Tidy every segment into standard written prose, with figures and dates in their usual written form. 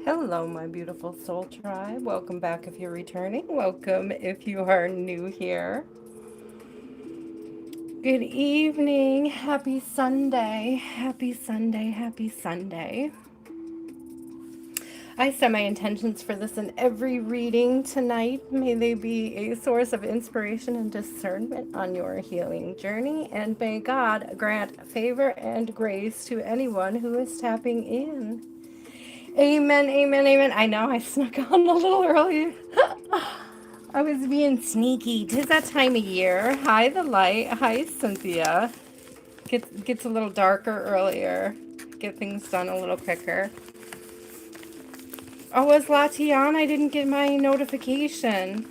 Hello, my beautiful soul tribe. Welcome back if you're returning. Welcome if you are new here. Good evening. Happy Sunday. Happy Sunday. Happy Sunday. I set my intentions for this in every reading tonight. May they be a source of inspiration and discernment on your healing journey. And may God grant favor and grace to anyone who is tapping in. Amen, amen, amen. I know I snuck on a little early. I was being sneaky. 'Tis that time of year. Hi, the light. Hi, Cynthia. Gets a little darker earlier. Get things done a little quicker. Oh, was Latian? I didn't get my notification.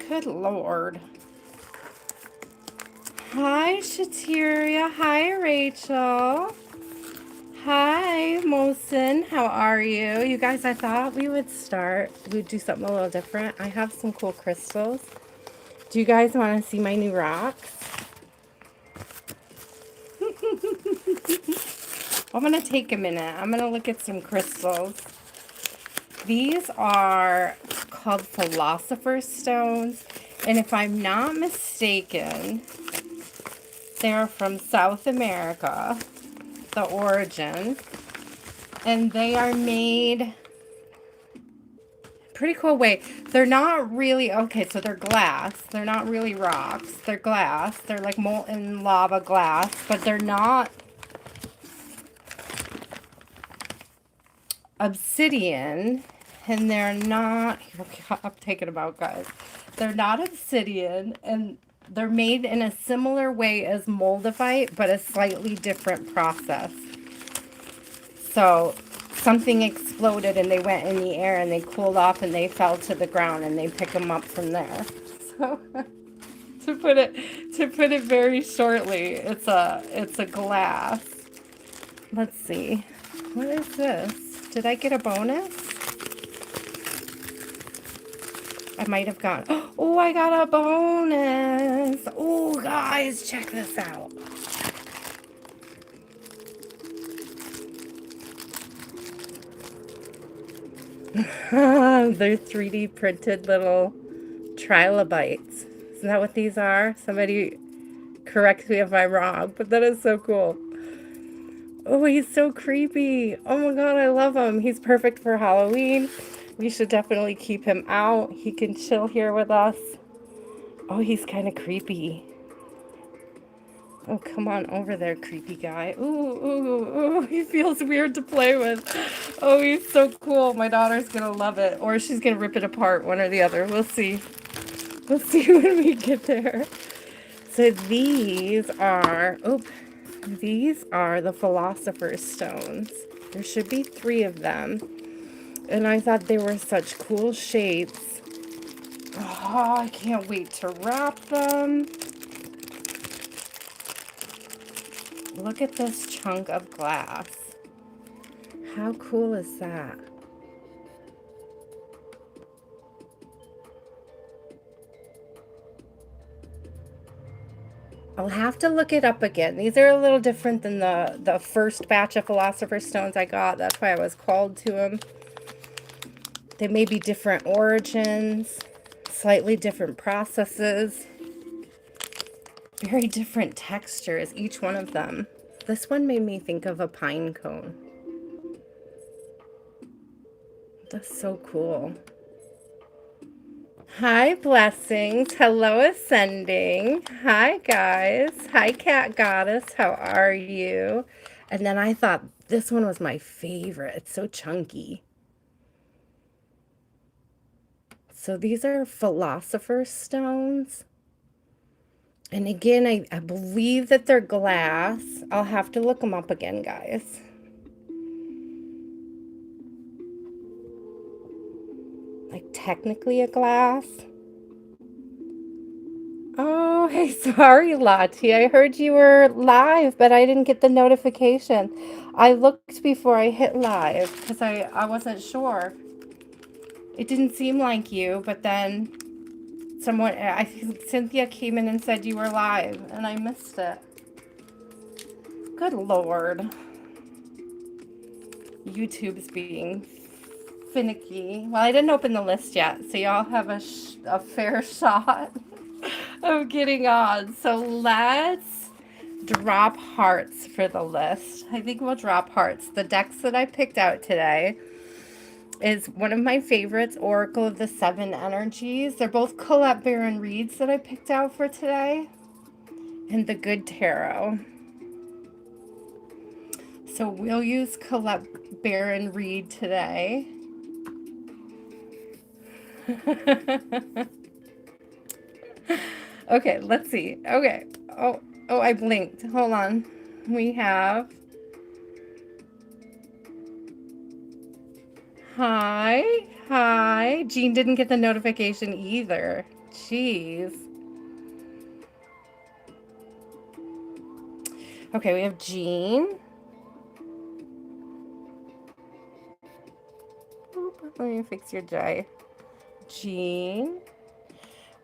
Good Lord. Hi, Shateria. Hi, Rachel. Hi, Mosin. How are you? You guys, I thought we'd do something a little different. I have some cool crystals. Do you guys want to see my new rocks? I'm going to take a minute. I'm going to look at some crystals. These are called Philosopher's Stones. And if I'm not mistaken, they're from South America, the origin. And they are made pretty cool way. They're not really, okay, so they're glass. They're not really rocks. They're glass. They're like molten lava glass, but they're not obsidian, and they're not, I'm taking them out, guys. They're not obsidian, and they're made in a similar way as moldavite, but a slightly different process. So something exploded and they went in the air and they cooled off and they fell to the ground and they pick them up from there. So to put it very shortly, it's a glass. Let's see. What is this? Did I get a bonus? I might have got. Oh, I got a bonus. Oh, guys, check this out. They're 3D printed little trilobites. Isn't that what these are? Somebody correct me if I'm wrong, but that is so cool. Oh, he's so creepy. Oh my god, I love him. He's perfect for Halloween. We should definitely keep him out. He can chill here with us. Oh, he's kind of creepy. Oh, come on over there, creepy guy. Ooh, ooh, ooh, he feels weird to play with. Oh, he's so cool. My daughter's gonna love it. Or she's gonna rip it apart, one or the other. We'll see. We'll see when we get there. So these are the Philosopher's Stones. There should be 3 of them. And I thought they were such cool shapes. Oh, I can't wait to wrap them. Look at this chunk of glass. How cool is that? I'll have to look it up again. These are a little different than the first batch of Philosopher's Stones I got. That's why I was called to them. They may be different origins, slightly different processes, very different textures, each one of them. This one made me think of a pine cone. That's so cool. Hi, blessings. Hello, ascending. Hi, guys. Hi, cat goddess. How are you? And then I thought this one was my favorite. It's so chunky. So these are philosopher's stones. And again, I believe that they're glass. I'll have to look them up again, guys. Like technically a glass. Oh, hey, sorry, Lottie. I heard you were live, but I didn't get the notification. I looked before I hit live because I wasn't sure. It didn't seem like you, but then I think Cynthia came in and said you were live, and I missed it. Good Lord. YouTube's being finicky. Well, I didn't open the list yet, so y'all have a fair shot of getting on. So let's drop hearts for the list. I think we'll drop hearts. The decks that I picked out today is one of my favorites, Oracle of the Seven Energies. They're both Colette Baron Reeds that I picked out for today, and the Good Tarot. So we'll use Colette Baron Reed today. Okay, let's see. Okay. Oh, I blinked. Hold on. We have... Hi. Jean didn't get the notification either. Jeez. Okay, we have Jean. Let me fix your J. Jean.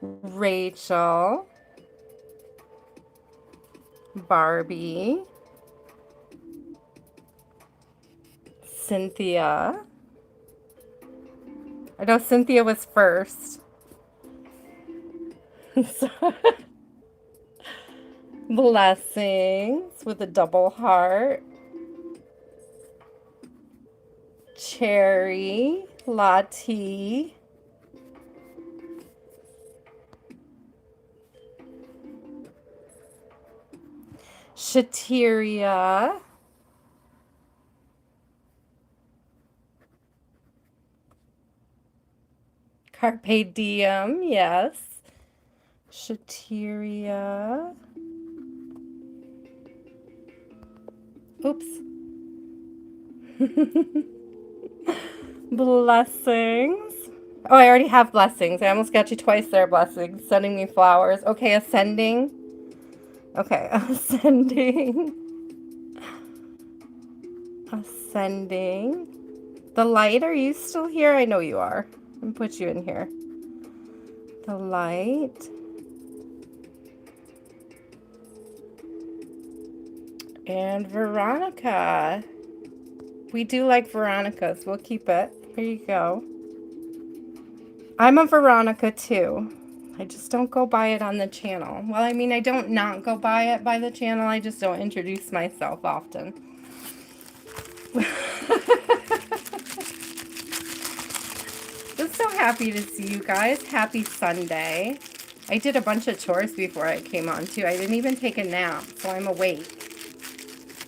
Rachel. Barbie. Cynthia. I know Cynthia was first. Blessings with a double heart. Cherry. Lottie. Shateria. Carpe diem, yes. Shateria. Oops. Blessings. Oh, I already have blessings. I almost got you twice there, blessings. Sending me flowers. Okay, ascending. Okay, ascending. Ascending. The light, are you still here? I know you are. Let me put you in here. The light. And Veronica. We do like Veronica's. We'll keep it. Here you go. I'm a Veronica too. I just don't go by it on the channel. Well, I mean, I don't not go by it by the channel. I just don't introduce myself often. Just so happy to see you guys. Happy Sunday. I did a bunch of chores before I came on too. I didn't even take a nap, so I'm awake.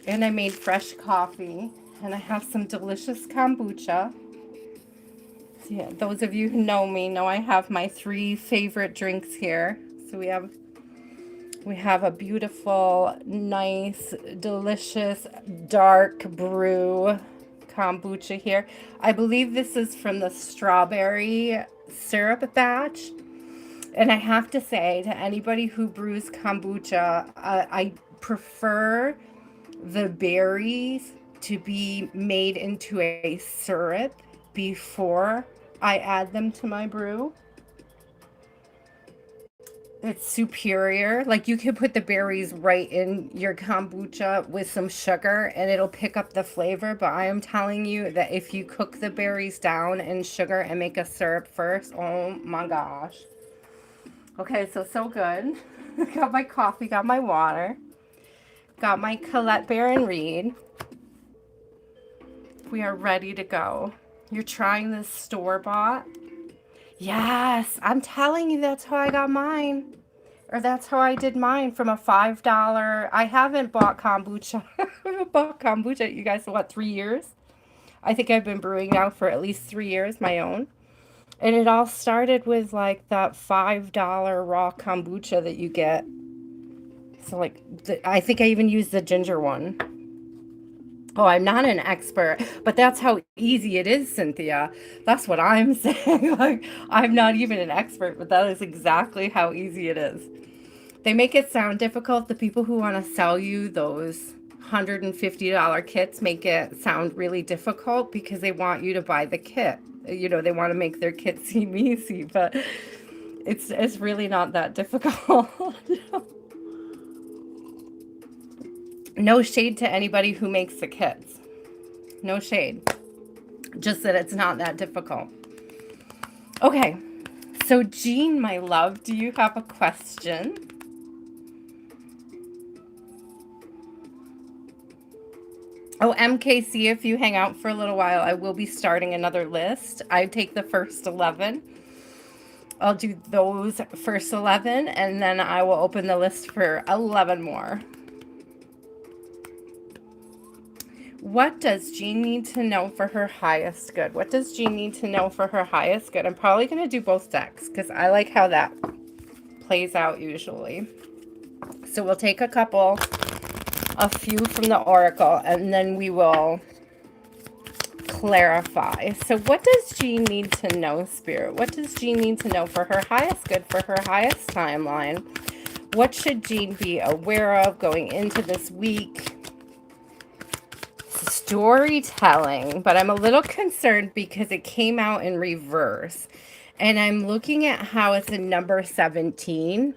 And I made fresh coffee. And I have some delicious kombucha. So yeah, those of you who know me know I have my 3 favorite drinks here. So we have a beautiful, nice, delicious, dark brew kombucha here. I believe this is from the strawberry syrup batch. And I have to say to anybody who brews kombucha, I prefer the berries to be made into a syrup before I add them to my brew. It's superior. Like, you can put the berries right in your kombucha with some sugar and it'll pick up the flavor. But I am telling you that if you cook the berries down in sugar and make a syrup first, oh my gosh. Okay, so good. Got my coffee, got my water. Got my Colette Baron Reed. We are ready to go. You're trying this store-bought? Yes, I'm telling you, that's how I got mine. Or that's how I did mine, from a $5. I haven't bought kombucha. I haven't bought kombucha, you guys, what, 3 years? I think I've been brewing now for at least 3 years, my own. And it all started with like that $5 raw kombucha that you get. So like, I think I even used the ginger one. Oh, I'm not an expert, but that's how easy it is, Cynthia. That's what I'm saying. Like, I'm not even an expert, but that is exactly how easy it is. They make it sound difficult. The people who want to sell you those $150 kits make it sound really difficult because they want you to buy the kit. You know, they want to make their kit seem easy, but it's really not that difficult. No shade to anybody who makes the kits. No shade. Just that it's not that difficult. Okay. So, Jean, my love, do you have a question? Oh, MKC, if you hang out for a little while, I will be starting another list. I take the first 11. I'll do those first 11, and then I will open the list for 11 more. What does Jean need to know for her highest good? What does Jean need to know for her highest good? I'm probably going to do both decks because I like how that plays out usually. So we'll take a few from the Oracle, and then we will clarify. So what does Jean need to know, Spirit? What does Jean need to know for her highest good, for her highest timeline? What should Jean be aware of going into this week? Storytelling, but I'm a little concerned because it came out in reverse. And I'm looking at how it's a number 17.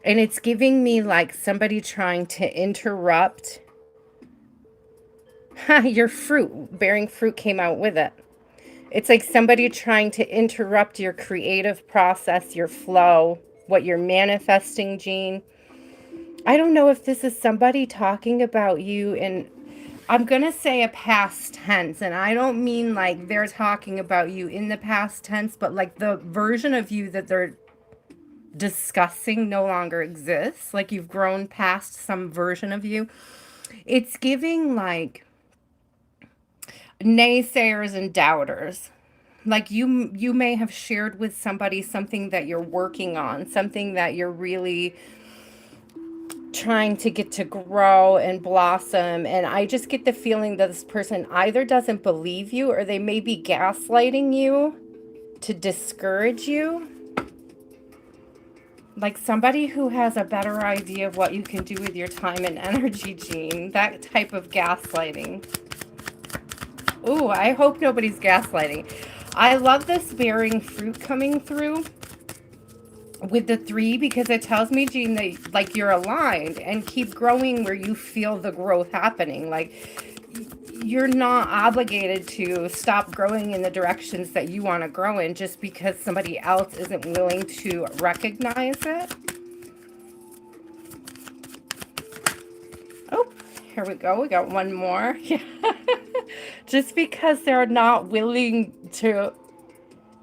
And it's giving me like somebody trying to interrupt. Your fruit, bearing fruit came out with it. It's like somebody trying to interrupt your creative process, your flow, what you're manifesting, Jean. I don't know if this is somebody talking about you in, I'm going to say a past tense, and I don't mean like they're talking about you in the past tense, but like the version of you that they're discussing no longer exists. Like you've grown past some version of you. It's giving like naysayers and doubters. Like you may have shared with somebody something that you're working on, something that you're really trying to get to grow and blossom, and I just get the feeling that this person either doesn't believe you or they may be gaslighting you to discourage you. Like somebody who has a better idea of what you can do with your time and energy, Jean. That type of gaslighting. Ooh, I hope nobody's gaslighting. I love this bearing fruit coming through with the 3 because it tells me, Jean, that like you're aligned and keep growing where you feel the growth happening. Like you're not obligated to stop growing in the directions that you want to grow in just because somebody else isn't willing to recognize it. Oh, here we go. We got one more. Yeah. Just because they're not willing to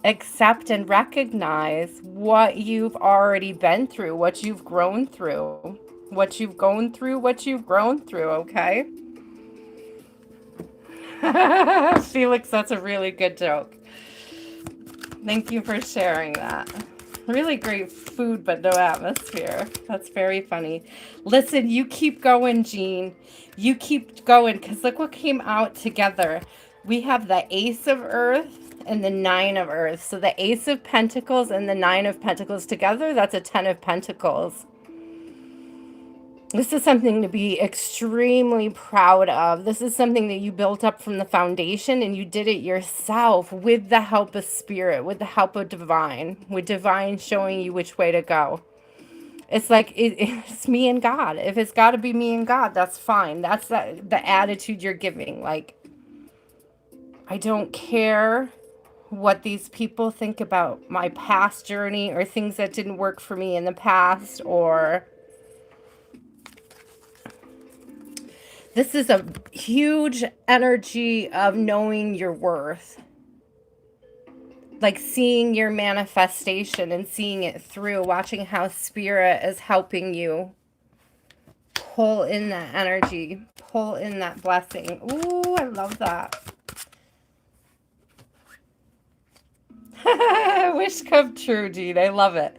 accept and recognize what you've already been through, what you've grown through, what you've gone through, what you've grown through, okay? Felix, that's a really good joke. Thank you for sharing that. Really great food, but no atmosphere. That's very funny. Listen, you keep going, Jean. You keep going, because look what came out together. We have the Ace of Earth and the 9 of Earth. So the Ace of Pentacles and the 9 of Pentacles together, that's a 10 of Pentacles. This is something to be extremely proud of. This is something that you built up from the foundation, and you did it yourself with the help of Spirit, with the help of Divine, with Divine showing you which way to go. It's like, it's me and God. If it's got to be me and God, that's fine. That's the attitude you're giving. Like, I don't care what these people think about my past journey or things that didn't work for me in the past, or this is a huge energy of knowing your worth. Like seeing your manifestation and seeing it through, watching how Spirit is helping you pull in that energy, pull in that blessing. Ooh, I love that. Wish come true, Jean. I love it.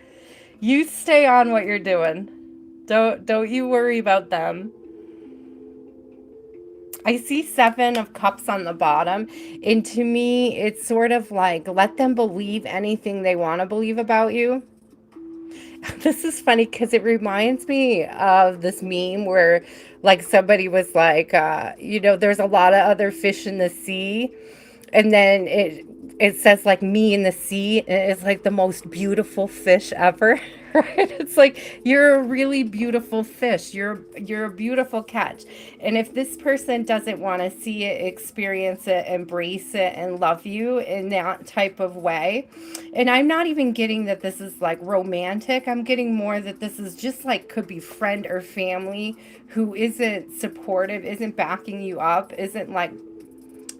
You stay on what you're doing. Don't you worry about them. I see 7 of Cups on the bottom, and to me, it's sort of like, let them believe anything they want to believe about you. This is funny because it reminds me of this meme where like somebody was like, there's a lot of other fish in the sea, and then it says like me in the sea, and it's like the most beautiful fish ever. Right? It's like you're a really beautiful fish. You're a beautiful catch. And if this person doesn't want to see it, experience it, embrace it, and love you in that type of way, and I'm not even getting that this is like romantic. I'm getting more that this is just like could be friend or family who isn't supportive, isn't backing you up, isn't like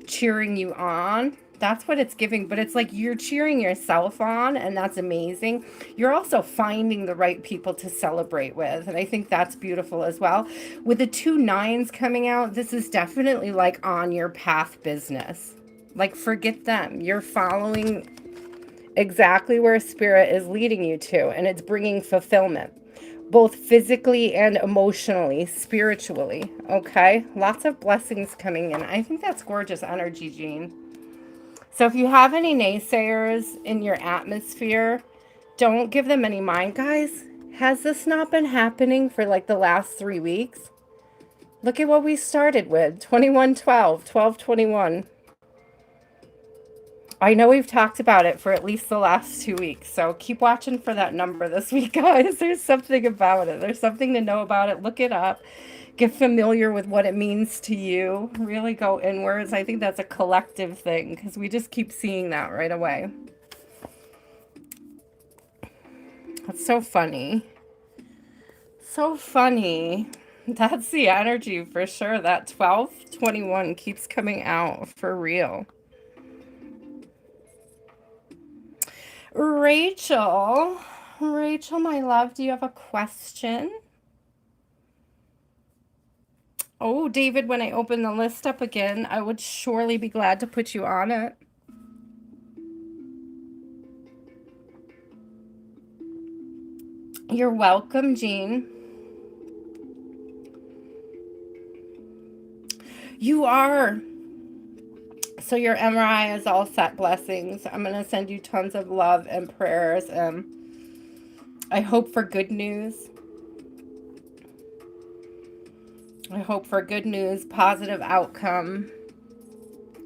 cheering you on. That's what it's giving, but it's like you're cheering yourself on, and that's amazing. You're also finding the right people to celebrate with, and I think that's beautiful as well. With the two nines coming out, this is definitely like on your path business. Like, forget them. You're following exactly where spirit is leading you to, and it's bringing fulfillment both physically and emotionally, spiritually. Okay, lots of blessings coming in. I think that's gorgeous energy, Jean. So if you have any naysayers in your atmosphere, don't give them any mind. Guys, has this not been happening for like the last 3 weeks? Look at what we started with, 2112, 1221. I know we've talked about it for at least the last 2 weeks, so keep watching for that number this week, guys. There's something about it. There's something to know about it. Look it up. Get familiar with what it means to you. Really go inwards. I think that's a collective thing because we just keep seeing that right away. That's so funny. So funny. That's the energy for sure. That 1221 keeps coming out for real. Rachel, my love, do you have a question? Oh, David, when I open the list up again, I would surely be glad to put you on it. You're welcome, Jean. You are. So your MRI is all set. Blessings. I'm going to send you tons of love and prayers. I hope for good news. I hope for good news, positive outcome,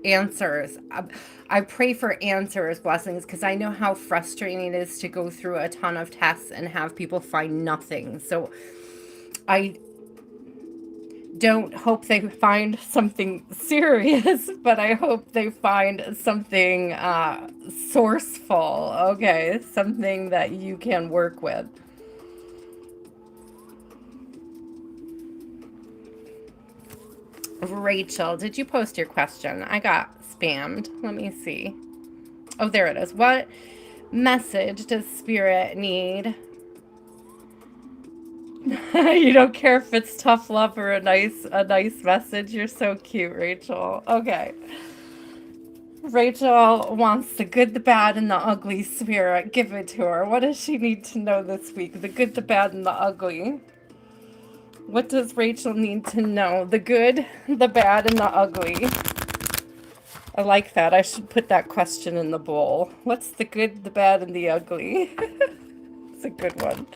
answers. I pray for answers, blessings, because I know how frustrating it is to go through a ton of tests and have people find nothing. So I don't hope they find something serious, but I hope they find something sourceful, okay? Something that you can work with. Rachel, did you post your question? I got spammed. Let me see. Oh, there it is. What message does Spirit need? You don't care if it's tough love or a nice message. You're so cute, Rachel. Okay. Rachel wants the good, the bad, and the ugly, Spirit. Give it to her. What does she need to know this week? The good, the bad, and the ugly. What does Rachel need to know? The good, the bad, and the ugly. I like that. I should put that question in the bowl. What's the good, the bad, and the ugly? It's a good one.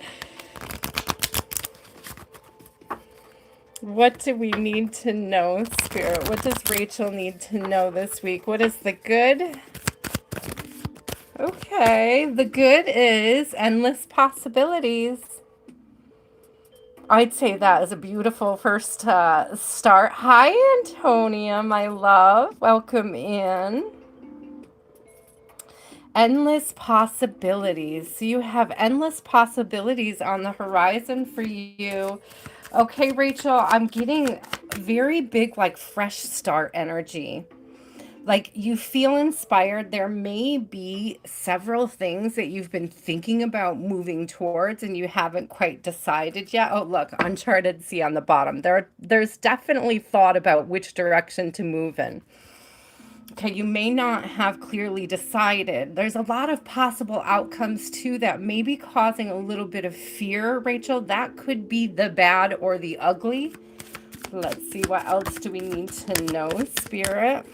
What do we need to know, Spirit? What does Rachel need to know this week? What is the good? Okay, the good is endless possibilities. I'd say that is a beautiful first start. Hi, Antonia, my love. Welcome in. Endless possibilities. So you have endless possibilities on the horizon for you. Okay, Rachel, I'm getting very big, like fresh start energy. Like you feel inspired. There may be several things that you've been thinking about moving towards and you haven't quite decided yet. Oh, look, Uncharted Sea on the bottom. There's definitely thought about which direction to move in. Okay, you may not have clearly decided. There's a lot of possible outcomes too that may be causing a little bit of fear, Rachel. That could be the bad or the ugly. Let's see, what else do we need to know, Spirit?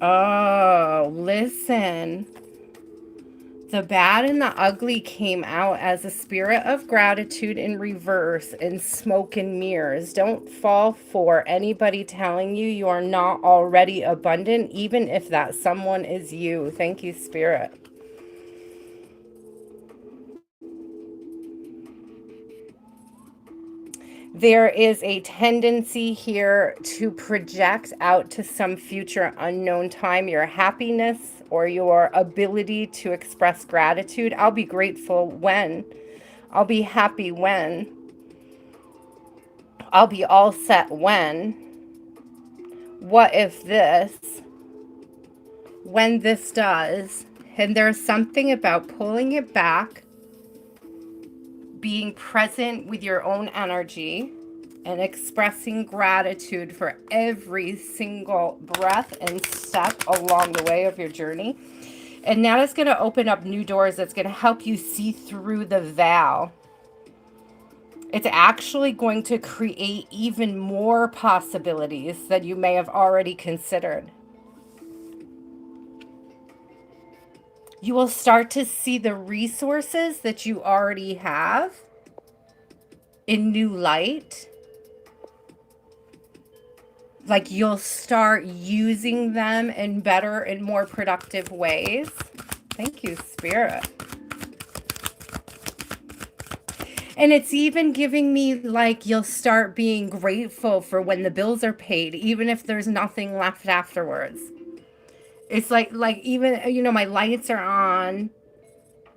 Oh, listen. The bad and the ugly came out as a spirit of gratitude in reverse and smoke and mirrors. Don't fall for anybody telling you you are not already abundant, even if that someone is you. Thank you, Spirit. There is a tendency here to project out to some future unknown time your happiness or your ability to express gratitude. I'll be grateful when. I'll be happy when. I'll be all set when. What if this? When this does. And there's something about pulling it back, being present with your own energy, and expressing gratitude for every single breath and step along the way of your journey. And that is going to open up new doors. That's going to help you see through the veil. It's actually going to create even more possibilities that you may have already considered. You will start to see the resources that you already have in new light. Like you'll start using them in better and more productive ways. Thank you, Spirit. And it's even giving me like you'll start being grateful for when the bills are paid, even if there's nothing left afterwards. It's like even, my lights are on.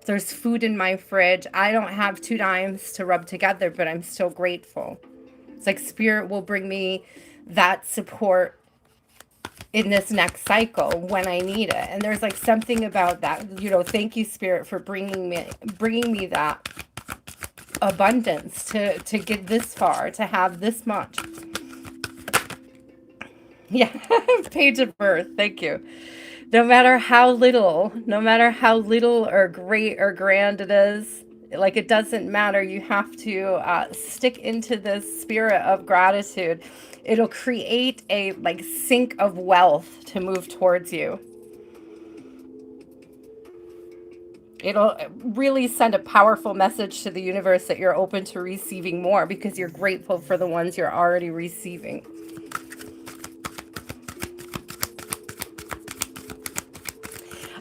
There's food in my fridge. I don't have 2 dimes to rub together, but I'm still grateful. It's like Spirit will bring me that support in this next cycle when I need it. And there's like something about that, thank you, Spirit, for bringing me that abundance to get this far, to have this much. Yeah, page of birth. Thank you. No matter how little or great or grand it is, like it doesn't matter. You have to stick into this spirit of gratitude. It'll create a like sink of wealth to move towards you. It'll really send a powerful message to the universe that you're open to receiving more because you're grateful for the ones you're already receiving.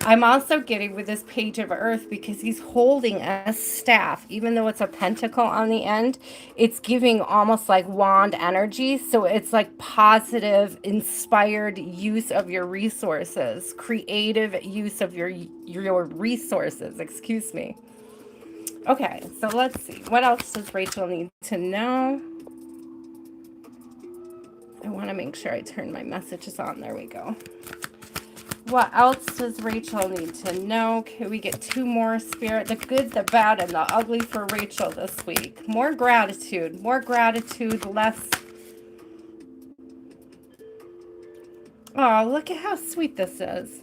I'm also getting with this page of earth because he's holding a staff, even though it's a pentacle on the end, it's giving almost like wand energy. So it's like positive, inspired use of your resources, creative use of your resources, excuse me. Okay, so let's see. What else does Rachel need to know? I want to make sure I turn my messages on. There we go. What else does Rachel need to know? Can we get 2 more, Spirit? The good, the bad, and the ugly for Rachel this week. More gratitude, less. Oh, look at how sweet this is.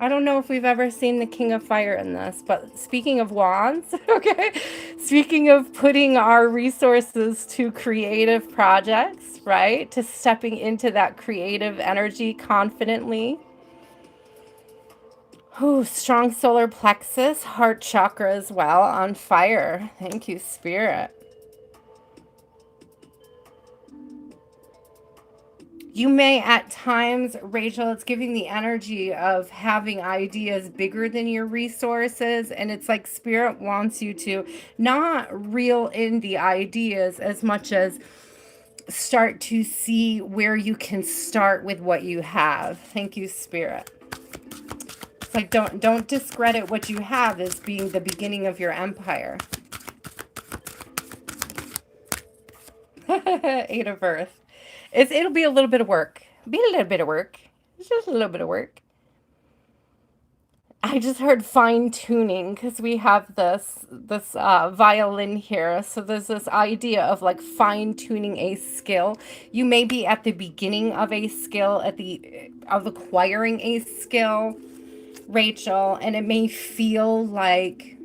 I don't know if we've ever seen the King of Fire in this, but speaking of wands, okay, speaking of putting our resources to creative projects, right, to stepping into that creative energy confidently. Oh, strong solar plexus, heart chakra as well, on fire. Thank you, Spirit. You may at times, Rachel, it's giving the energy of having ideas bigger than your resources. And it's like Spirit wants you to not reel in the ideas as much as start to see where you can start with what you have. Thank you, Spirit. It's like don't discredit what you have as being the beginning of your empire. 8 of Earth. It'll be a little bit of work. Be a little bit of work. It's just a little bit of work. I just heard fine tuning because we have this violin here. So there's this idea of like fine tuning a skill. You may be at the beginning of a skill, of acquiring a skill, Rachel, and it may feel like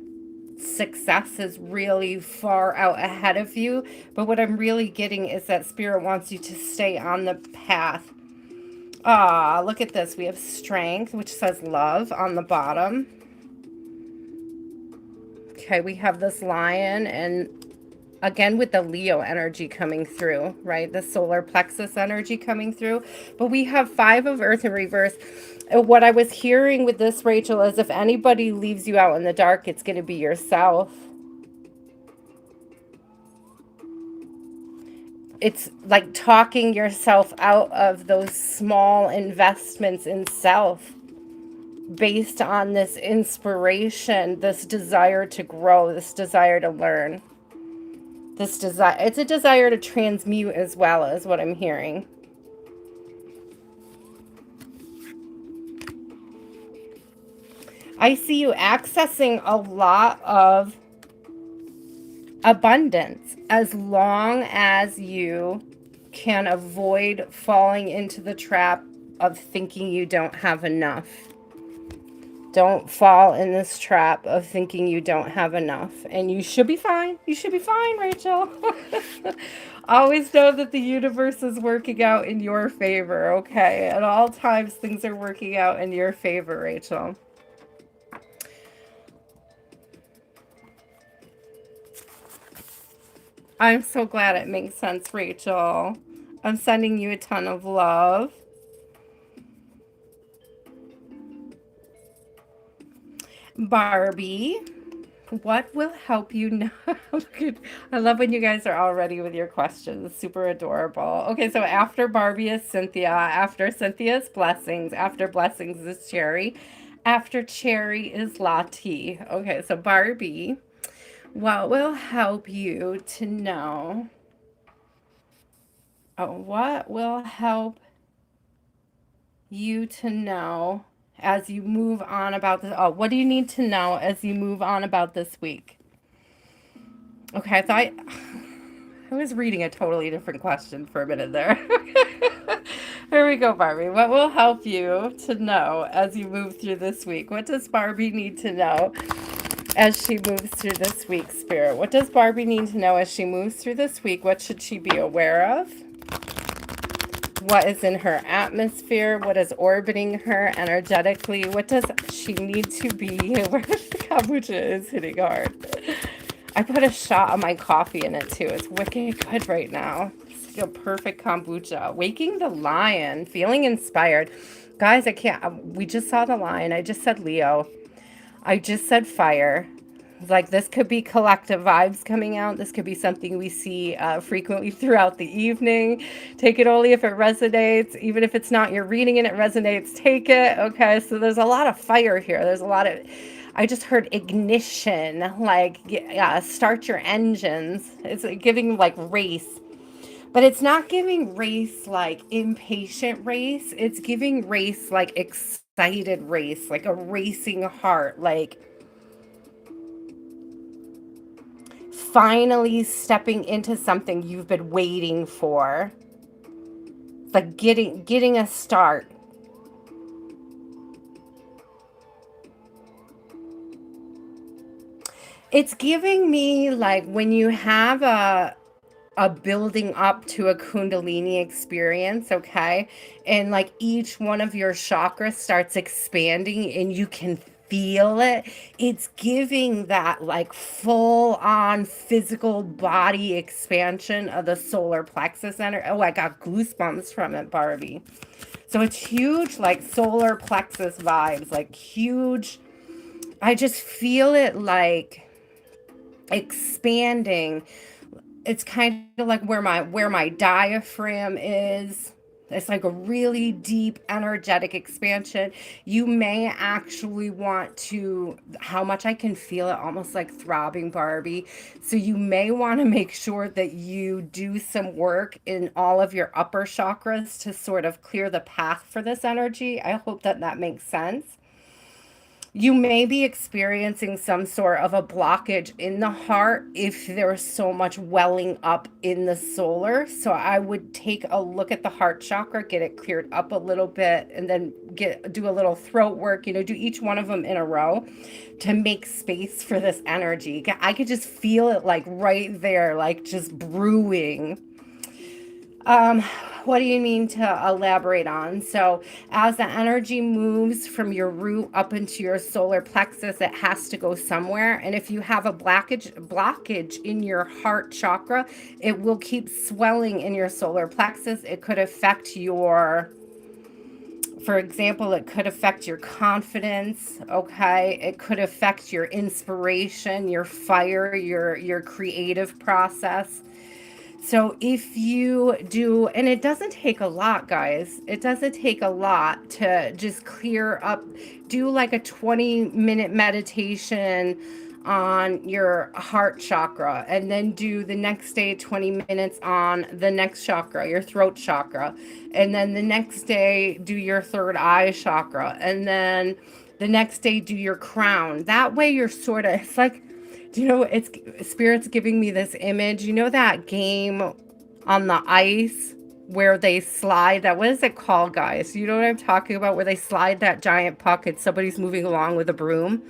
success is really far out ahead of you, but what I'm really getting is that Spirit wants you to stay on the path. Look at this. We have strength, which says love on the bottom. Okay, we have this lion, and again with the Leo energy coming through, right? The solar plexus energy coming through. But we have 5 of Earth in reverse. What I was hearing with this, Rachel, is if anybody leaves you out in the dark, it's going to be yourself. it's like talking yourself out of those small investments in self based on this inspiration, this desire to grow, this desire to learn, this desire. It's a desire to transmute as well, as what I'm hearing. I see you accessing a lot of abundance as long as you can avoid falling into the trap of thinking you don't have enough. Don't fall in this trap of thinking you don't have enough. And you should be fine. You should be fine, Rachel. Always know that the universe is working out in your favor, okay? At all times, things are working out in your favor, Rachel. I'm so glad it makes sense, Rachel. I'm sending you a ton of love. Barbie, what will help you now? I love when you guys are all ready with your questions. Super adorable. Okay, so after Barbie is Cynthia. After Cynthia's Blessings. After Blessings is Cherry. After Cherry is Lottie. Okay, so Barbie, what will help you to know? Oh, what will help you to know as you move on about this? Oh, what do you need to know as you move on about this week? Okay, I thought I was reading a totally different question for a minute there. Here we go, Barbie. What will help you to know as you move through this week? What does Barbie need to know as she moves through this week, Spirit? What does Barbie need to know as she moves through this week? What should she be aware of? What is in her atmosphere? What is orbiting her energetically? What does she need to be? Where the kombucha is hitting hard. I put a shot of my coffee in it too. It's wicked good right now. It's a perfect kombucha. Waking the lion, feeling inspired. Guys, I can't. We just saw the lion. I just said Leo. I just said fire. Like, this could be collective vibes coming out. This could be something we see frequently throughout the evening. Take it only if it resonates. Even if it's not your reading and it resonates, take it. Okay, so there's a lot of fire here. There's a lot of, I just heard ignition, like start your engines. It's giving like race. But it's not giving race like impatient race. It's giving race like excited race, like a racing heart, like finally stepping into something you've been waiting for. It's like getting a start. It's giving me like when you have a building up to a kundalini experience, okay? And like each one of your chakras starts expanding and you can feel it. It's giving that like full on physical body expansion of the solar plexus energy. Oh, I got goosebumps from it, Barbie. So it's huge, like solar plexus vibes, like huge. I just feel it like expanding. It's kind of like where my diaphragm is. It's like a really deep energetic expansion. You may actually want to, how much I can feel it, almost like throbbing, Barbie. So you may want to make sure that you do some work in all of your upper chakras to sort of clear the path for this energy. I hope that that makes sense. You may be experiencing some sort of a blockage in the heart if there's so much welling up in the solar. So I would take a look at the heart chakra, get it cleared up a little bit, and then do a little throat work, do each one of them in a row to make space for this energy. I could just feel it like right there, like just brewing. What do you mean to elaborate on? So as the energy moves from your root up into your solar plexus, it has to go somewhere. And if you have a blockage in your heart chakra, it will keep swelling in your solar plexus. It could affect for example, it could affect your confidence, okay? It could affect your inspiration, your fire, your creative process. So if you do, and it doesn't take a lot, guys, it doesn't take a lot to just clear up, do like a 20-minute meditation on your heart chakra, and then do the next day 20 minutes on the next chakra, your throat chakra, and then the next day do your third eye chakra, and then the next day do your crown. That way you're sort of, it's like, do you know, it's Spirit's giving me this image. You know that game on the ice where they slide that, what is it called, guys? You know what I'm talking about? Where they slide that giant puck and somebody's moving along with a broom.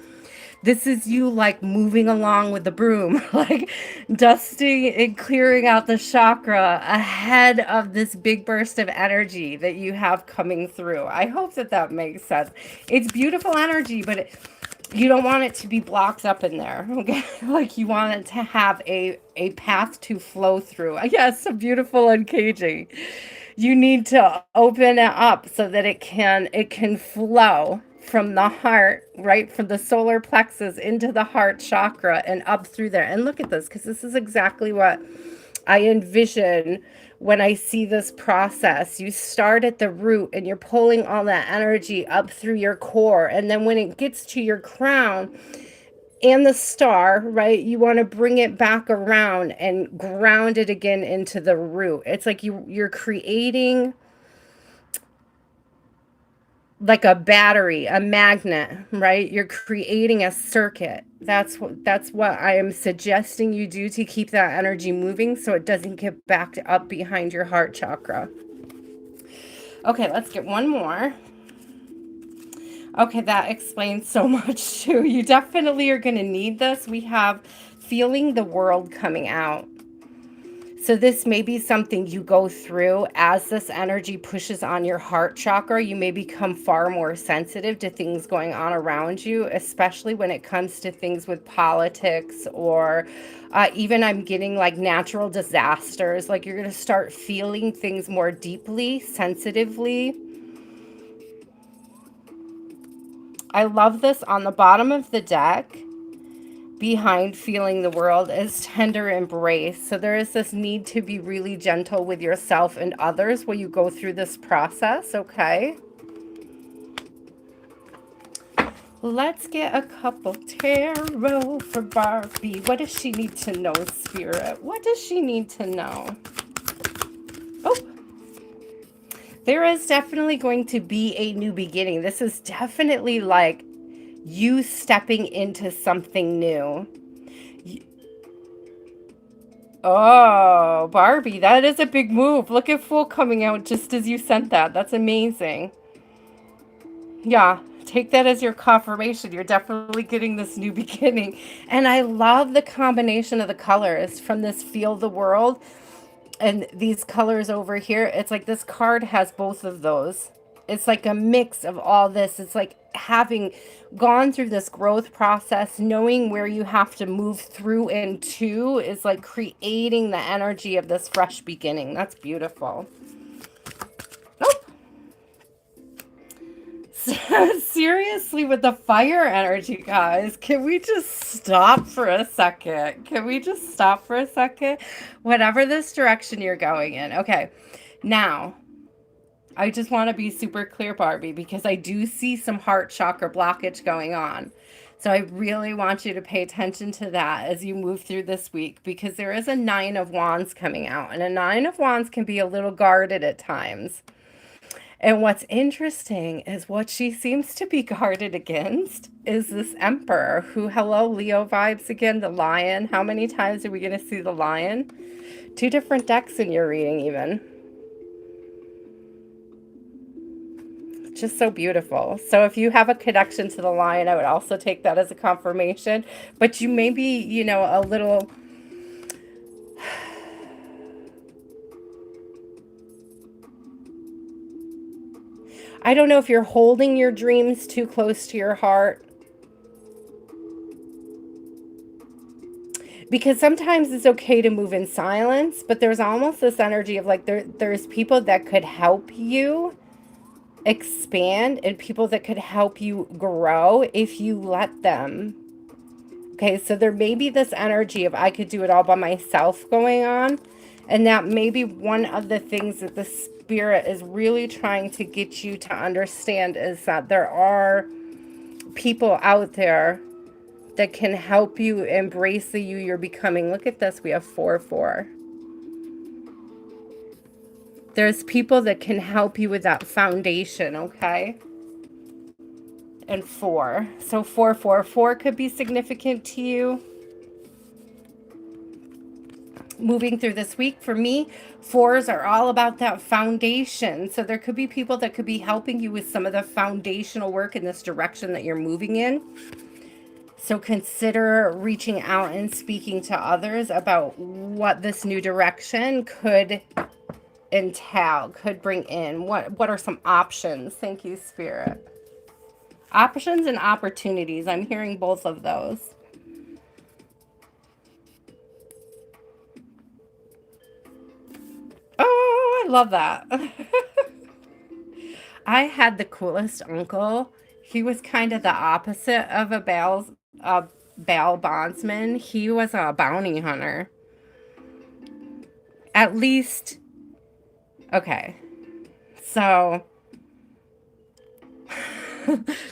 This is you like moving along with the broom, like dusting and clearing out the chakra ahead of this big burst of energy that you have coming through. I hope that that makes sense. It's beautiful energy, but you don't want it to be blocked up in there, okay? Like you want it to have a path to flow through. Yes, beautiful and cagey. You need to open it up so that it can flow from the heart, right, from the solar plexus into the heart chakra and up through there. And look at this, because this is exactly what I envision when I see this process. You start at the root and you're pulling all that energy up through your core. And then when it gets to your crown and the star, right, you want to bring it back around and ground it again into the root. It's like you're creating like a battery, a magnet, right? You're creating a circuit. That's what I am suggesting you do to keep that energy moving so it doesn't get backed up behind your heart chakra. Okay, let's get one more. Okay, that explains so much too. You definitely are going to need this. We have feeling the world coming out. So this may be something you go through as this energy pushes on your heart chakra. You may become far more sensitive to things going on around you, especially when it comes to things with politics or even I'm getting like natural disasters. Like you're going to start feeling things more deeply, sensitively. I love this on the bottom of the deck. Behind feeling the world is tender embrace. So there is this need to be really gentle with yourself and others while you go through this process, okay? Let's get a couple tarot for Barbie. What does she need to know, Spirit? What does she need to know? Oh, there is definitely going to be a new beginning. This is definitely like you stepping into something new. Oh, Barbie, that is a big move. Look at Fool coming out just as you sent that. That's amazing. Yeah, take that as your confirmation. You're definitely getting this new beginning. And I love the combination of the colors from this Feel the World and these colors over here. It's like this card has both of those. It's like a mix of all this. It's like having gone through this growth process, knowing where you have to move through into is like creating the energy of this fresh beginning. That's beautiful. Oh, seriously, with the fire energy, guys, can we just stop for a second? Can we just stop for a second? Whatever this direction you're going in. Okay, now I just want to be super clear, Barbie, because I do see some heart chakra blockage going on. So I really want you to pay attention to that as you move through this week, because there is a 9 of Wands coming out, and a 9 of Wands can be a little guarded at times. And what's interesting is what she seems to be guarded against is this Emperor, who, hello, Leo vibes again, the lion. How many times are we going to see the lion? 2 different decks in your reading even. Just so beautiful. So if you have a connection to the lion, I would also take that as a confirmation. But you may be, you know, a little... I don't know if you're holding your dreams too close to your heart. Because sometimes it's okay to move in silence, but there's almost this energy of like there's people that could help you expand and people that could help you grow if you let them. Okay, so there may be this energy of I could do it all by myself going on. And that may be one of the things that the Spirit is really trying to get you to understand, is that there are people out there that can help you embrace the you you're becoming. Look at this. We have 4-4. There's people that can help you with that foundation, okay? And 4. So 4 could be significant to you. Moving through this week, for me, 4s are all about that foundation. So there could be people that could be helping you with some of the foundational work in this direction that you're moving in. So consider reaching out and speaking to others about what this new direction could entail, could bring in. What are some options? Thank you, Spirit. Options and opportunities. I'm hearing both of those. Oh, I love that. I had the coolest uncle. He was kind of the opposite of a bail bondsman. He was a bounty hunter. At least, okay. So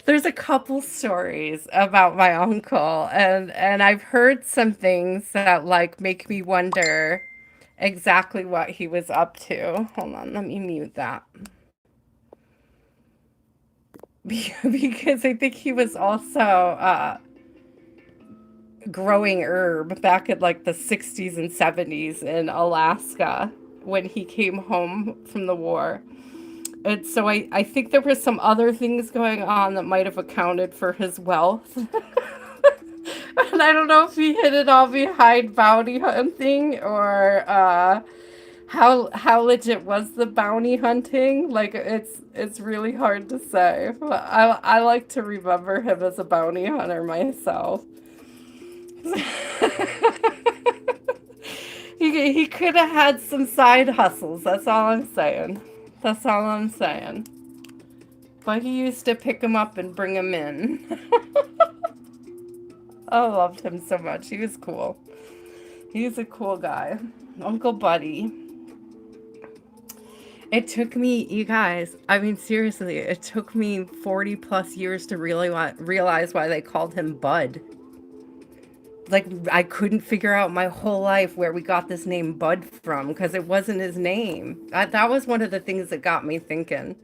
there's a couple stories about my uncle, and I've heard some things that like make me wonder exactly what he was up to. Hold on, let me mute that. Because I think he was also growing herb back in like the 60s and 70s in Alaska when he came home from the war. And so I think there were some other things going on that might have accounted for his wealth. And I don't know if he hid it all behind bounty hunting, or how legit was the bounty hunting. Like, it's really hard to say. But I like to remember him as a bounty hunter myself. He could have had some side hustles. That's all I'm saying. That's all I'm saying. But he used to pick him up and bring him in. I loved him so much. He was cool. He's a cool guy. Uncle Buddy. It took me, you guys, I mean, seriously, it took me 40 plus years to really realize why they called him Bud. Like, I couldn't figure out my whole life where we got this name Bud from, because it wasn't his name. That was one of the things that got me thinking.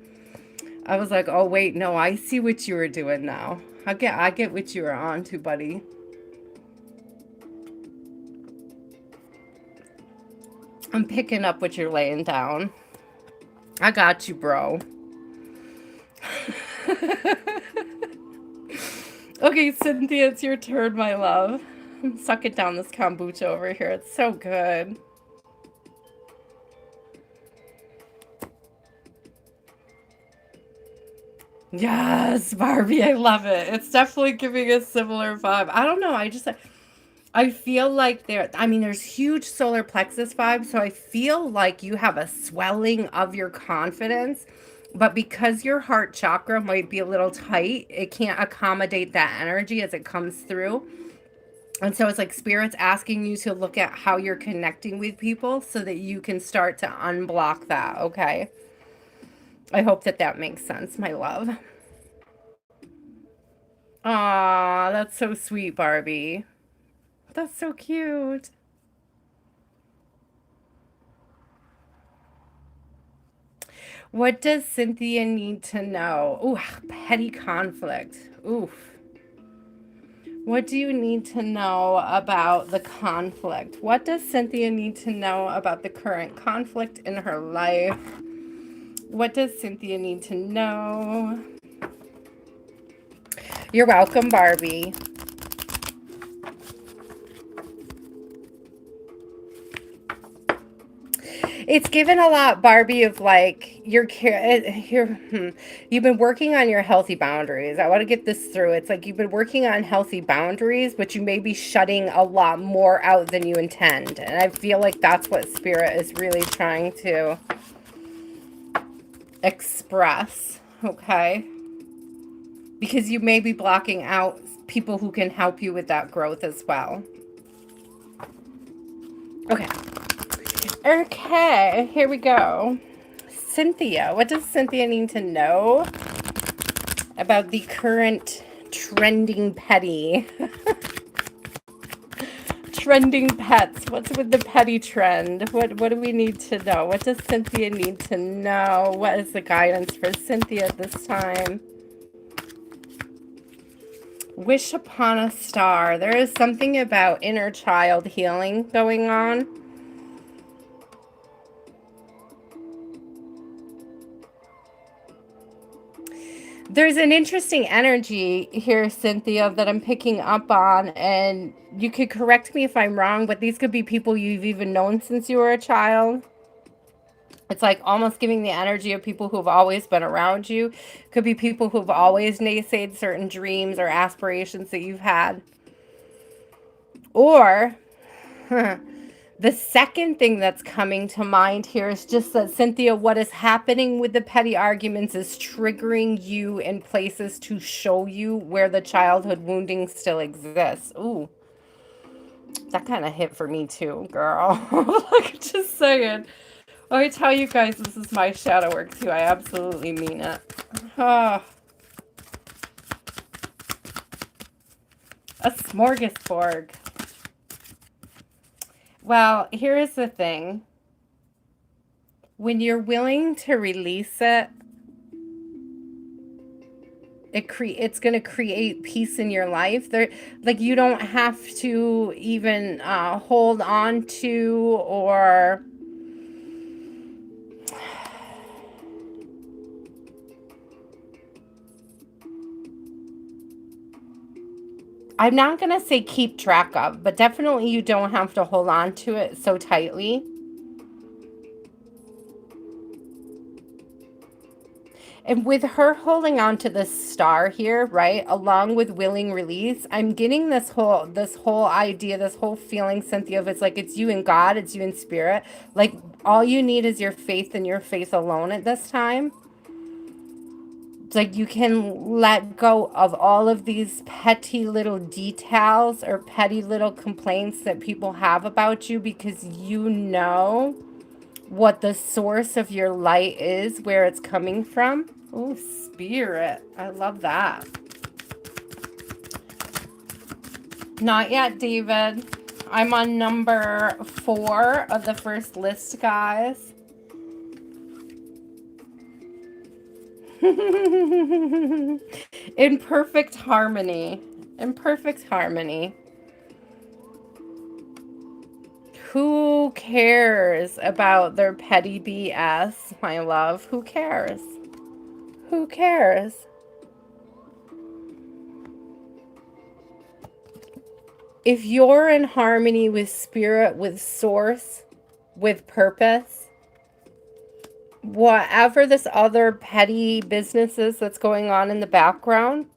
I was like, oh, wait, no, I see what you were doing now. I get what you were on to, buddy. I'm picking up what you're laying down. I got you, bro. Okay, Cynthia, it's your turn, my love. Suck it down, this kombucha over here. It's so good. Yes, Barbie, I love it. It's definitely giving a similar vibe. I don't know. I feel like there's huge solar plexus vibes, so I feel like you have a swelling of your confidence, but because your heart chakra might be a little tight, it can't accommodate that energy as it comes through. And so it's like Spirit's asking you to look at how you're connecting with people so that you can start to unblock that, okay? I hope that makes sense, my love. Aw, that's so sweet, Barbie. That's so cute. What does Cynthia need to know? Ooh, petty conflict. Oof. What do you need to know about the conflict? What does Cynthia need to know about the current conflict in her life? What does Cynthia need to know? You're welcome, Barbie. It's given a lot, Barbie, of like you've been working on your healthy boundaries. I want to get this through. It's like you've been working on healthy boundaries, but you may be shutting a lot more out than you intend. And I feel like that's what Spirit is really trying to express, okay? Because you may be blocking out people who can help you with that growth as well. Okay. Okay, here we go. Cynthia, what does Cynthia need to know about the current trending petty? Trending pets. What's with the petty trend? What do we need to know? What does Cynthia need to know? What is the guidance for Cynthia at this time? Wish upon a star. There is something about inner child healing going on. There's an interesting energy here, Cynthia, that I'm picking up on, and you could correct me if I'm wrong, but these could be people you've even known since you were a child. It's like almost giving the energy of people who've always been around you. Could be people who've always naysayed certain dreams or aspirations that you've had. Or, the second thing that's coming to mind here is just that, Cynthia, what is happening with the petty arguments is triggering you in places to show you where the childhood wounding still exists. Ooh, that kind of hit for me too, girl. Like, just saying. I tell you guys, this is my shadow work too. I absolutely mean it. Oh, a smorgasbord. Well, here's the thing. When you're willing to release it, it's going to create peace in your life. There, like, you don't have to even hold on to, or I'm not going to say keep track of, but definitely you don't have to hold on to it so tightly. And with her holding on to this star here, right, along with willing release, I'm getting this whole idea, this whole feeling, Cynthia, of it's like it's you and God, it's you and spirit. Like, all you need is your faith and your faith alone at this time. It's like you can let go of all of these petty little details or petty little complaints that people have about you, because you know what the source of your light is, where it's coming from. Oh, spirit. I love that. Not yet, David. I'm on number 4 of the first list, guys. In perfect harmony. In perfect harmony. Who cares about their petty BS, my love? Who cares? Who cares? If you're in harmony with spirit, with source, with purpose, whatever this other petty business is that's going on in the background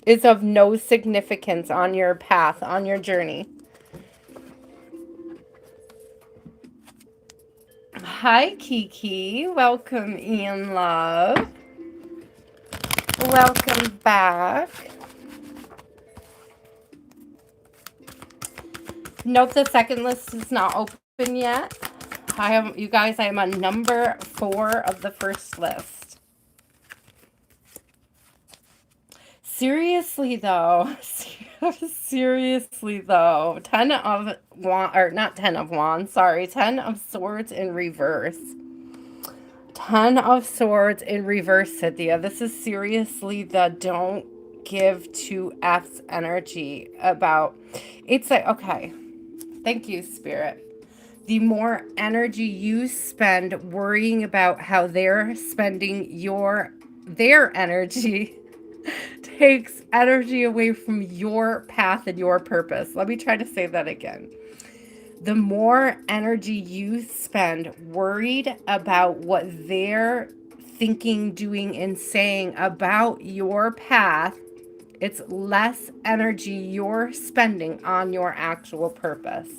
is of no significance on your path, on your journey. Hi, Kiki. Welcome, Ian Love. Welcome back. Nope, the second list is not open yet. You guys, I am on number 4 of the first list. Seriously though, 10 of wands, or not 10 of wands, sorry, 10 of swords in reverse. 10 of swords in reverse, Cynthia. This is seriously the don't give 2 F's energy about. It's like, okay, thank you, Spirit. The more energy you spend worrying about how they're spending their energy takes energy away from your path and your purpose. Let me try to say that again. The more energy you spend worried about what they're thinking, doing, and saying about your path, it's less energy you're spending on your actual purpose.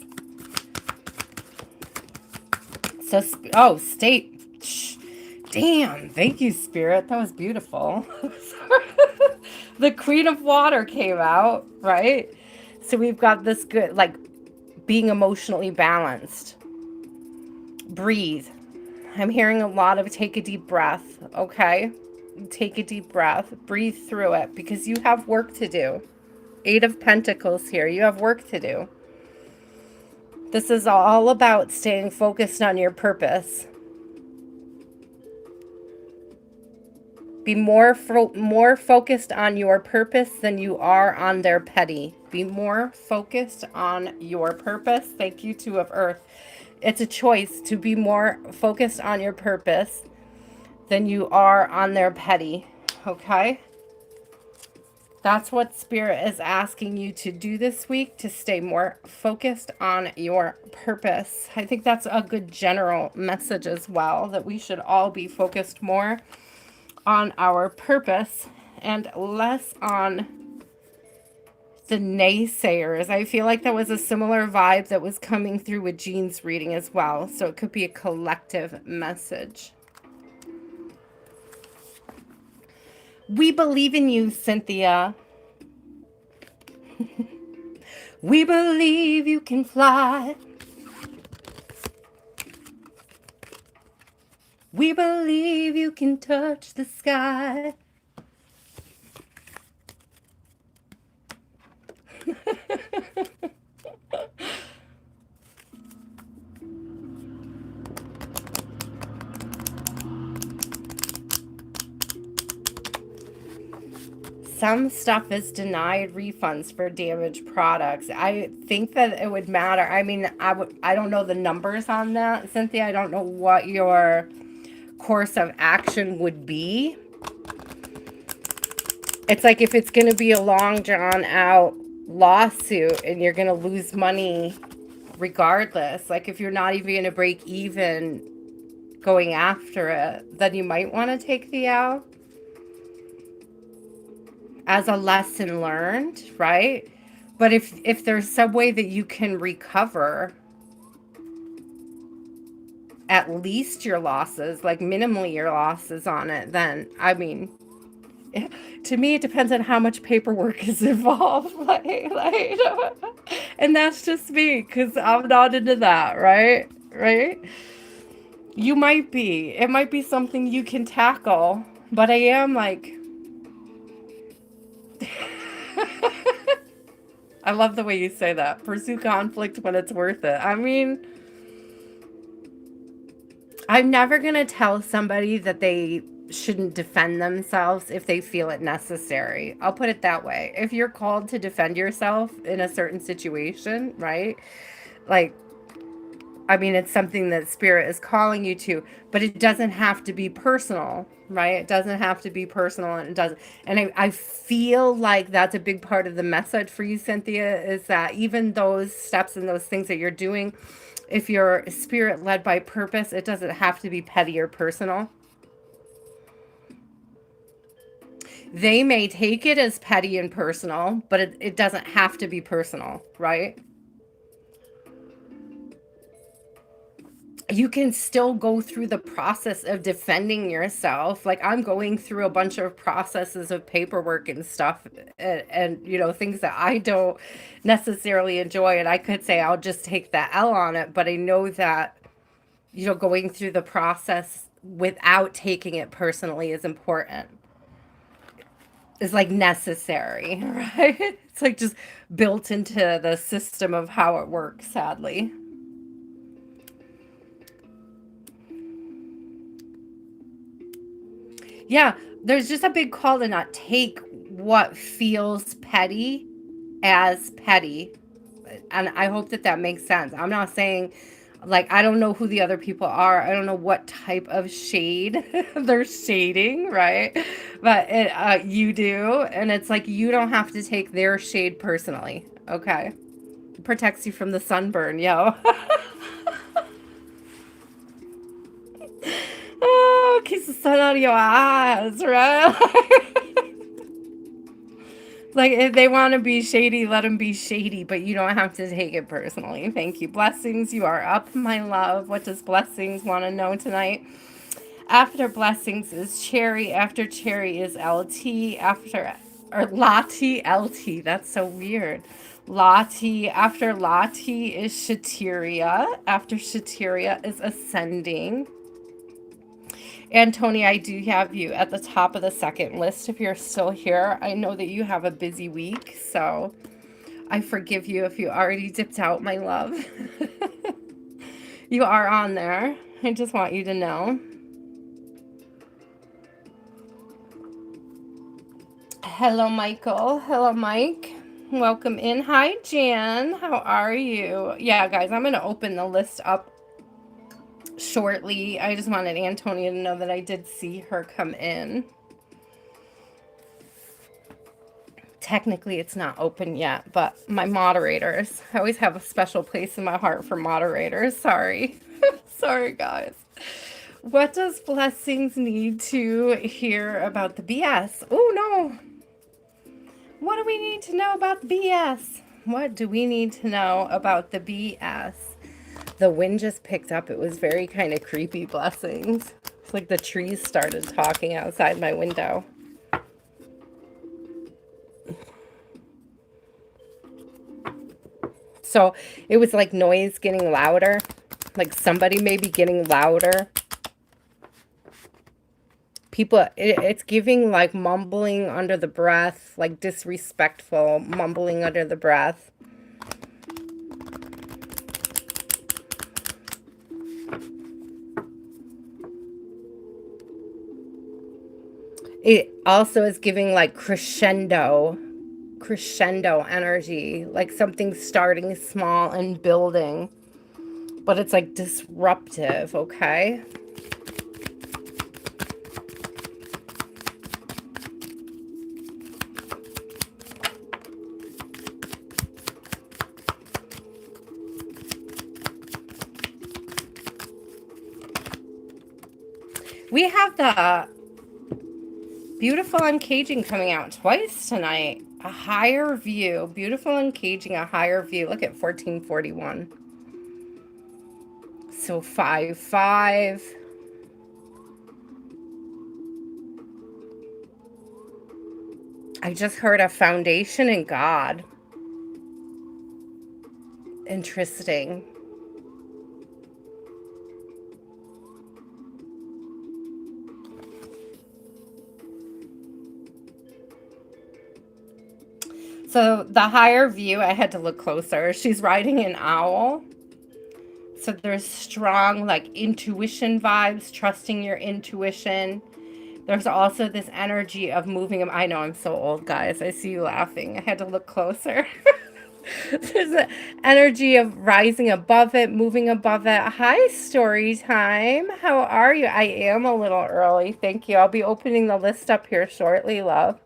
So, damn, thank you, Spirit. That was beautiful. The Queen of Water came out, right? So we've got this good, like, being emotionally balanced. Breathe. I'm hearing a lot of take a deep breath, okay? Take a deep breath. Breathe through it because you have work to do. Eight of Pentacles here. You have work to do. This is all about staying focused on your purpose. Be more focused on your purpose than you are on their petty. Be more focused on your purpose. Thank you, Two of Earth. It's a choice to be more focused on your purpose than you are on their petty. Okay? That's what Spirit is asking you to do this week, to stay more focused on your purpose. I think that's a good general message as well, that we should all be focused more on our purpose and less on the naysayers. I feel like that was a similar vibe that was coming through with Jean's reading as well. So it could be a collective message. We believe in you, Cynthia. We believe you can fly. We believe you can touch the sky. Some stuff is denied refunds for damaged products. I think that it would matter. I mean, I don't know the numbers on that, Cynthia. I don't know what your course of action would be. It's like if it's going to be a long drawn out lawsuit and you're going to lose money regardless, like if you're not even going to break even going after it, then you might want to take the L as a lesson learned, right? But if there's some way that you can recover at least your losses, like minimally your losses on it, then, I mean, to me, it depends on how much paperwork is involved. And that's just me, because I'm not into that, right? Right? You might be. It might be something you can tackle, but I am like... I love the way you say that. Pursue conflict when it's worth it. I mean, I'm never going to tell somebody that they shouldn't defend themselves if they feel it necessary. I'll put it that way. If you're called to defend yourself in a certain situation, right? Like, I mean, it's something that Spirit is calling you to, but it doesn't have to be personal, right? It doesn't have to be personal, and it doesn't. And I feel like that's a big part of the message for you, Cynthia, is that even those steps and those things that you're doing, if you're Spirit led by purpose, it doesn't have to be petty or personal. They may take it as petty and personal, but it doesn't have to be personal, right? You can still go through the process of defending yourself. Like, I'm going through a bunch of processes of paperwork and stuff, and you know, things that I don't necessarily enjoy, and I could say I'll just take the L on it, but I know that, you know, going through the process without taking it personally is important. Is like necessary, right? It's like just built into the system of how it works, sadly. Yeah, there's just a big call to not take what feels petty as petty. And I hope that that makes sense. I'm not saying, like, I don't know who the other people are. I don't know what type of shade they're shading, right? But you do. And it's like, you don't have to take their shade personally. Okay. It protects you from the sunburn, yo. Oh, keeps the sun out of your eyes, right? Like, if they want to be shady, let them be shady, but you don't have to take it personally. Thank you. Blessings, you are up, my love. What does Blessings want to know tonight? After Blessings is Cherry. After Cherry is LT. After, or Lottie, LT. That's so weird. Lati, after Lati is Shateria. After Shateria is Ascending. And Tony, I do have you at the top of the second list if you're still here. I know that you have a busy week, so I forgive you if you already dipped out, my love. You are on there. I just want you to know. Hello, Michael. Hello, Mike. Welcome in. Hi, Jan. How are you? Yeah, guys, I'm going to open the list up shortly. I just wanted Antonia to know that I did see her come in. Technically, it's not open yet, but my moderators, I always have a special place in my heart for moderators. Sorry. Sorry, guys. What does Blessings need to hear about the BS? Oh, no. What do we need to know about the BS? What do we need to know about the BS? The wind just picked up. It was very kind of creepy, Blessings. It's like the trees started talking outside my window. So it was like noise getting louder, like somebody maybe getting louder. People, it's giving like mumbling under the breath, like disrespectful mumbling under the breath. It also is giving like crescendo energy, like something starting small and building, but it's like disruptive, okay? We have the Beautiful Uncaging coming out twice tonight. A higher view. Beautiful Uncaging, a higher view. Look at 1441. So 5-5. I just heard a foundation in God. Interesting. So the higher view, I had to look closer. She's riding an owl. So there's strong like intuition vibes, trusting your intuition. There's also this energy of moving. I know I'm so old, guys. I see you laughing. I had to look closer. There's an energy of rising above it, moving above it. Hi, story time. How are you? I am a little early. Thank you. I'll be opening the list up here shortly, love.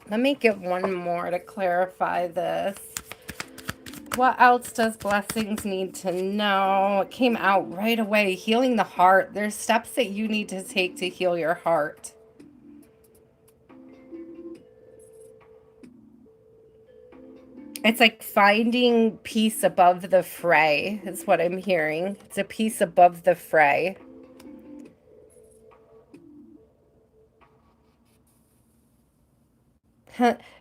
Let me get one more to clarify this. What else does Blessings need to know? It came out right away. Healing the heart. There's steps that you need to take to heal your heart. It's like finding peace above the fray is what I'm hearing. It's a peace above the fray.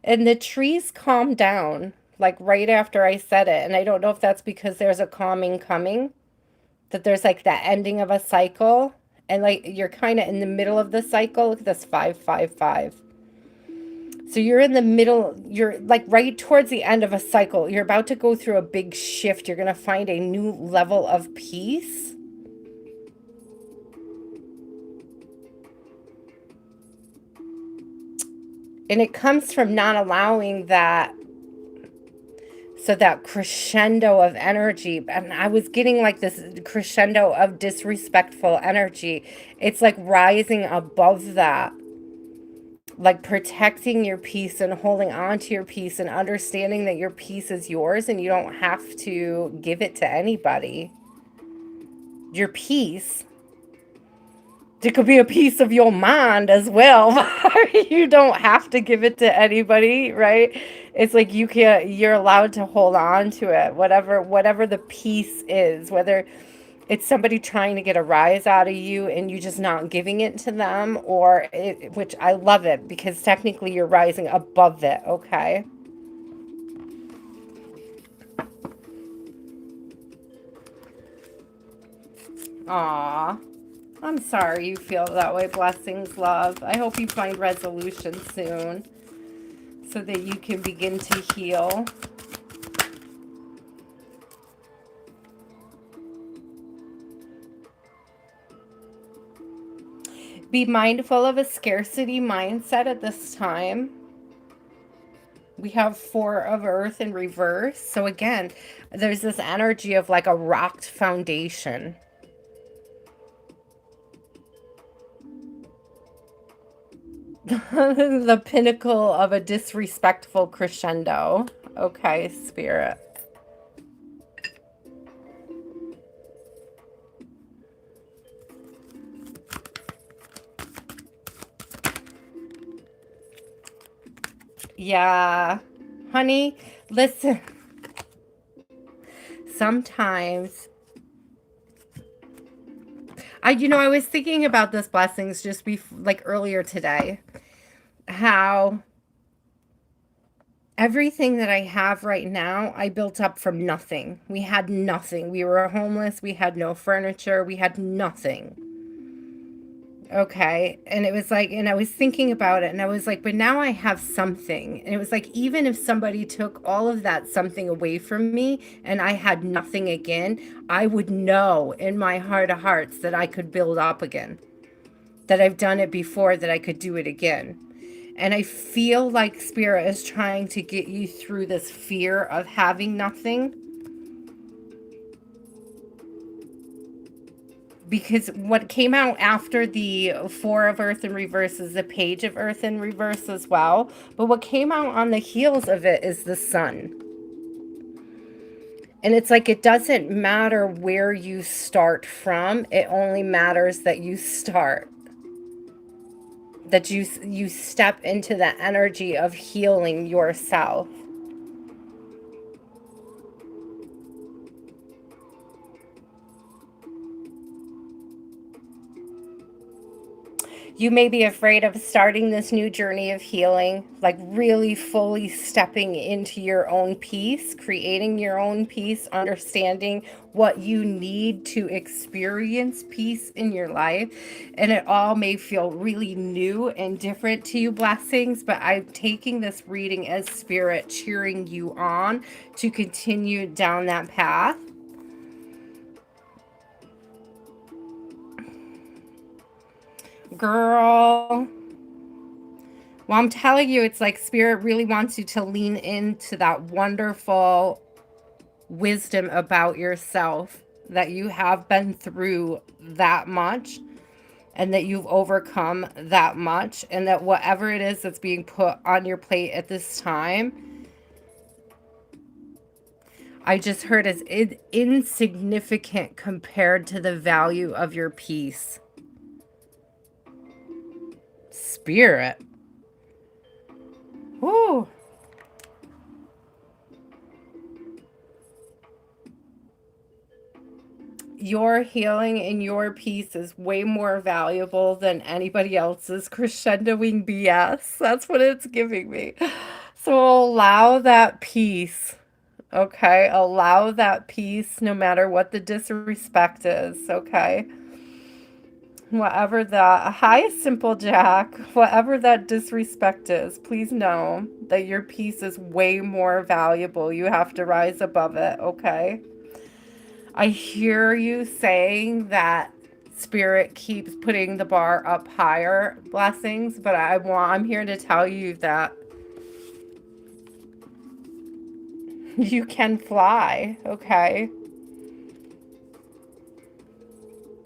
And the trees calmed down like right after I said it. And I don't know if that's because there's a calming coming, that there's like that ending of a cycle. And like you're kind of in the middle of the cycle. Look at this 5-5-5. So you're in the middle, you're like right towards the end of a cycle. You're about to go through a big shift. You're going to find a new level of peace. And it comes from not allowing that, so that crescendo of energy. And I was getting like this crescendo of disrespectful energy. It's like rising above that. Like protecting your peace and holding on to your peace and understanding that your peace is yours and you don't have to give it to anybody. Your peace. It could be a piece of your mind as well. You don't have to give it to anybody, right? It's like you're allowed to hold on to it, whatever the peace is, whether It's somebody trying to get a rise out of you and you just not giving it to them, or which I love it because technically you're rising above it, okay? Aw. I'm sorry you feel that way. Blessings, love. I hope you find resolution soon so that you can begin to heal. Be mindful of a scarcity mindset at this time. We have Four of Earth in reverse. So again, there's this energy of like a rocked foundation. The pinnacle of a disrespectful crescendo. Okay, Spirit. Yeah. Honey, listen. Sometimes I was thinking about this, blessings, just like earlier today, how everything that I have right now, I built up from nothing. We had nothing. We were homeless. We had no furniture. We had nothing. Okay. And it was like, and I was thinking about it and I was like, but now I have something. And it was like, even if somebody took all of that something away from me and I had nothing again, I would know in my heart of hearts that I could build up again, that I've done it before, that I could do it again. And I feel like Spirit is trying to get you through this fear of having nothing. Because what came out after the Four of Earth in reverse is the Page of Earth in reverse as well. But what came out on the heels of it is the Sun. And it's like, it doesn't matter where you start from. It only matters that you start. That you step into the energy of healing yourself. You may be afraid of starting this new journey of healing, like really fully stepping into your own peace, creating your own peace, understanding what you need to experience peace in your life. And it all may feel really new and different to you, blessings, but I'm taking this reading as Spirit cheering you on to continue down that path. Girl. Well, I'm telling you, it's like Spirit really wants you to lean into that wonderful wisdom about yourself, that you have been through that much and that you've overcome that much, and that whatever it is that's being put on your plate at this time, I just heard as insignificant compared to the value of your peace. Spirit. Whoo. Your healing and your peace is way more valuable than anybody else's crescendoing BS. That's what it's giving me. So allow that peace. Okay? Allow that peace no matter what the disrespect is. Okay? Whatever that, hi, Simple Jack, whatever that disrespect is, please know that your peace is way more valuable. You have to rise above it. Okay? I hear you saying that Spirit keeps putting the bar up higher, blessings, but I'm here to tell you that you can fly, okay?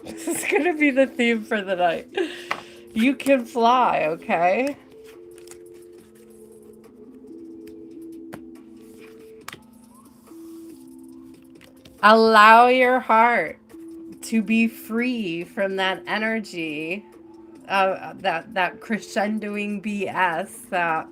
This is going to be the theme for the night. You can fly, okay? Allow your heart to be free from that energy, that crescendoing BS, that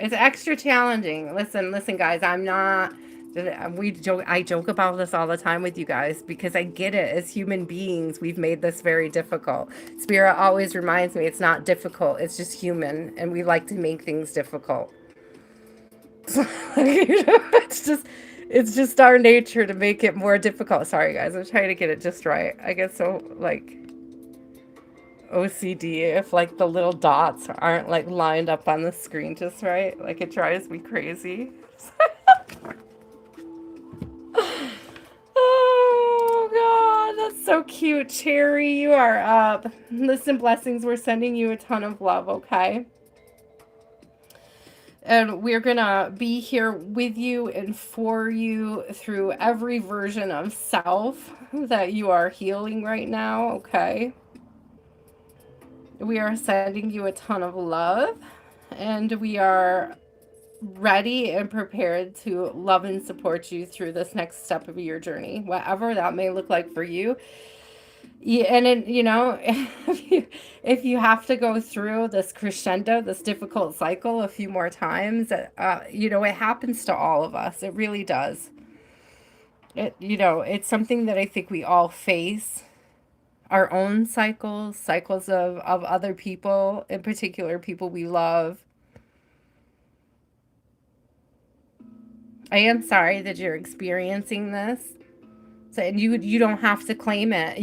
it's extra challenging. Listen, guys, I'm not I joke about this all the time with you guys because I get it. As human beings, we've made this very difficult. Spirit always reminds me it's not difficult, it's just human, and we like to make things difficult. It's just our nature to make it more difficult. Sorry guys, I'm trying to get it just right. I get so like OCD if like the little dots aren't like lined up on the screen just right. Like it drives me crazy. Oh God, that's so cute. Cherry, you are up. Listen, blessings, we're sending you a ton of love, okay? And we're gonna be here with you and for you through every version of self that you are healing right now, okay? We are sending you a ton of love, and we are ready and prepared to love and support you through this next step of your journey, whatever that may look like for you. Yeah, and it, if you have to go through this crescendo, this difficult cycle a few more times, it happens to all of us. It really does. It's something that I think we all face. Our own cycles of other people, in particular, people we love. I am sorry that you're experiencing this. So, and you don't have to claim it.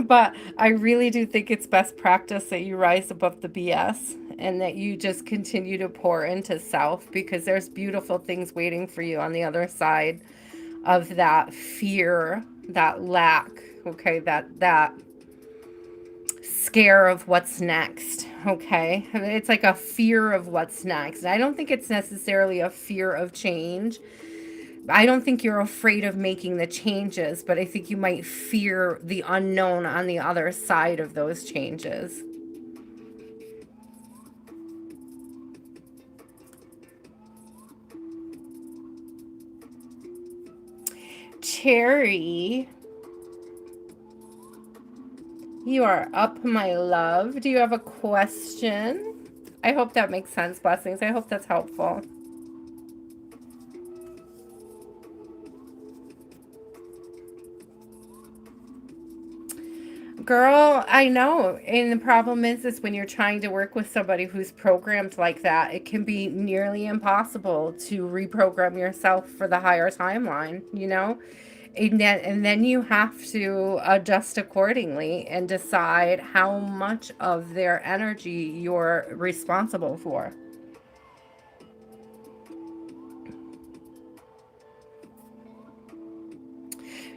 But I really do think it's best practice that you rise above the BS and that you just continue to pour into self, because there's beautiful things waiting for you on the other side of that fear, that lack, okay, that scare of what's next, okay? It's like a fear of what's next. I don't think it's necessarily a fear of change. I don't think you're afraid of making the changes, but I think you might fear the unknown on the other side of those changes. Cherry, you are up, my love. Do you have a question? I hope that makes sense, blessings. I hope that's helpful. Girl, I know. And the problem is when you're trying to work with somebody who's programmed like that, it can be nearly impossible to reprogram yourself for the higher timeline, And then you have to adjust accordingly and decide how much of their energy you're responsible for.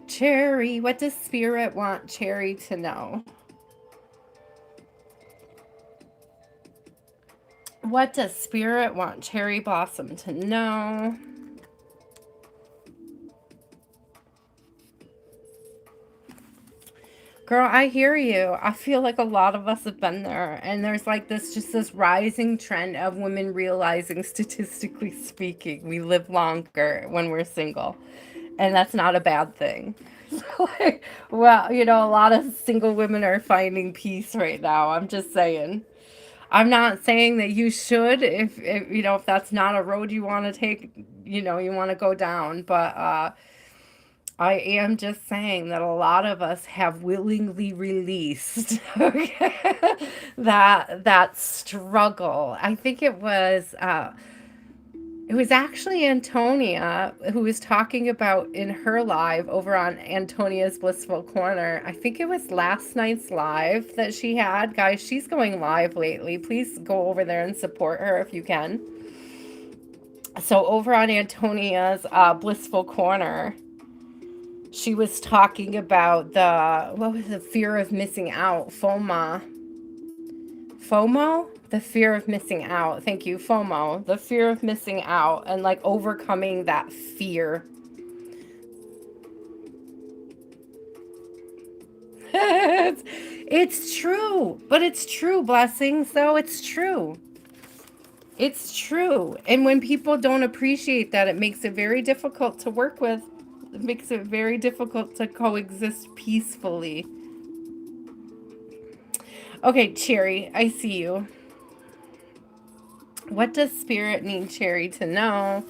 Cherry, what does Spirit want Cherry to know? What does Spirit want Cherry Blossom to know? Girl, I hear you. I feel like a lot of us have been there. And there's like this rising trend of women realizing, statistically speaking, we live longer when we're single. And that's not a bad thing. Well, a lot of single women are finding peace right now. I'm just saying. I'm not saying that you should, if that's not a road you want to take, you want to go down. But I am just saying that a lot of us have willingly released that struggle. I think it was actually Antonia who was talking about in her live over on Antonia's Blissful Corner. I think it was last night's live that she had. Guys, she's going live lately. Please go over there and support her if you can. So over on Antonia's Blissful Corner, she was talking about what was the fear of missing out? FOMO? The fear of missing out. Thank you, FOMO. The fear of missing out and like overcoming that fear. It's true, but it's true, blessings, though. It's true. It's true. And when people don't appreciate that, it makes it very difficult to work with. It makes it very difficult to coexist peacefully. Okay, Cherry, I see you. What does Spirit need Cherry to know?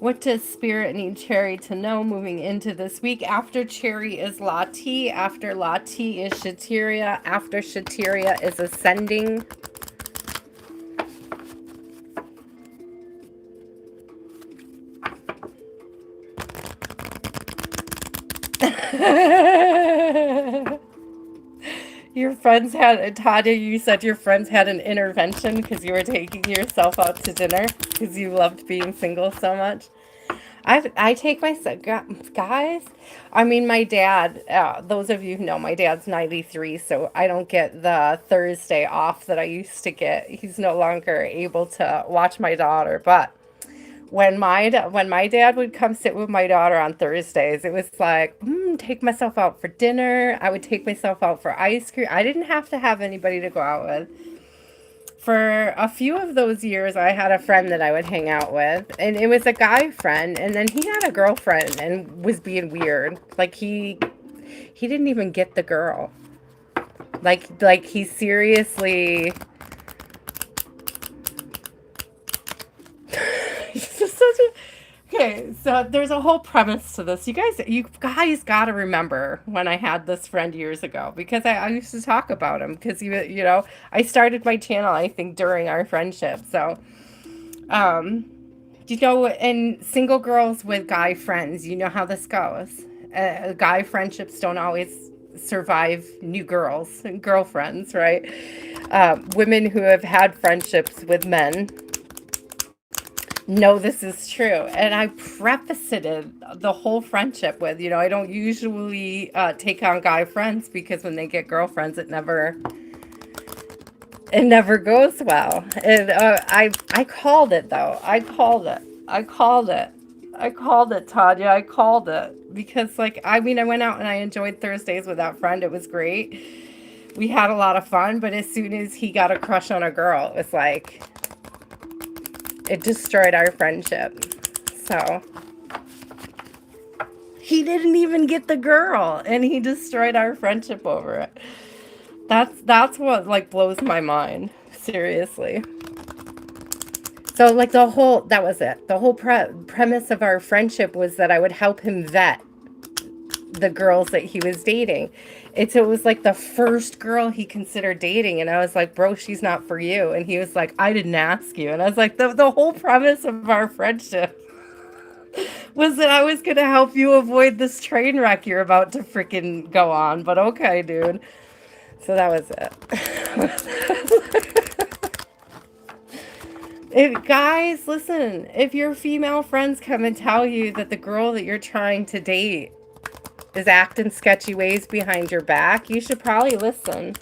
What does Spirit need Cherry to know moving into this week? After Cherry is Lati. After Lati is Shateria. After Shateria is Ascending. Your friends had, Tadia, you said your friends had an intervention because you were taking yourself out to dinner because you loved being single so much. I take my guys. I mean, my dad. Those of you who know, my dad's 93, so I don't get the Thursday off that I used to get. He's no longer able to watch my daughter. But when my dad would come sit with my daughter on Thursdays, it was like take myself out for dinner. I would take myself out for ice cream. I didn't have to have anybody to go out with. For a few of those years, I had a friend that I would hang out with, and it was a guy friend, and then he had a girlfriend and was being weird. Like he didn't even get the girl. Like he seriously he's just such a Okay, so there's a whole premise to this. You guys got to remember when I had this friend years ago because I used to talk about him because I started my channel I think during our friendship. So, um, and single girls with guy friends, you know how this goes. Guy friendships don't always survive new girls and girlfriends, right? Women who have had friendships with men no, this is true. And I prefaced the whole friendship with, I don't usually take on guy friends because when they get girlfriends, it never goes well. And I called it though. I called it. I called it. I called it, Tanya. I called it because I mean, I went out and I enjoyed Thursdays with that friend. It was great. We had a lot of fun, but as soon as he got a crush on a girl, it was like it destroyed our friendship. So he didn't even get the girl and he destroyed our friendship over it. That's what blows my mind. Seriously. So that was it. The whole premise of our friendship was that I would help him vet the girls that he was dating. It was like the first girl he considered dating, and I was like, bro, she's not for you. And he was like, I didn't ask you. And I was like, the whole premise of our friendship was that I was gonna help you avoid this train wreck you're about to freaking go on. But okay, dude. So that was it. Guys, listen, if your female friends come and tell you that the girl that you're trying to date is acting sketchy ways behind your back, you should probably listen.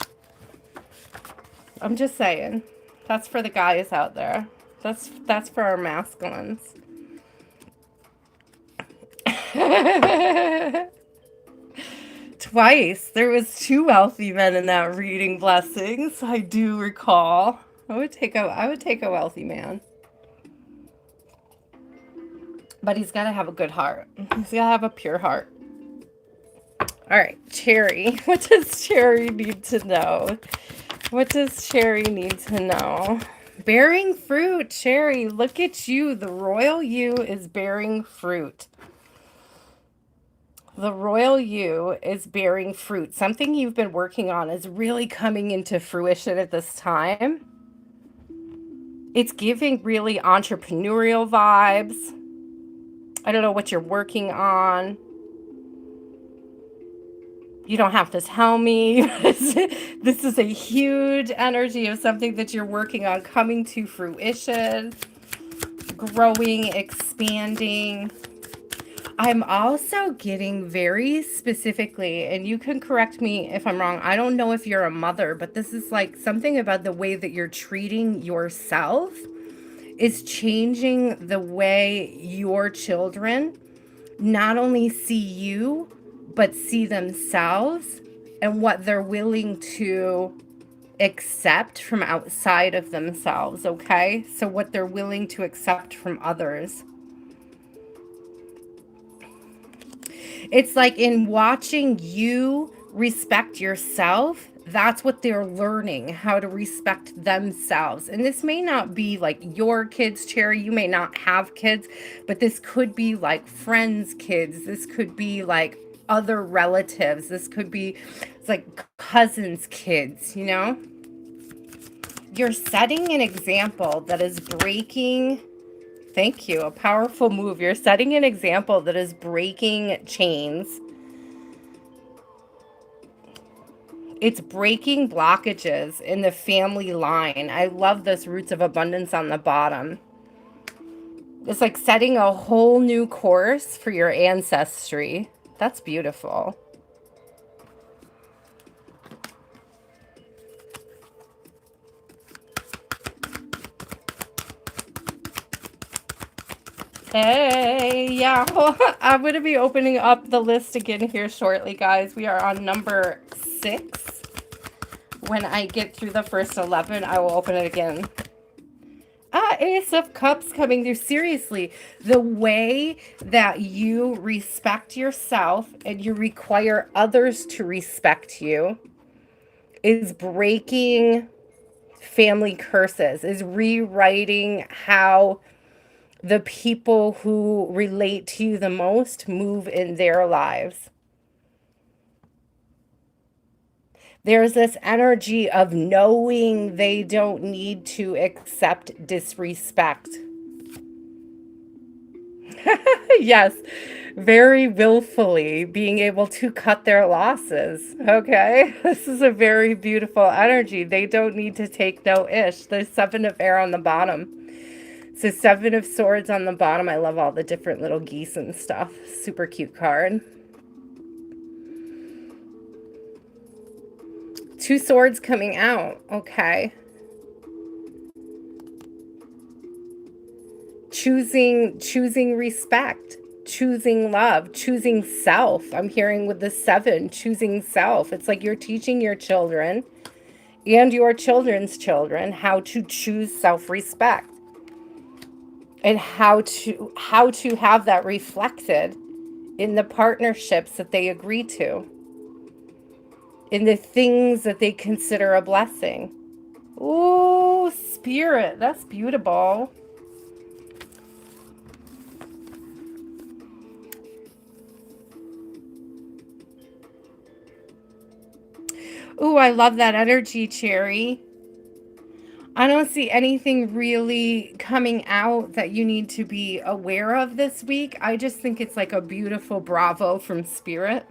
I'm just saying. That's for the guys out there. That's for our masculines. Twice. There was 2 wealthy men in that reading, blessings. I do recall. I would take a wealthy man. But he's got to have a good heart. He's got to have a pure heart. All right, Cherry. What does Cherry need to know? What does Cherry need to know? Bearing fruit, Cherry. Look at you. The royal you is bearing fruit. The royal you is bearing fruit. Something you've been working on is really coming into fruition at this time. It's giving really entrepreneurial vibes. I don't know what you're working on. You don't have to tell me. This is a huge energy of something that you're working on coming to fruition, growing, expanding. I'm also getting very specifically, and you can correct me if I'm wrong. I don't know if you're a mother, but this is something about the way that you're treating yourself is changing the way your children not only see you, but see themselves and what they're willing to accept from outside of themselves, okay? So what they're willing to accept from others. It's like in watching you respect yourself, That's what they're learning, how to respect themselves. And this may not be like your kids, Cherry. You may not have kids, but this could be like friends' kids. This could be like other relatives. This could be it's like cousins' kids, you know? You're setting an example that is breaking. Thank you. A powerful move. You're setting an example that is breaking chains. It's breaking blockages in the family line. I love this roots of abundance on the bottom. It's like setting a whole new course for your ancestry. That's beautiful. Hey, yeah, well, I'm going to be opening up the list again here shortly, guys. We are on number 6. When I get through the first 11, I will open it again. Ace of Cups coming through. Seriously, the way that you respect yourself and you require others to respect you is breaking family curses, is rewriting how the people who relate to you the most move in their lives. There's this energy of knowing they don't need to accept disrespect. Yes, very willfully being able to cut their losses. Okay, this is a very beautiful energy. They don't need to take no ish. There's 7 of air on the bottom. So 7 of swords on the bottom. I love all the different little geese and stuff. Super cute card. 2 swords coming out. Okay. Choosing respect, choosing love, choosing self. I'm hearing with the 7, choosing self. It's like you're teaching your children and your children's children how to choose self-respect and how to have that reflected in the partnerships that they agree to, in the things that they consider a blessing. Ooh, spirit, that's beautiful. Ooh, I love that energy, Cherry. I don't see anything really coming out that you need to be aware of this week. I just think it's like a beautiful bravo from Spirit.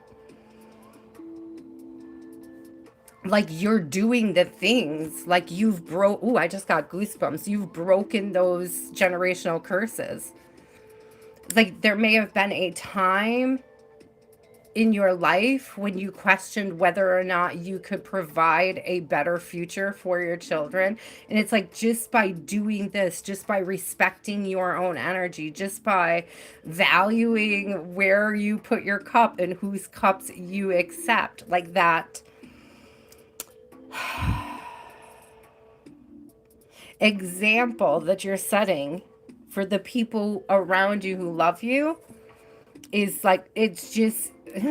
Like you're doing the things, like you've broke. Ooh, I just got goosebumps. You've broken those generational curses. Like there may have been a time in your life when you questioned whether or not you could provide a better future for your children. And it's like just by doing this, just by respecting your own energy, just by valuing where you put your cup and whose cups you accept, like that example that you're setting for the people around you who love you is like, it's just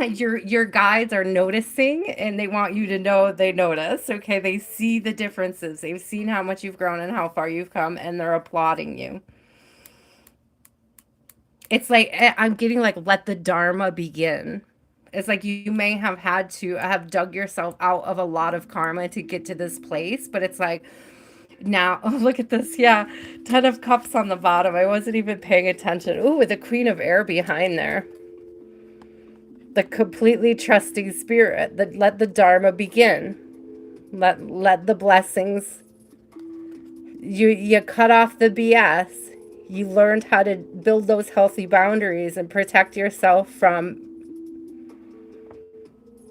your guides are noticing and they want you to know they notice. Okay, they see the differences, they've seen how much you've grown and how far you've come, and they're applauding you. It's like I'm getting like, let the dharma begin. It's like you may have had to have dug yourself out of a lot of karma to get to this place, but it's like now, oh, look at this. Yeah, 10 of cups on the bottom. I wasn't even paying attention. Ooh, with the queen of air behind there. The completely trusting spirit that let the dharma begin. Let the blessings. You cut off the BS. You learned how to build those healthy boundaries and protect yourself from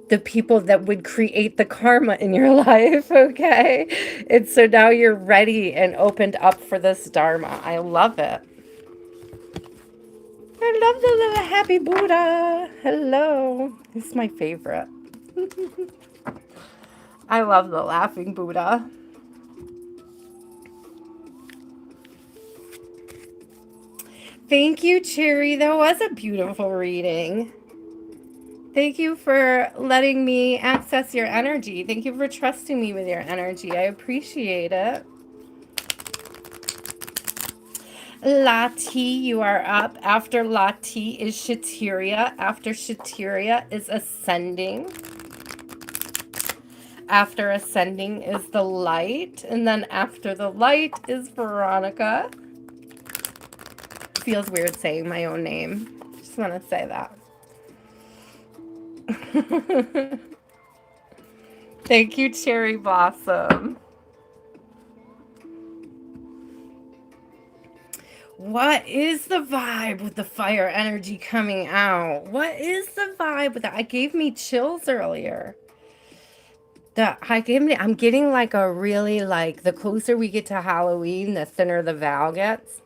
the people that would create the karma in your life, okay? And so now you're ready and opened up for this dharma. I love it. I love the little happy Buddha. Hello. This is my favorite. I love the laughing Buddha. Thank you, Cherry. That was a beautiful reading. Thank you for letting me access your energy. Thank you for trusting me with your energy. I appreciate it. Lati, you are up. After Lati is Shatiria. After Shatiria is Ascending. After Ascending is the Light. And then after the Light is Veronica. Feels weird saying my own name. Just want to say that. Thank you, Cherry Blossom. What is the vibe with the fire energy coming out? What is the vibe with that? It gave me chills earlier. I'm getting like a really like, the closer we get to Halloween, the thinner the Val gets.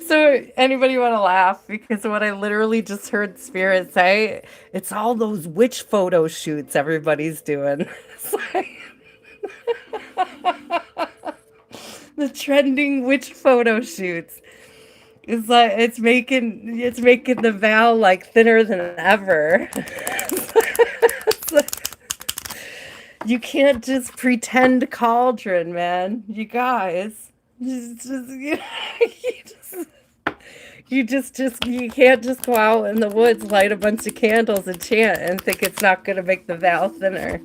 So anybody want to laugh? Because what I literally just heard Spirit say, it's all those witch photo shoots everybody's doing. It's like the trending witch photo shoots. It's like it's making the Val like thinner than ever. You can't just pretend cauldron, man. You guys. You can't just go out in the woods, light a bunch of candles and chant and think it's not gonna make the Val thinner.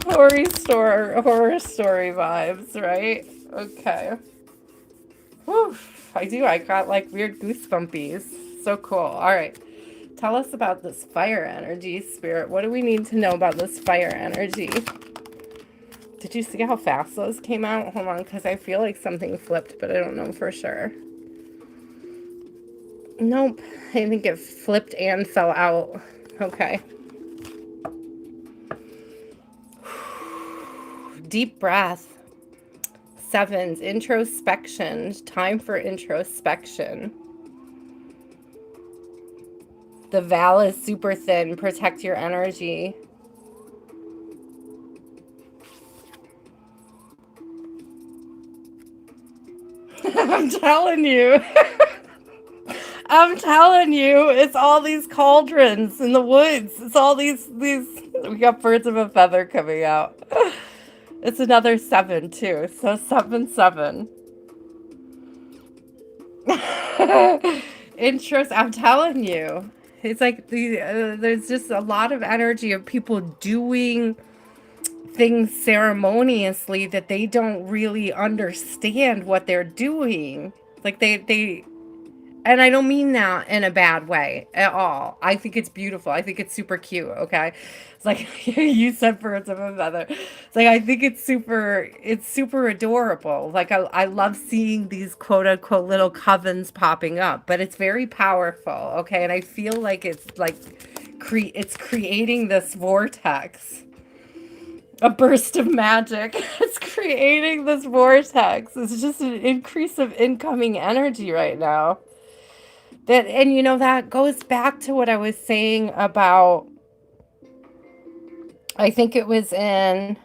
Horror story vibes, right? Okay. Whew, I got like weird goosebumpies. So cool. All right. Tell us about this fire energy, Spirit. What do we need to know about this fire energy? Did you see how fast those came out? Hold on, because I feel like something flipped, but I don't know for sure. Nope. I think it flipped and fell out. Okay. Deep breath. Sevens, introspection. Time for introspection. The Val is super thin. Protect your energy. I'm telling you. I'm telling you, it's all these cauldrons in the woods. It's all these, we got birds of a feather coming out. It's another 7 too. So 7, 7. Interest, I'm telling you. It's like there's just a lot of energy of people doing things ceremoniously that they don't really understand what they're doing. Like they and I don't mean that in a bad way at all. I think it's beautiful. I think it's super cute, okay? It's like you said birds of a feather. It's like I think it's super adorable. Like I love seeing these quote unquote little covens popping up, but it's very powerful, okay? And I feel like it's like it's creating this vortex. A burst of magic. It's creating this vortex. It's just an increase of incoming energy right now. That, and you know, that goes back to what I was saying about, I think it was in,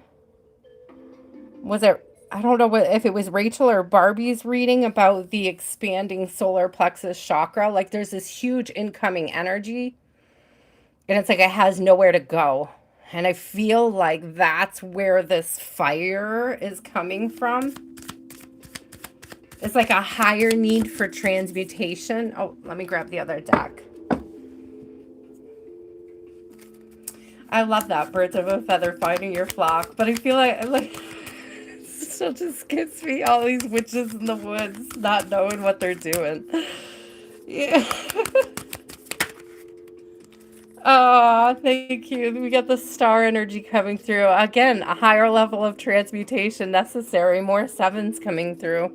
I don't know if it was Rachel or Barbie's reading about the expanding solar plexus chakra. Like there's this huge incoming energy and it's like it has nowhere to go. And I feel like that's where this fire is coming from. It's like a higher need for transmutation. Oh, let me grab the other deck. I love that, birds of a feather finding your flock. But I feel like it still just gives me all these witches in the woods not knowing what they're doing. Yeah. Oh, thank you. We got the star energy coming through. Again, a higher level of transmutation necessary. More 7s coming through.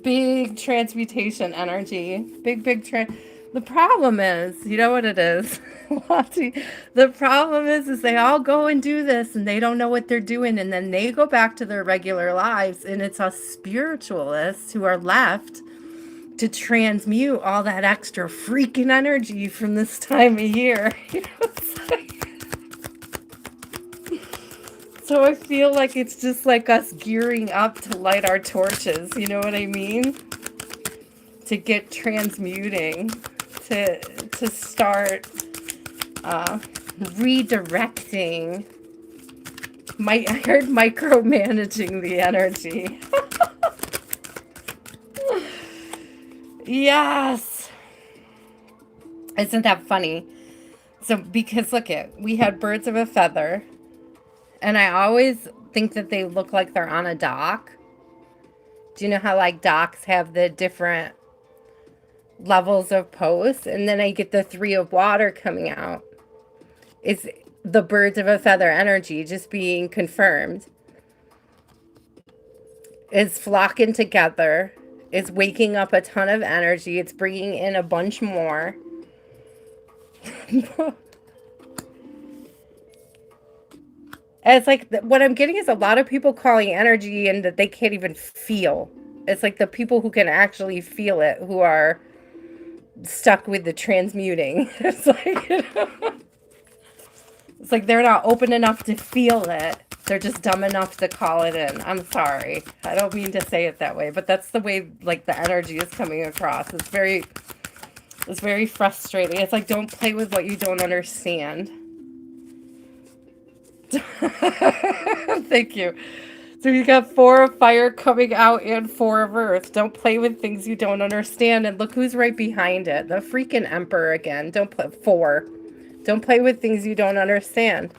Big transmutation energy. Big the problem is, you know what it is? The problem is they all go and do this and they don't know what they're doing, and then they go back to their regular lives, and it's us spiritualists who are left to transmute all that extra freaking energy from this time of year. You know, So I feel like it's just like us gearing up to light our torches. You know what I mean? To get transmuting, to start redirecting. I heard micromanaging the energy. Yes. Isn't that funny? So because look at, we had birds of a feather, and I always think that they look like they're on a dock. Do you know how like docks have the different levels of posts, and then I get the three of water coming out? It's the birds of a feather energy just being confirmed. It's flocking together. It's waking up a ton of energy. It's bringing in a bunch more. It's like what I'm getting is a lot of people calling energy and that they can't even feel. It's like the people who can actually feel it who are stuck with the transmuting. It's like, it's like they're not open enough to feel it. They're just dumb enough to call it in. I'm sorry. I don't mean to say it that way, but that's the way like the energy is coming across. It's very frustrating. It's like, don't play with what you don't understand. Thank you. So you got 4 of fire coming out and 4 of earth. Don't play with things you don't understand. And look who's right behind it. The freaking emperor again. Don't play 4. Don't play with things you don't understand.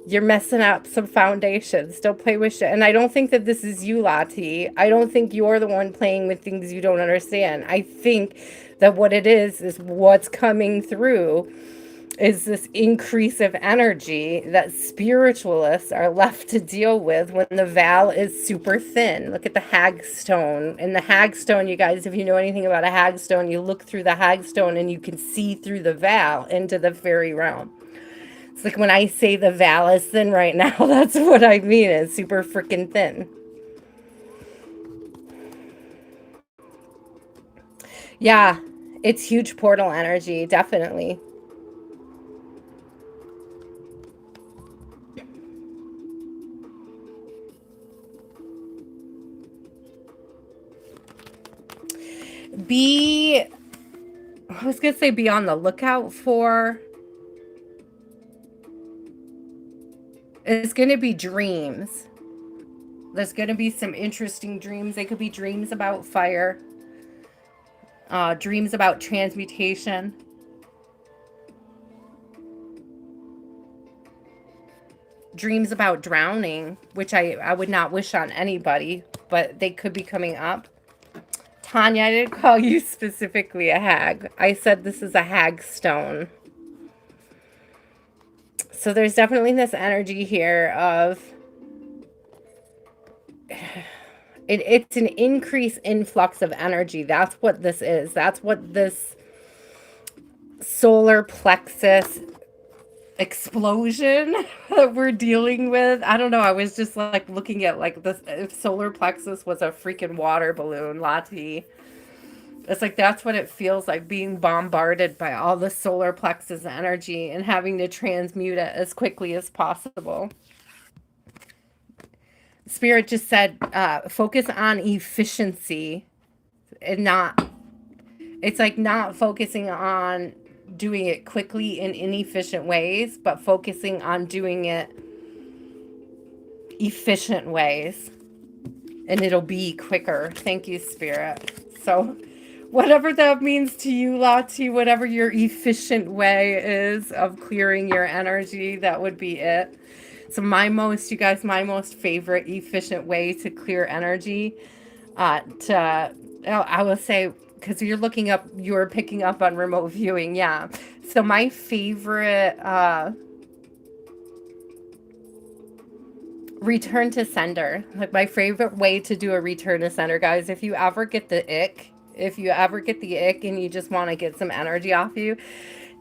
You're messing up some foundations. Don't play with shit. And I don't think that this is you, Lati. I don't think you're the one playing with things you don't understand. I think that what it is what's coming through is this increase of energy that spiritualists are left to deal with when the Val is super thin. Look at the Hagstone. And the Hagstone, you guys, if you know anything about a Hagstone, you look through the Hagstone and you can see through the Val into the fairy realm. It's like when I say the Val is thin right now, that's what I mean. It's super freaking thin. Yeah, it's huge portal energy, definitely. I was going to say be on the lookout for, it's going to be dreams. There's going to be some interesting dreams. They could be dreams about fire, dreams about transmutation, dreams about drowning, which I would not wish on anybody, but they could be coming up. Tanya, I didn't call you specifically a hag. I said this is a hag stone. So there's definitely this energy here of it's an increased influx of energy. That's what this is. That's what this solar plexus explosion that we're dealing with. I don't know. I was just like looking at like this, if solar plexus was a freaking water balloon, Lati. It's like that's what it feels like, being bombarded by all the solar plexus energy and having to transmute it as quickly as possible. Spirit just said focus on efficiency and not, it's like not focusing on doing it quickly in inefficient ways, but focusing on doing it efficient ways, and it'll be quicker. Thank you, Spirit. So whatever that means to you, Lati, whatever your efficient way is of clearing your energy, that would be it. So my most favorite efficient way to clear energy, I will say, because you're picking up on remote viewing, yeah. So my favorite return to sender, like my favorite way to do a return to sender, guys, if you ever get the ick and you just want to get some energy off you,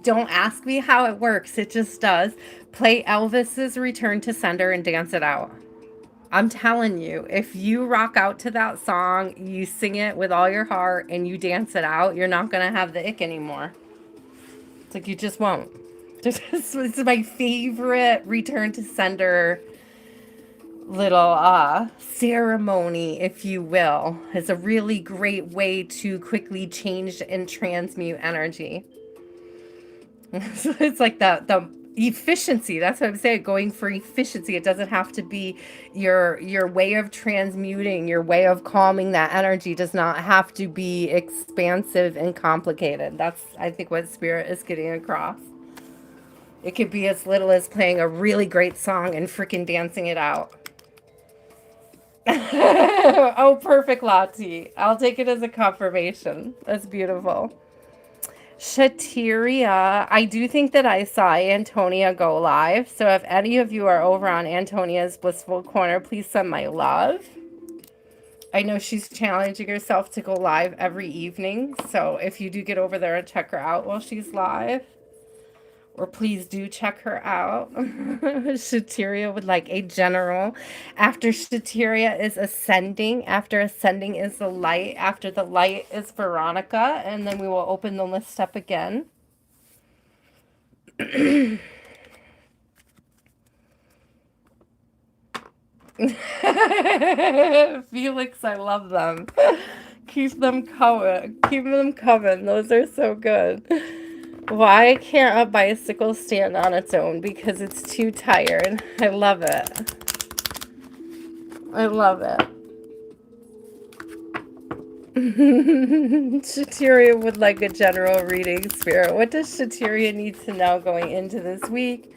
don't ask me how it works. It just does. Play Elvis's Return to Sender and dance it out. I'm telling you, if you rock out to that song, you sing it with all your heart and you dance it out, you're not going to have the ick anymore. It's like you just won't. This is my favorite return to sender little ceremony, if you will. It's a really great way to quickly change and transmute energy. So it's like the efficiency. That's what I'm saying. Going for efficiency. It doesn't have to be your way of transmuting, your way of calming that energy does not have to be expansive and complicated. That's, I think, what Spirit is getting across. It could be as little as playing a really great song and freaking dancing it out. Oh, perfect, Lati. I'll take it as a confirmation. That's beautiful. Shateria, I do think that I saw Antonia go live. So if any of you are over on Antonia's Blissful Corner, please send my love. I know she's challenging herself to go live every evening. So if you do get over there and check her out while she's live, or please do check her out. Shateria would like a general. After Shateria is ascending. After ascending is the light. After the light is Veronica. And then we will open the list up again. Felix, I love them. Keep them coming. Keep them coming. Those are so good. Why can't a bicycle stand on its own? Because it's too tired. I love it. I love it. Shateria would like a general reading, Spirit. What does Shateria need to know going into this week?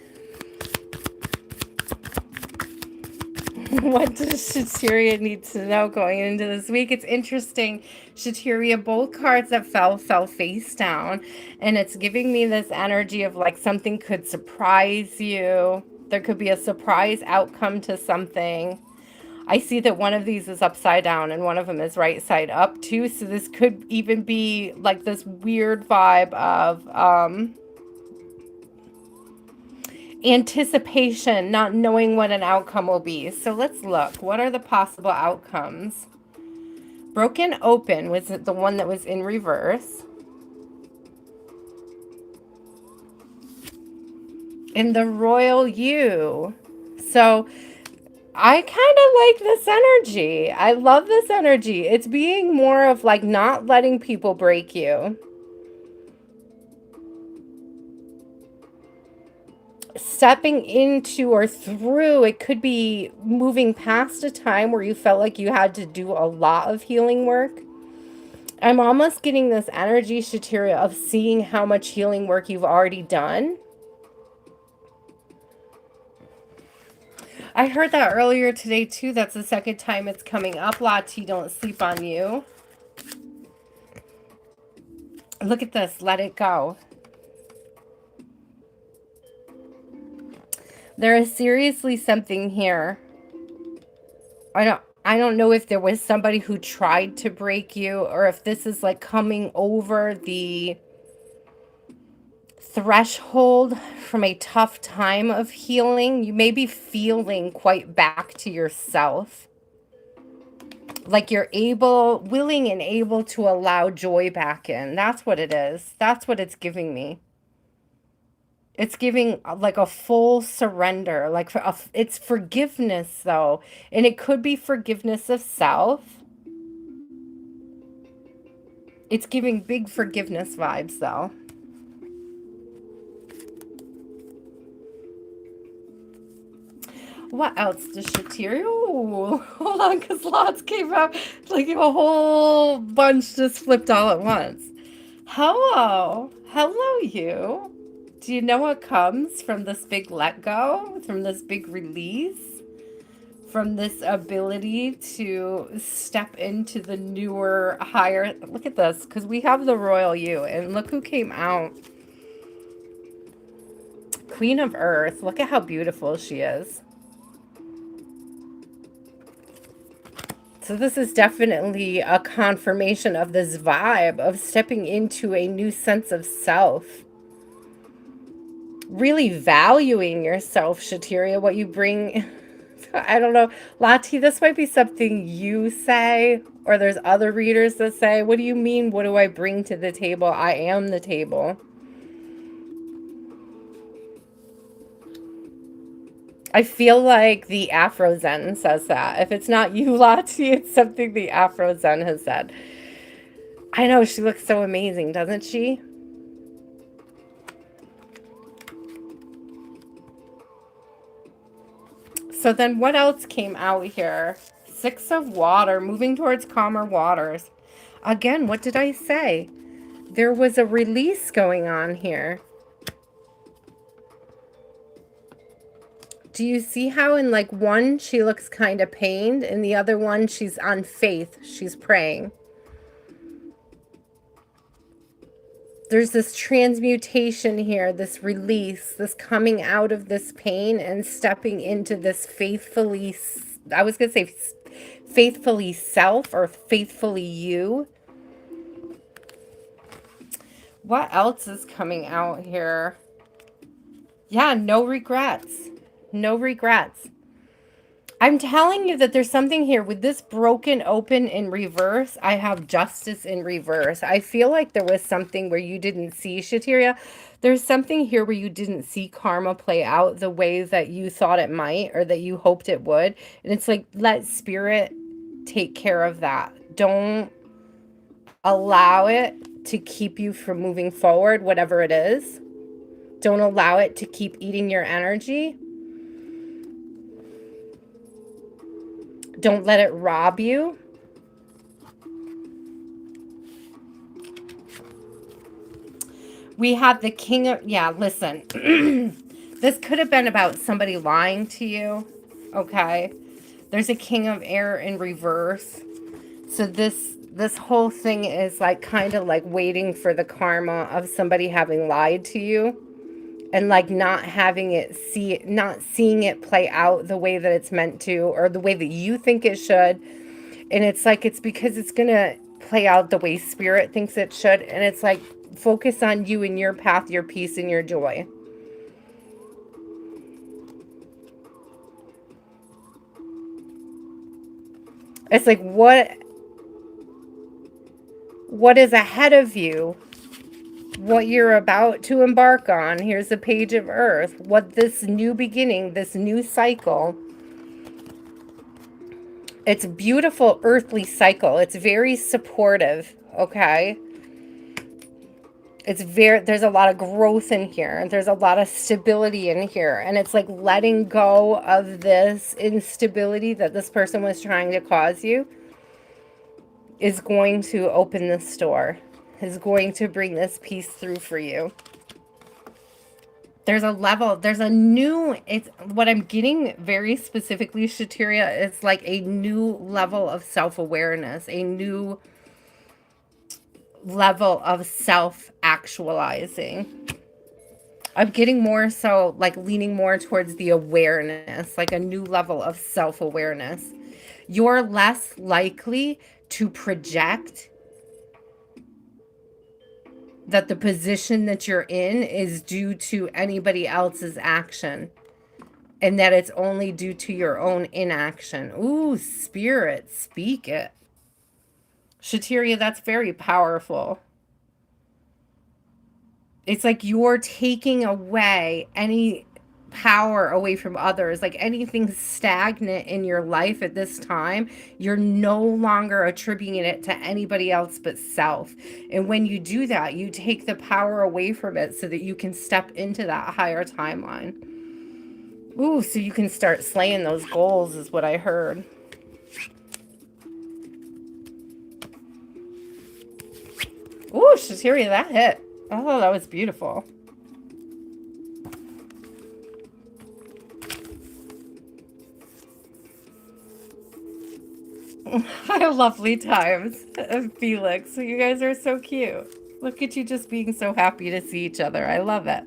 What does Shateria need to know going into this week? It's interesting. Shateria, both cards that fell face down. And it's giving me this energy of like something could surprise you. There could be a surprise outcome to something. I see that one of these is upside down and one of them is right side up too. So this could even be like this weird vibe of anticipation, not knowing what an outcome will be. So let's look. What are the possible outcomes? Broken Open was the one that was in reverse. And the Royal You. So I kind of like this energy. I love this energy. It's being more of like not letting people break you. Stepping into or through, it could be moving past a time where you felt like you had to do a lot of healing work. I'm almost getting this energy, Shateria, of seeing how much healing work you've already done. I heard that earlier today too. That's the second time it's coming up. Lati, don't sleep on you. Look at this. Let it go. There is seriously something here. I don't know if there was somebody who tried to break you or if this is like coming over the threshold from a tough time of healing. You may be feeling quite back to yourself. Like you're willing and able to allow joy back in. That's what it is. That's what it's giving me. It's giving like a full surrender, like it's forgiveness though. And it could be forgiveness of self. It's giving big forgiveness vibes though. What else does Shateria? Oh, hold on, because lots came out. Like a whole bunch just flipped all at once. Hello. Hello, you. Do you know what comes from this big let go? From this big release? From this ability to step into the newer, higher... Look at this, because we have the Royal You. And look who came out. Queen of Earth. Look at how beautiful she is. So this is definitely a confirmation of this vibe of stepping into a new sense of self. Really valuing yourself, Shateria, what you bring. I don't know. Lati, this might be something you say, or there's other readers that say, what do you mean? What do I bring to the table? I am the table. I feel like the Afro Zen says that. If it's not you, Lati, it's something the Afro Zen has said. I know, she looks so amazing, doesn't she? So then what else came out here? Six of Water, moving towards calmer waters. Again, what did I say? There was a release going on here. Do you see how in like one she looks kind of pained and the other one she's on faith, she's praying. There's this transmutation here, this release, this coming out of this pain and stepping into this faithfully, I was going to say faithfully self or faithfully you. What else is coming out here? Yeah, no regrets. No regrets. I'm telling you that there's something here with this broken open in reverse. I have justice in reverse. I feel like there was something where you didn't see, Shateria. There's something here where you didn't see karma play out the way that you thought it might or that you hoped it would. And it's like, let spirit take care of that. Don't allow it to keep you from moving forward, whatever it is. Don't allow it to keep eating your energy. Don't let it rob you. We have the King of, yeah, listen. This could have been about somebody lying to you, okay? There's a King of Air in reverse. So this whole thing is like kind of like waiting for the karma of somebody having lied to you and like not having it not seeing it play out the way that it's meant to or the way that you think it should. And it's like, it's because it's going to play out the way spirit thinks it should. And it's like, focus on you and your path, your peace and your joy. It's like, what is ahead of you, what you're about to embark on. Here's the Page of Earth. What this new beginning, this new cycle. It's a beautiful earthly cycle. It's very supportive, okay? There's a lot of growth in here. There's a lot of stability in here. And it's like letting go of this instability that this person was trying to cause you is going to open this door, is going to bring this peace through for you. There's a level, there's a new, it's what I'm getting very specifically, Shateria, it's like a new level of self-awareness, a new level of self-actualizing. I'm getting more so like leaning more towards the awareness, like a new level of self-awareness. You're less likely to project that the position that you're in is due to anybody else's action and that it's only due to your own inaction. Ooh, spirit, speak it. Shateria, that's very powerful. It's like you're taking away any power away from others, like anything stagnant in your life at this time, you're no longer attributing it to anybody else but self. And when you do that, you take the power away from it so that you can step into that higher timeline. Ooh, so you can start slaying those goals is what I heard. Ooh, Shateria, that hit. Oh, that was beautiful. Lovely times, Felix. You guys are so cute. Look at you just being so happy to see each other. I love it.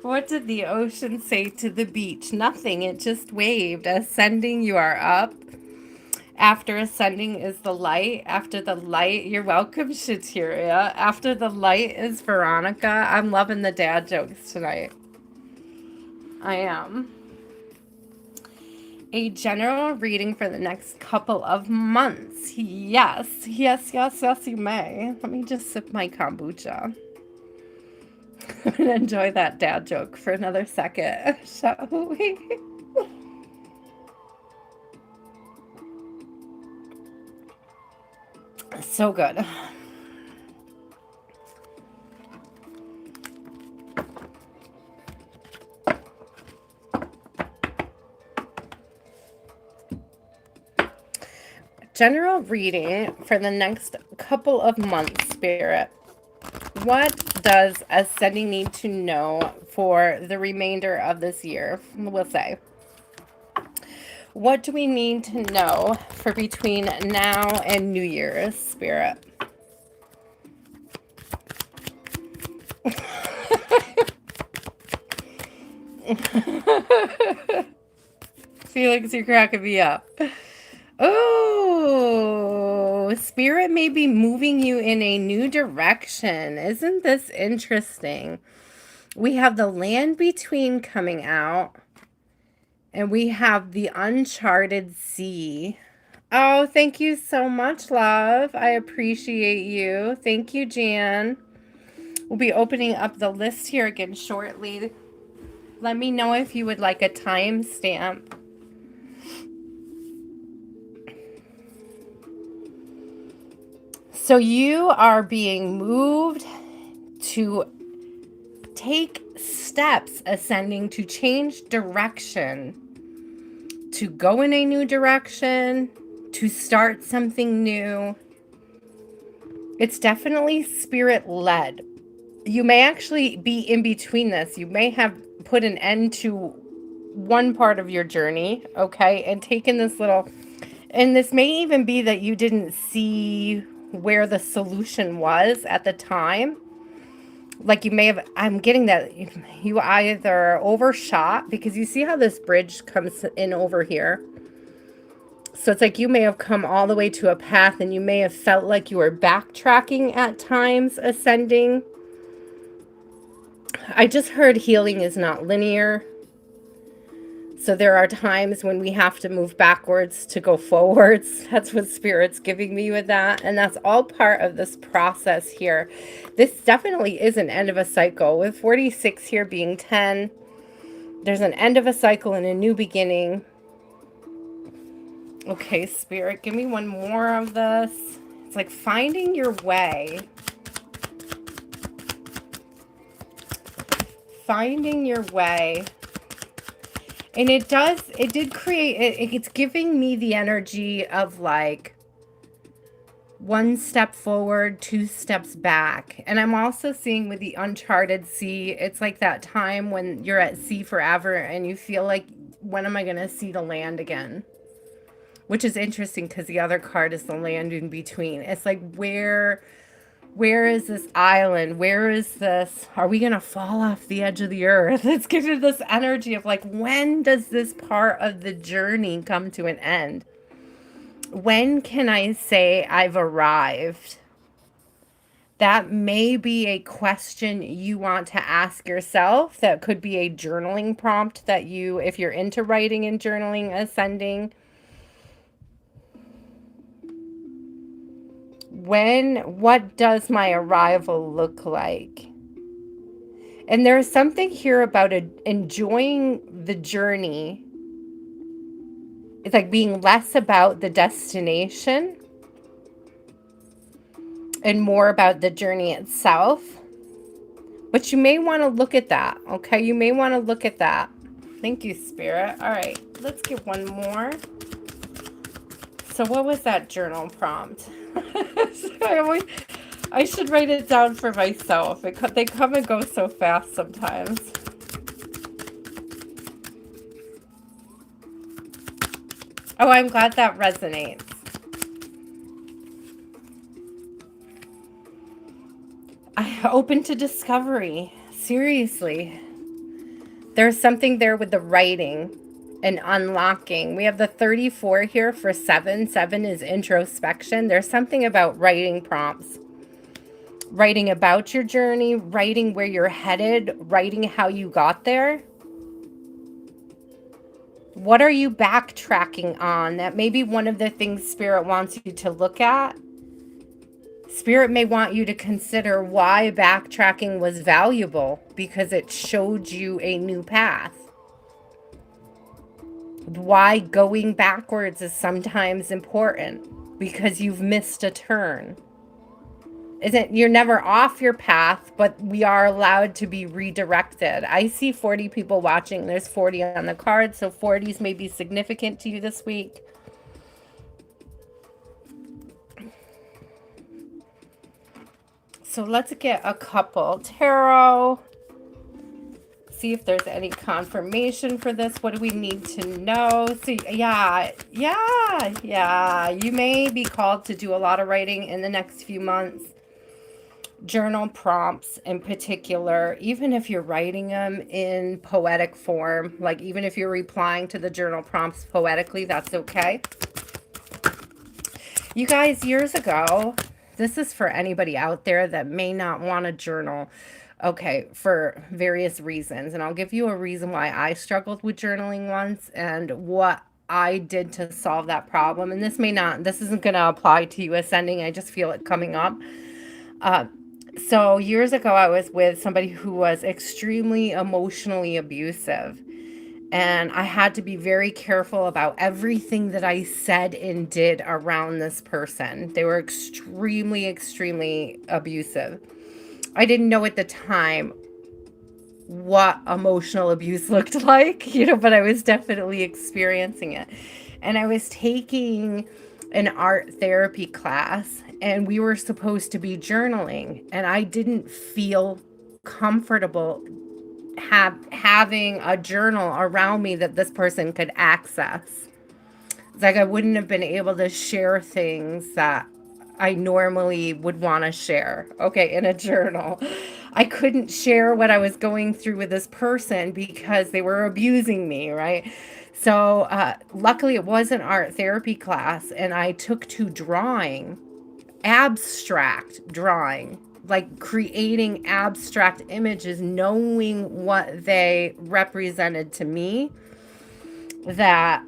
What did the ocean say to the beach? Nothing. It just waved. Ascending, you are up. After ascending is the light. After the light, you're welcome, Shateria. After the light is Veronica. I'm loving the dad jokes tonight. I am. A general reading for the next couple of months. Yes, yes, yes, yes, you may. Let me just sip my kombucha and enjoy that dad joke for another second, shall we? So good. General reading for the next couple of months, Spirit. What does Ascending need to know for the remainder of this year? We'll say. What do we need to know for between now and New Year's, Spirit? Felix, you're cracking me up. Oh, Spirit may be moving you in a new direction. Isn't this interesting? We have the land between coming out, and we have the uncharted sea. Oh, thank you so much, love. I appreciate you. Thank you, Jan. We'll be opening up the list here again shortly. Let me know if you would like a timestamp. So you are being moved to take steps, Ascending, to change direction, to go in a new direction, to start something new. It's definitely Spirit-led. You may actually be in between this. You may have put an end to one part of your journey, okay, and taken this little, and this may even be that you didn't see where the solution was at the time. Like you may have, I'm getting that you either overshot, because you see how this bridge comes in over here. So it's like you may have come all the way to a path and you may have felt like you were backtracking at times, Ascending. I just heard healing is not linear. So there are times when we have to move backwards to go forwards. That's what Spirit's giving me with that. And that's all part of this process here. This definitely is an end of a cycle. With 46 here being 10, there's an end of a cycle and a new beginning. Okay, Spirit, give me one more of this. It's like finding your way. Finding your way. And it did create, it's giving me the energy of like 1 step forward, 2 steps back. And I'm also seeing with the uncharted sea, it's like that time when you're at sea forever and you feel like, when am I going to see the land again? Which is interesting because the other card is the land in between. It's like, where is this island? Where is this? Are we going to fall off the edge of the earth? It's giving this energy of like, when does this part of the journey come to an end? When can I say I've arrived? That may be a question you want to ask yourself. That could be a journaling prompt that you, if you're into writing and journaling, Ascending. What does my arrival look like? And there's something here about enjoying the journey. It's like being less about the destination and more about the journey itself. But you may want to look at that, okay? You may want to look at that. Thank you, Spirit. All right, let's get one more. So what was that journal prompt? I should write it down for myself. They come and go so fast sometimes. Oh, I'm glad that resonates. Open to discovery. Seriously. There's something there with the writing and unlocking. We have the 34 here for 7. 7 is introspection. There's something about writing prompts. Writing about your journey, writing where you're headed, writing how you got there. What are you backtracking on? That may be one of the things Spirit wants you to look at. Spirit may want you to consider why backtracking was valuable, because it showed you a new path. Why going backwards is sometimes important, because you've missed a turn. You're never off your path, but we are allowed to be redirected. I see 40 people watching. There's 40 on the card, so 40s may be significant to you this week. So let's get a couple tarot. See if there's any confirmation for this. What do we need to know? See, yeah. You may be called to do a lot of writing in the next few months. Journal prompts in particular, even if you're writing them in poetic form, like even if you're replying to the journal prompts poetically, that's okay. You guys, years ago, this is for anybody out there that may not want to journal, okay, for various reasons. And I'll give you a reason why I struggled with journaling once and what I did to solve that problem. And this isn't going to apply to you ascending. I just feel it coming up. So years ago, I was with somebody who was extremely emotionally abusive. And I had to be very careful about everything that I said and did around this person. They were extremely, extremely abusive. I didn't know at the time what emotional abuse looked like, but I was definitely experiencing it. And I was taking an art therapy class, and we were supposed to be journaling, and I didn't feel comfortable having a journal around me that this person could access. It's like I wouldn't have been able to share things that I normally would want to share, okay, in a journal. I couldn't share what I was going through with this person because they were abusing me, right? So luckily it was an art therapy class, and I took to drawing, abstract drawing, like creating abstract images, knowing what they represented to me that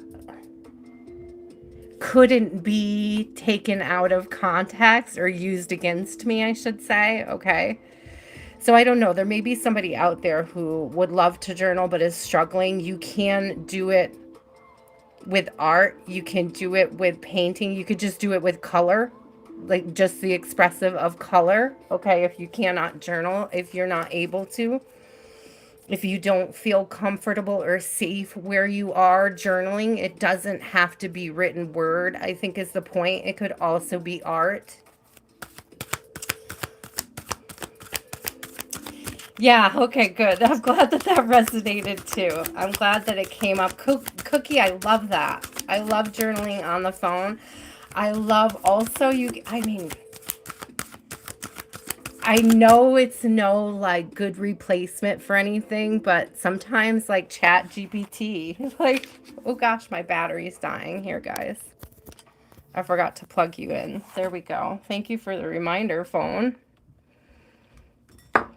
couldn't be taken out of context or used against me, I should say. Okay. So I don't know. There may be somebody out there who would love to journal but is struggling. You can do it with art. You can do it with painting. You could just do it with color, like just the expressive of color. Okay, if you cannot journal, if you're not able to, if you don't feel comfortable or safe where you are journaling, it doesn't have to be written word, I think is the point. It could also be art. Yeah, okay, good. I'm glad that resonated too. I'm glad that it came up. Cookie, I love that. I love journaling on the phone. I love also I know it's no like good replacement for anything, but sometimes like Chat GPT, like, oh gosh, my battery's dying here, guys. I forgot to plug you in. There we go. Thank you for the reminder, phone.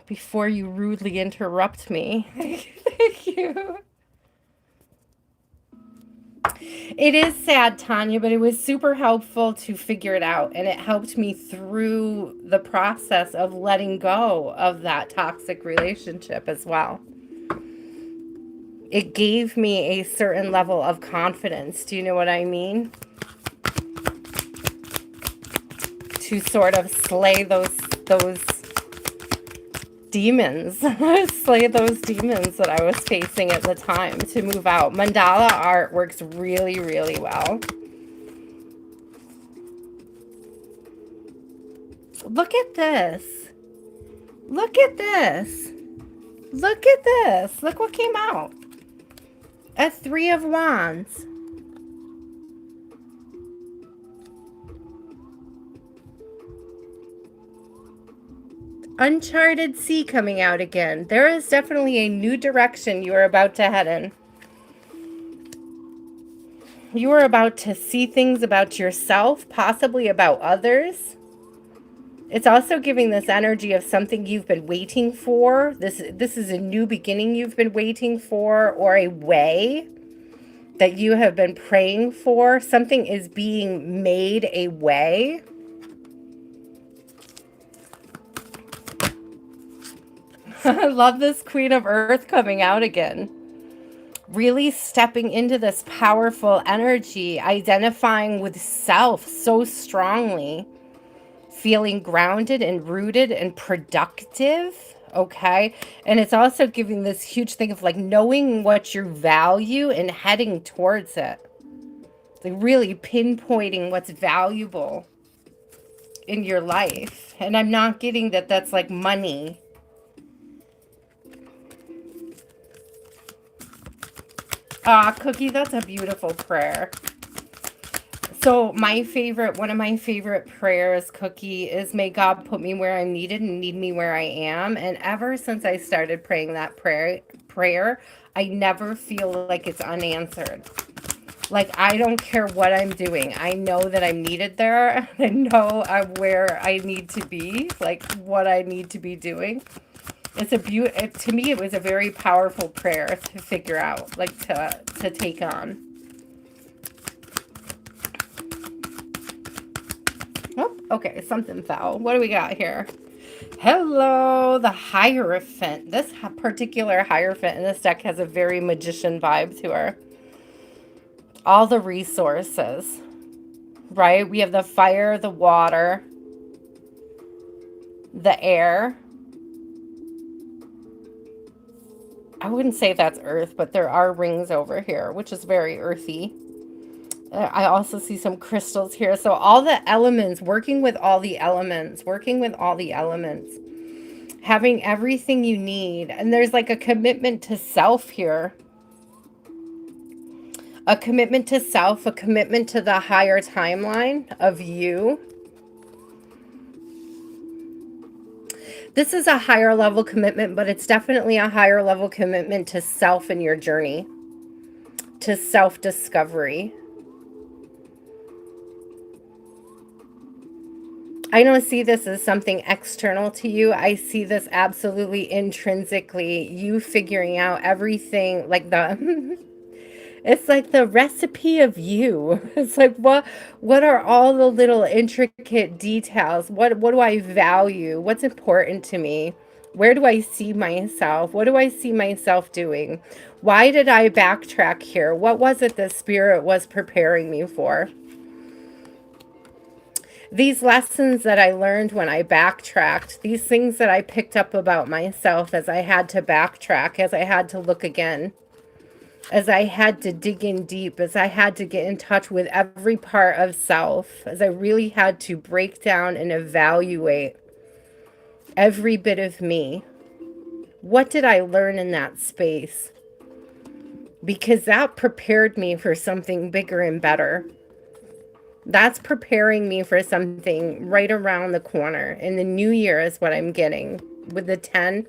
Before you rudely interrupt me. Thank you. It is sad, Tanya, but it was super helpful to figure it out. And it helped me through the process of letting go of that toxic relationship as well. It gave me a certain level of confidence. Do you know what I mean? To sort of slay those demons, slay those demons that I was facing at the time, to move out. Mandala art works really, really well. Look at this. Look at this. Look at this. Look what came out. A 3 of Wands. Uncharted sea coming out again. There is definitely a new direction you are about to head in. You are about to see things about yourself, possibly about others. It's also giving this energy of something you've been waiting for. This is a new beginning you've been waiting for, or a way that you have been praying for. Something is being made a way. I love this Queen of Earth coming out again. Really stepping into this powerful energy, identifying with self so strongly, feeling grounded and rooted and productive. Okay. And it's also giving this huge thing of like knowing what you value and heading towards it. Like really pinpointing what's valuable in your life. And I'm not getting that that's like money. Ah, Cookie, that's a beautiful prayer. So one of my favorite prayers, Cookie, is may God put me where I'm needed and need me where I am. And ever since I started praying that prayer, I never feel like it's unanswered. Like, I don't care what I'm doing. I know that I'm needed there. I know I'm where I need to be, like what I need to be doing. It's to me, it was a very powerful prayer to figure out, like to take on. Oh, okay, something fell. What do we got here? Hello, the Hierophant. This particular Hierophant in this deck has a very magician vibe to her. All the resources, right? We have the fire, the water, the air. I wouldn't say that's earth, but there are rings over here, which is very earthy. I also see some crystals here. So all the elements, working with all the elements, having everything you need. And there's like a commitment to self here. A commitment to self, a commitment to the higher timeline of you. This is a higher level commitment, but it's definitely a higher level commitment to self in your journey, to self-discovery. I don't see this as something external to you. I see this absolutely intrinsically, you figuring out everything, like the it's like the recipe of you. It's like what are all the little intricate details? What do I value? What's important to me? Where do I see myself? What do I see myself doing? Why did I backtrack here? What was it the spirit was preparing me for? These lessons that I learned when I backtracked, these things that I picked up about myself as I had to backtrack, as I had to look again, as I had to dig in deep, as I had to get in touch with every part of self, as I really had to break down and evaluate every bit of me. What did I learn in that space? Because that prepared me for something bigger and better. That's preparing me for something right around the corner. And the new year is what I'm getting. With the 10,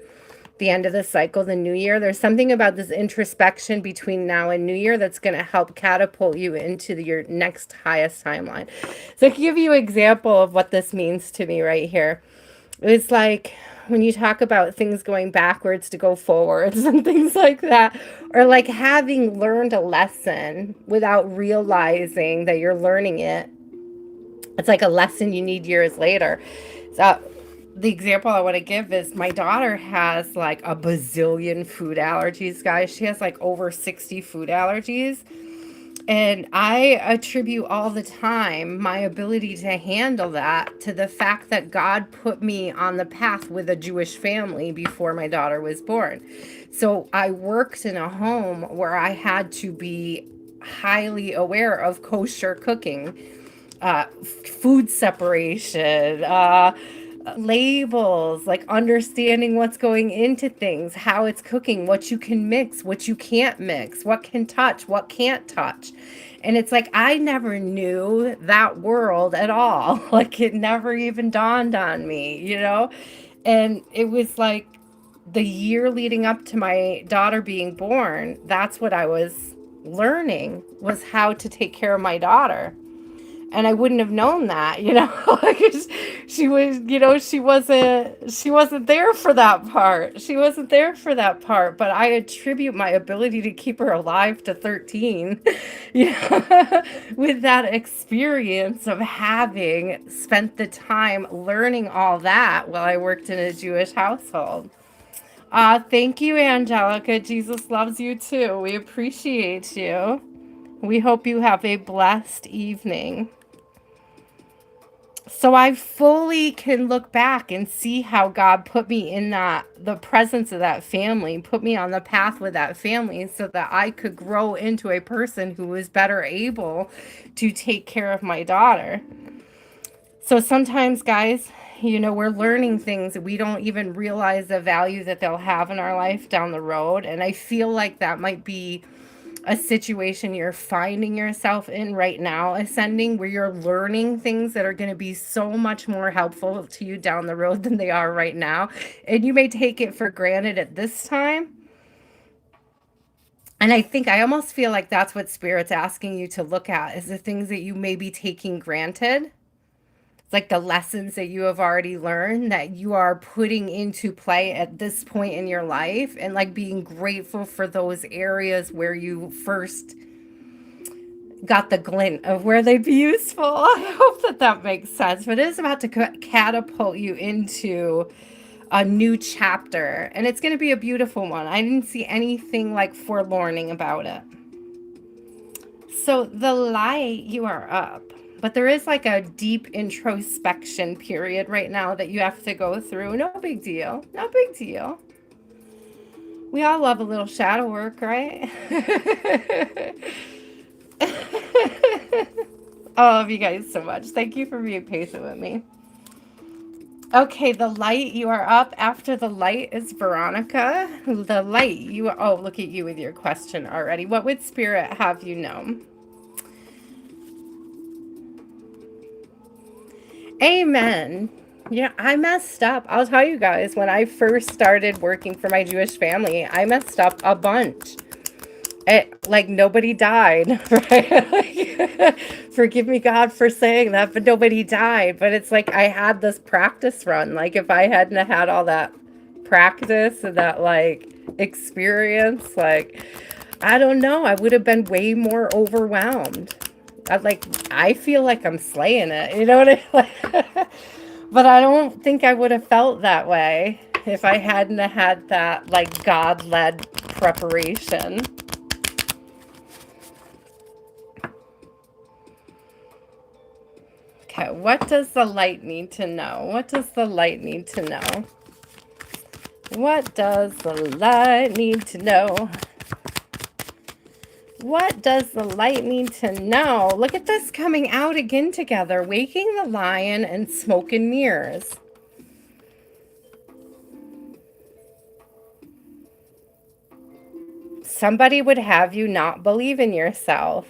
the end of the cycle, the new year, there's something about this introspection between now and new year that's going to help catapult you into your next highest timeline. So to give you an example of what this means to me right here, it's like when you talk about things going backwards to go forwards and things like that, or like having learned a lesson without realizing that you're learning it. It's like a lesson you need years later. So the example I want to give is my daughter has like a bazillion food allergies, guys. She has like over 60 food allergies. And I attribute all the time my ability to handle that to the fact that God put me on the path with a Jewish family before my daughter was born. So I worked in a home where I had to be highly aware of kosher cooking, food separation, labels, like understanding what's going into things, how it's cooking, what you can mix, what you can't mix, what can touch, what can't touch. And it's like I never knew that world at all. Like it never even dawned on me, you know? And it was like the year leading up to my daughter being born, that's what I was learning, was how to take care of my daughter. and I wouldn't have known that, like she was, she wasn't there for that part. She wasn't there for that part, but I attribute my ability to keep her alive to 13, with that experience of having spent the time learning all that while I worked in a Jewish household. Thank you, Angelica. Jesus loves you too. We appreciate you. We hope you have a blessed evening. So I fully can look back and see how God put me in the presence of that family, put me on the path with that family so that I could grow into a person who was better able to take care of my daughter. So sometimes, guys, we're learning things that we don't even realize the value that they'll have in our life down the road. And I feel like that might be a situation you're finding yourself in right now, Ascending, where you're learning things that are going to be so much more helpful to you down the road than they are right now. And you may take it for granted at this time. And I almost feel like that's what Spirit's asking you to look at, is the things that you may be taking granted. Like the lessons that you have already learned that you are putting into play at this point in your life, and like being grateful for those areas where you first got the glint of where they'd be useful. I hope that makes sense. But it is about to catapult you into a new chapter, and it's going to be a beautiful one. I didn't see anything like forlorning about it. So the light, you are up. But there is like a deep introspection period right now that you have to go through. No big deal. No big deal. We all love a little shadow work, right? I love you guys so much. Thank you for being patient with me. Okay, the light, you are up. After the light is Veronica. The light, oh, look at you with your question already. What would Spirit have you know? Amen. Yeah, I messed up. I'll tell you guys, when I first started working for my Jewish family, I messed up a bunch. Like nobody died, right? Forgive me, God, for saying that, but nobody died. But it's like I had this practice run. Like if I hadn't had all that practice and that like experience, like I don't know, I would have been way more overwhelmed. I feel like I'm slaying it, you know what I mean? But I don't think I would have felt that way if I hadn't had that like God-led preparation. Okay, what does the light need to know? What does the light need to know? What does the light need to know? What does the light need to know? Look at this coming out again together. Waking the lion and smoke and mirrors. Somebody would have you not believe in yourself.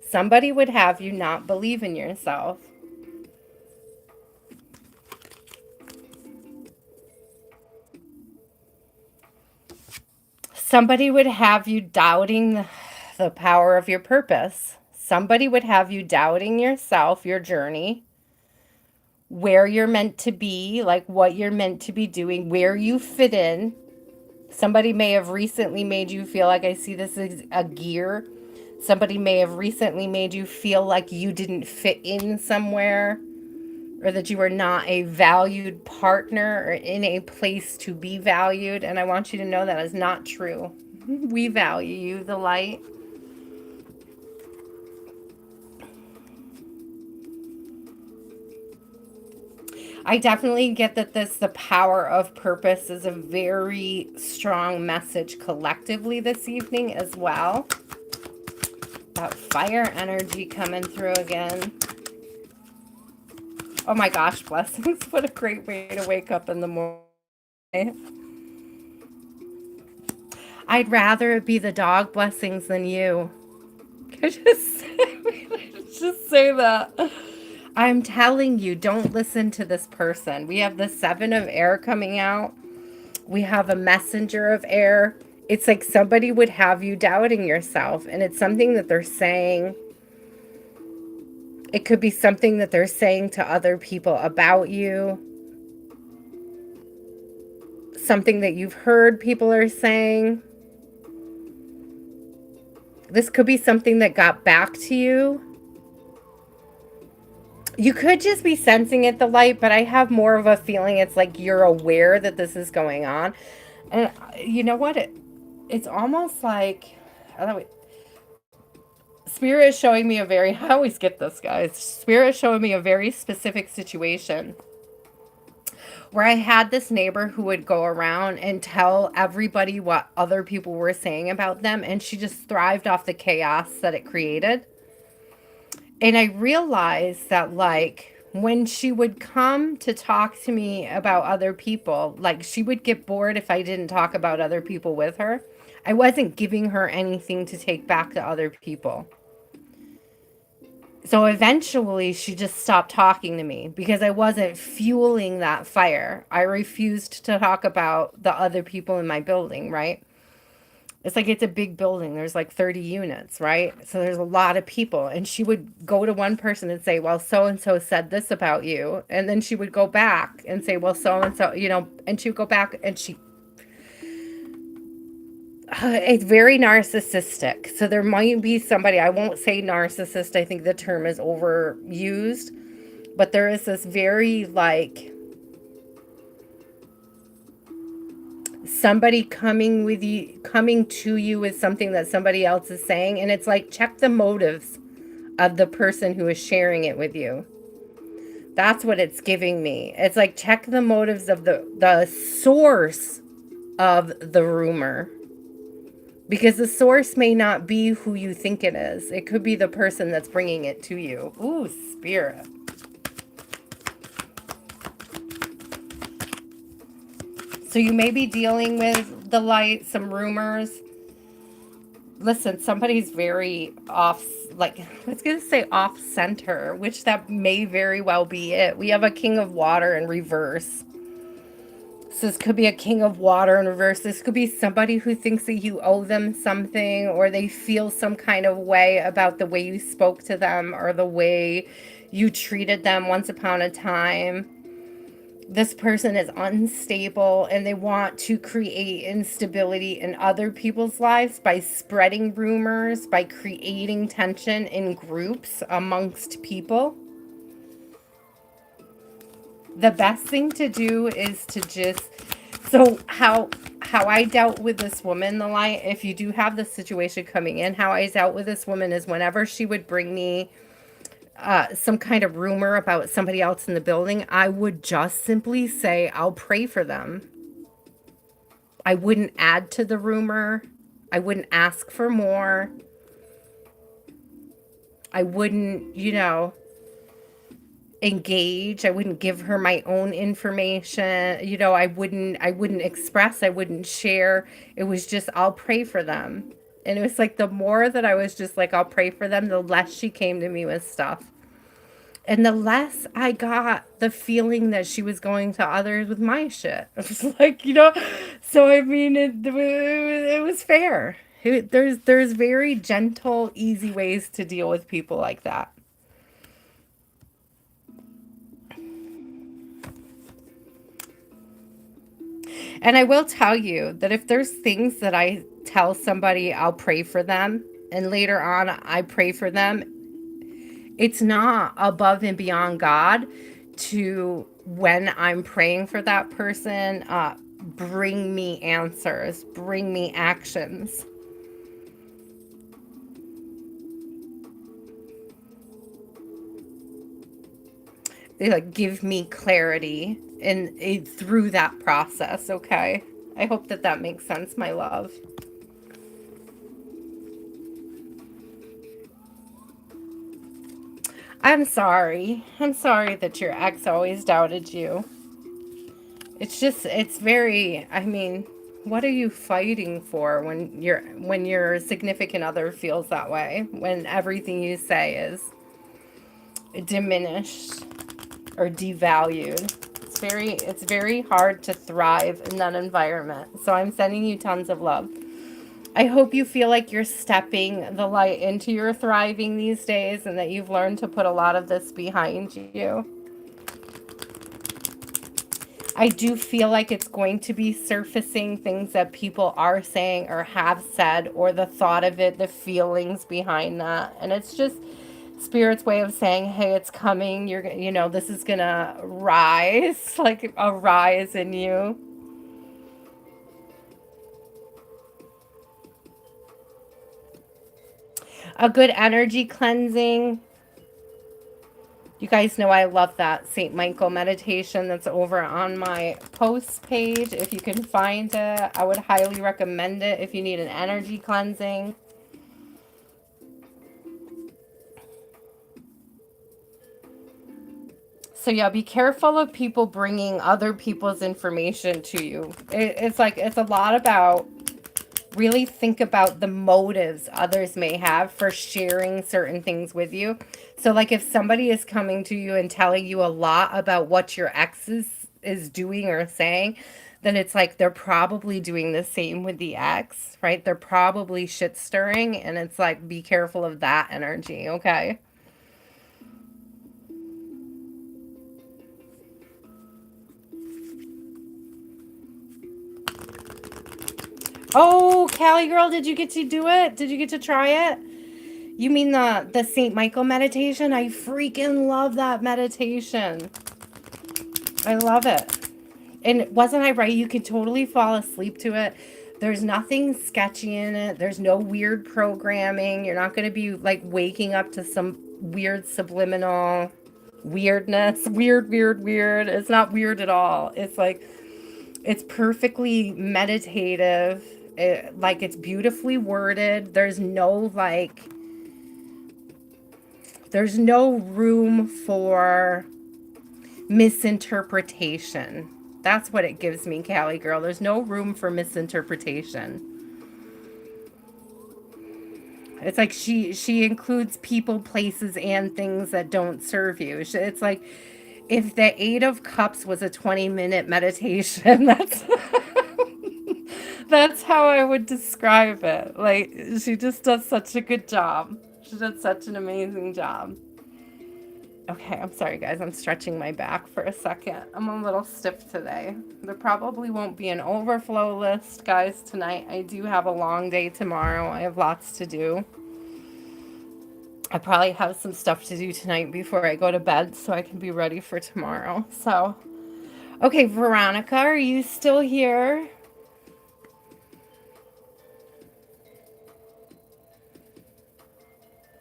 Somebody would have you not believe in yourself. Somebody would have you doubting the power of your purpose. Somebody would have you doubting yourself, your journey, where you're meant to be, like what you're meant to be doing, where you fit in. Somebody may have recently made you feel like, I see this as a gear. Somebody may have recently made you feel like you didn't fit in somewhere, or that you were not a valued partner or in a place to be valued. And I want you to know that is not true. We value you, the light. I definitely get that the power of purpose is a very strong message collectively this evening as well. That fire energy coming through again. Oh my gosh, blessings. What a great way to wake up in the morning. I'd rather it be the dog blessings than you. Just say that. I'm telling you, don't listen to this person. We have the 7 of air coming out. We have a messenger of air. It's like somebody would have you doubting yourself. And it's something that they're saying It could be something that they're saying to other people about you. Something that you've heard people are saying. This could be something that got back to you. You could just be sensing it, the light, but I have more of a feeling it's like you're aware that this is going on. And you know what? It's almost like, Spirit is showing me a very, I always get this, guys. Spirit is showing me a very specific situation where I had this neighbor who would go around and tell everybody what other people were saying about them, and she just thrived off the chaos that it created. And I realized that, like, when she would come to talk to me about other people, like, she would get bored if I didn't talk about other people with her. I wasn't giving her anything to take back to other people. So eventually she just stopped talking to me because I wasn't fueling that fire. I refused to talk about the other people in my building, right? It's like it's a big building. There's like 30 units, right? So there's a lot of people. And she would go to one person and say, well, so and so said this about you. And then she would go back and say, well, so and so, and she would go back and it's very narcissistic. So there might be somebody, I won't say narcissist, I think the term is overused, but there is this very, like, somebody coming to you with something that somebody else is saying, and it's like, check the motives of the person who is sharing it with you. That's what it's giving me. It's like, check the motives of the source of the rumor. Because the source may not be who you think it is. It could be the person that's bringing it to you. Ooh, Spirit. So you may be dealing with the light, some rumors. Listen, somebody's very off, like, I was going to say off center, which that may very well be it. We have a King of Water in reverse. So this could be a King of Water in reverse. This could be somebody who thinks that you owe them something, or they feel some kind of way about the way you spoke to them or the way you treated them once upon a time. This person is unstable and they want to create instability in other people's lives by spreading rumors, by creating tension in groups amongst people. The best thing to do is to just, so how I dealt with this woman, the light, if you do have this situation coming in, how I dealt with this woman is whenever she would bring me some kind of rumor about somebody else in the building, I would just simply say, I'll pray for them. I wouldn't add to the rumor. I wouldn't ask for more. I wouldn't, engage. I wouldn't give her my own information. I wouldn't express, I wouldn't share. It was just, I'll pray for them. And it was like, the more that I was just like, I'll pray for them, the less she came to me with stuff. And the less I got the feeling that she was going to others with my shit. It was like, so I mean, it was fair. There's very gentle, easy ways to deal with people like that. And I will tell you that if there's things that I tell somebody, I'll pray for them, and later on I pray for them, it's not above and beyond God to, when I'm praying for that person, bring me answers, bring me actions. They like give me clarity and through that process, okay? I hope that makes sense, my love. I'm sorry. I'm sorry that your ex always doubted you. It's very, I mean, what are you fighting for when your significant other feels that way? When everything you say is diminished or devalued. It's very hard to thrive in that environment. So I'm sending you tons of love. I hope you feel like you're stepping the light into your thriving these days and that you've learned to put a lot of this behind you. I do feel like it's going to be surfacing things that people are saying or have said, or the thought of it, the feelings behind that. And it's just Spirit's way of saying, hey, it's coming. This is going to rise, like a rise in you. A good energy cleansing. You guys know I love that St. Michael meditation that's over on my post page. If you can find it, I would highly recommend it if you need an energy cleansing. So yeah, be careful of people bringing other people's information to you. It's a lot about really think about the motives others may have for sharing certain things with you. So like if somebody is coming to you and telling you a lot about what your ex is doing or saying, then it's like they're probably doing the same with the ex, right? They're probably shit stirring, and it's like be careful of that energy, okay? Oh, Callie girl, did you get to do it? Did you get to try it? You mean the St. Michael meditation? I freaking love that meditation. I love it. And wasn't I right? You could totally fall asleep to it. There's nothing sketchy in it. There's no weird programming. You're not going to be like waking up to some weird subliminal weirdness. Weird, weird, weird. It's not weird at all. It's like, it's perfectly meditative. Like it's beautifully worded. There's no room for misinterpretation. That's what it gives me, Callie girl. There's no room for misinterpretation. It's like she includes people, places, and things that don't serve you. It's like if the Eight of Cups was a 20-minute meditation, that's how I would describe it. Like she just does such a good job. She does such an amazing job. Okay, I'm sorry guys, I'm stretching my back for a second. I'm a little stiff today. There probably won't be an overflow list, guys, tonight. I do have a long day tomorrow. I have lots to do. I probably have some stuff to do tonight before I go to bed so I can be ready for tomorrow. So, okay, Veronica, are you still here?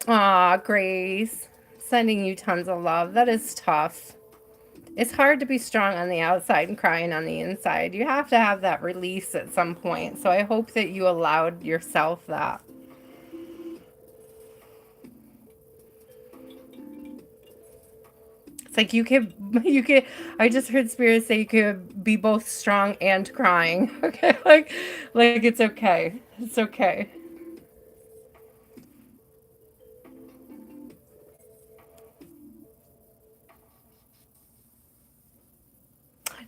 Aw, Grace. Sending you tons of love. That is tough. It's hard to be strong on the outside and crying on the inside. You have to have that release at some point. So I hope that you allowed yourself that. It's like you could, I just heard Spirit say you could be both strong and crying. Okay, like it's okay. It's okay.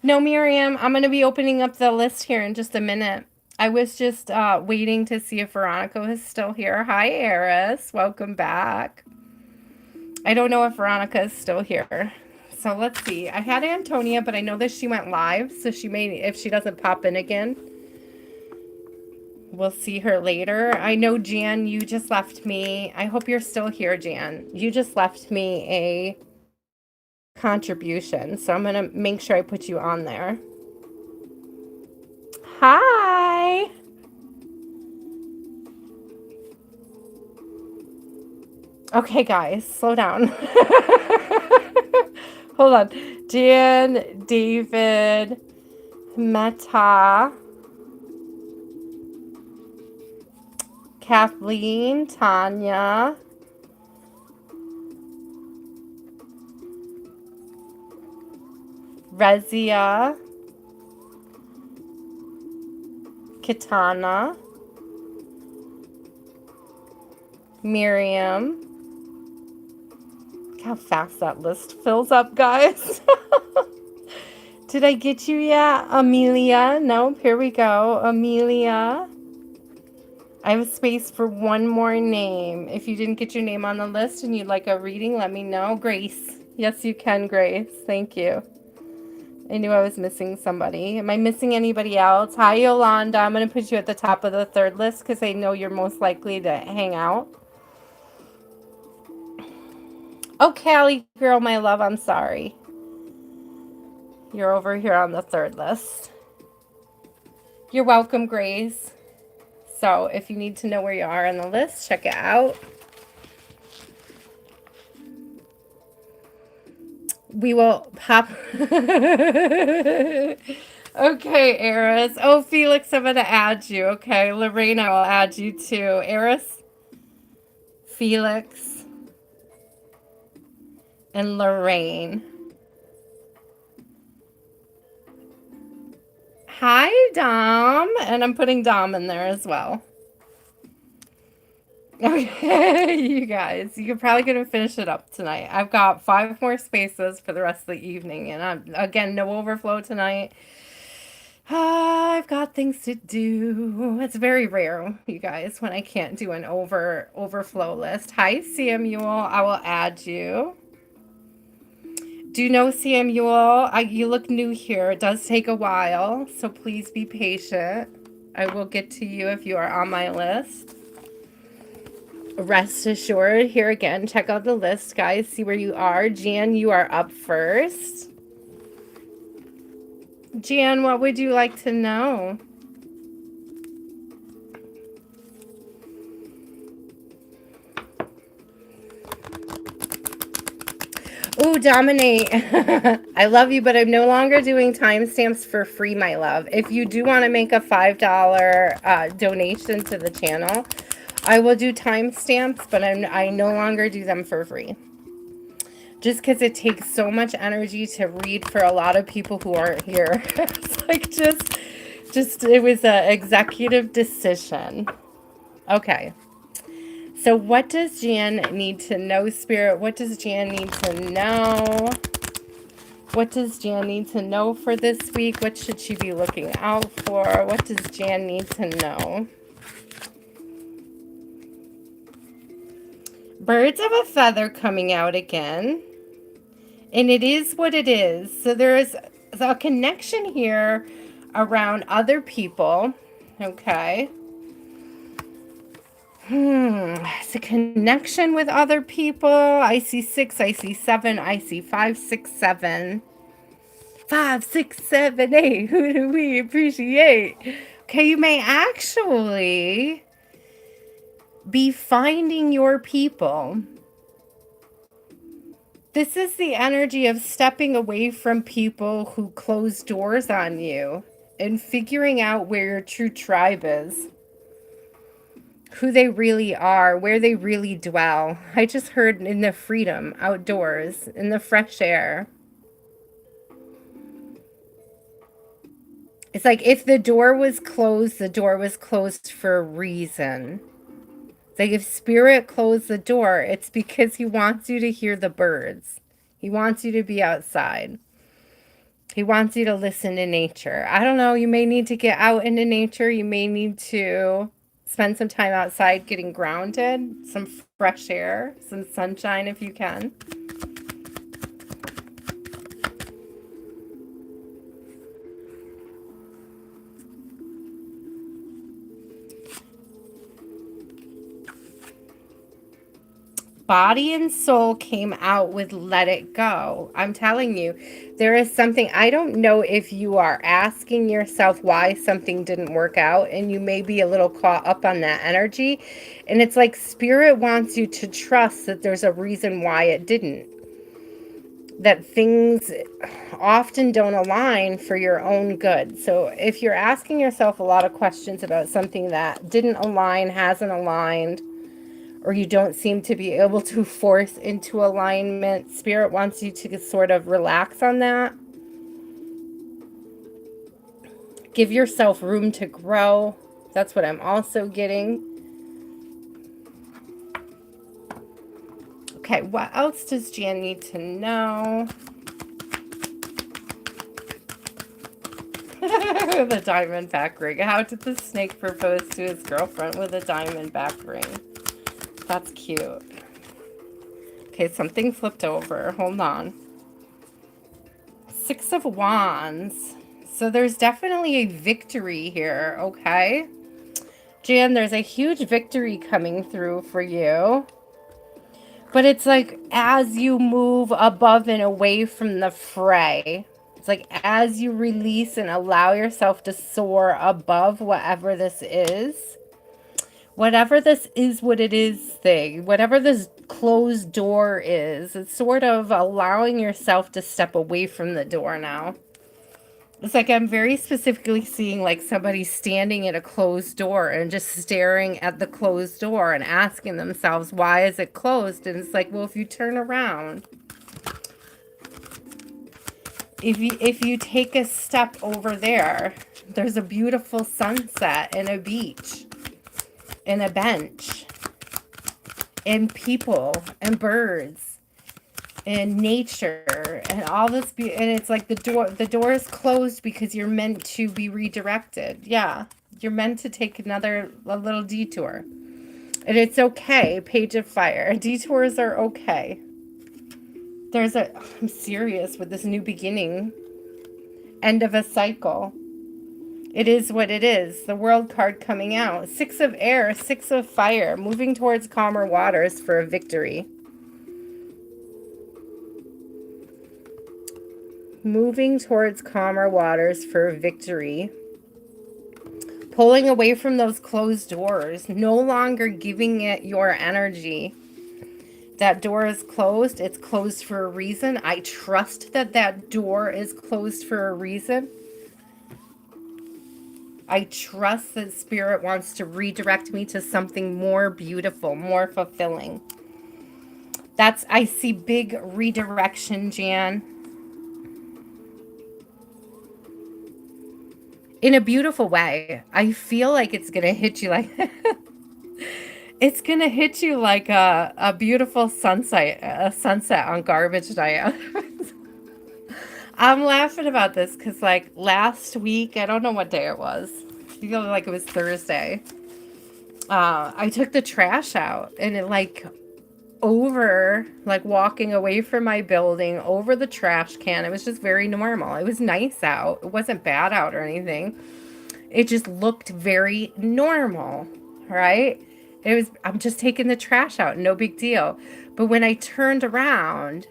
No, Miriam, I'm going to be opening up the list here in just a minute. I was just waiting to see if Veronica was still here. Hi, Eris. Welcome back. I don't know if Veronica is still here. So let's see. I had Antonia, but I know that she went live. So she may, if she doesn't pop in again, we'll see her later. I know, Jan, you just left me. I hope you're still here, Jan. You just left me a contribution. So I'm going to make sure I put you on there. Hi. Okay, guys, slow down. Hold on. Jan, David, Meta, Kathleen, Tanya, Rezia, Kitana, Miriam. Look how fast that list fills up, guys. Did I get you yet? Amelia? Nope, here we go. Amelia. I have space for one more name. If you didn't get your name on the list and you'd like a reading, let me know. Grace. Yes, you can, Grace. Thank you. I knew I was missing somebody. Am I missing anybody else? Hi, Yolanda. I'm going to put you at the top of the third list because I know you're most likely to hang out. Oh, Callie, girl, my love, I'm sorry. You're over here on the third list. You're welcome, Grace. So if you need to know where you are on the list, check it out. We will pop. Okay, Eris. Oh, Felix, I'm going to add you. Okay, Lorraine, I will add you too. Eris, Felix, and Lorraine. Hi, Dom. And I'm putting Dom in there as well. Okay, you guys, you're probably going to finish it up tonight. I've got 5 more spaces for the rest of the evening. And I'm, again, no overflow tonight. I've got things to do. It's very rare, you guys, when I can't do an overflow list. Hi, Samuel. I will add you. Do you know Samuel? You look new here. It does take a while, so please be patient. I will get to you if you are on my list. Rest assured, here again, check out the list, guys. See where you are. Jan, you are up first. Jan, what would you like to know? Ooh, Dominate. I love you, but I'm no longer doing timestamps for free, my love. If you do want to make a $5 donation to the channel, I will do timestamps, but I no longer do them for free. Just because it takes so much energy to read for a lot of people who aren't here. It's like just it was an executive decision. Okay. So what does Jan need to know, Spirit? What does Jan need to know? What does Jan need to know for this week? What should she be looking out for? What does Jan need to know? Birds of a feather coming out again. And it is what it is. So there is a connection here around other people. Okay. It's a connection with other people. I see 6, I see 7, I see 5, 6, 7. 5, 6, 7, 8. Who do we appreciate? Okay, you may actually be finding your people. This is the energy of stepping away from people who close doors on you and figuring out where your true tribe is. Who they really are, where they really dwell. I just heard in the freedom, outdoors, in the fresh air. It's like if the door was closed for a reason. Like if Spirit closed the door, it's because he wants you to hear the birds. He wants you to be outside. He wants you to listen to nature. I don't know, you may need to get out into nature. You may need to spend some time outside getting grounded, some fresh air, some sunshine if you can. Body and soul came out with let it go. I'm telling you, there is something. I don't know if you are asking yourself why something didn't work out, and you may be a little caught up on that energy. And it's like Spirit wants you to trust that there's a reason why it didn't. That things often don't align for your own good. So if you're asking yourself a lot of questions about something that didn't align, hasn't aligned, or you don't seem to be able to force into alignment, Spirit wants you to sort of relax on that. Give yourself room to grow. That's what I'm also getting. Okay, what else does Jan need to know? with a diamond back ring. How did the snake propose to his girlfriend with a diamond back ring? That's cute. Okay, something flipped over. Hold on. Six of Wands. So there's definitely a victory here, okay? Jan, there's a huge victory coming through for you. But it's like as you move above and away from the fray, it's like as you release and allow yourself to soar above whatever this is, whatever this is what it is thing, whatever this closed door is, it's sort of allowing yourself to step away from the door now. It's like I'm very specifically seeing like somebody standing at a closed door and just staring at the closed door and asking themselves, why is it closed? And it's like, well, if you turn around, if you take a step over there, there's a beautiful sunset and a beach and a bench and people and birds and nature and all this and it's like the door is closed because you're meant to be redirected. Yeah, you're meant to take a little detour, and it's okay. Page of Fire. Detours are okay. I'm serious with this new beginning, end of a cycle. It is what it is. The World card coming out. Six of Air, Six of Fire, moving towards calmer waters for a victory. Moving towards calmer waters for victory. Pulling away from those closed doors. No longer giving it your energy. That door is closed. It's closed for a reason. I trust that that door is closed for a reason. I trust that Spirit wants to redirect me to something more beautiful, more fulfilling. I see big redirection, Jan. In a beautiful way. I feel like it's going to hit you like it's going to hit you like a beautiful sunset on garbage night. I'm laughing about this because like last week, I don't know what day it was. I feel like it was Thursday. I took the trash out and it like walking away from my building over the trash can. It was just very normal. It was nice out. It wasn't bad out or anything. It just looked very normal, right? I'm just taking the trash out, no big deal. But when I turned around,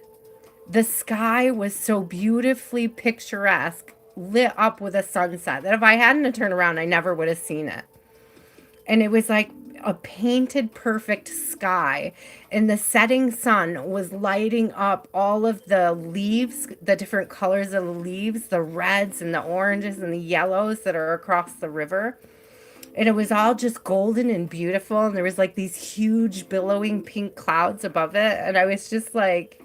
the sky was so beautifully picturesque, lit up with a sunset, that if I hadn't turned around, I never would have seen it. And it was like a painted perfect sky, and the setting sun was lighting up all of the leaves, the different colors of the leaves, the reds and the oranges and the yellows that are across the river. And it was all just golden and beautiful, and there was like these huge billowing pink clouds above it, and I was just like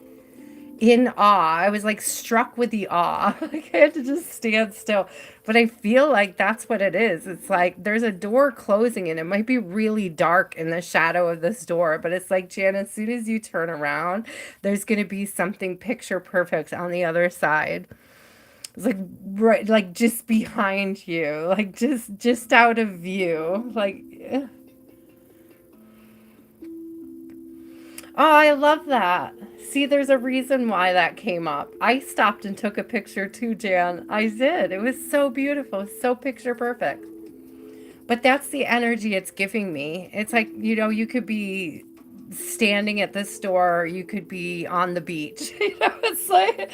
in awe. I was like struck with the awe. Like I had to just stand still. But I feel like that's what it is. It's like there's a door closing and it might be really dark in the shadow of this door. But it's like, Jan, as soon as you turn around, there's going to be something picture perfect on the other side. It's like right, like just behind you, like just out of view. Like, oh, I love that. See, there's a reason why that came up. I stopped and took a picture too, Jan. I did. It was so beautiful, so picture perfect. But that's the energy it's giving me. It's like, you could be standing at the store, or you could be on the beach. It's like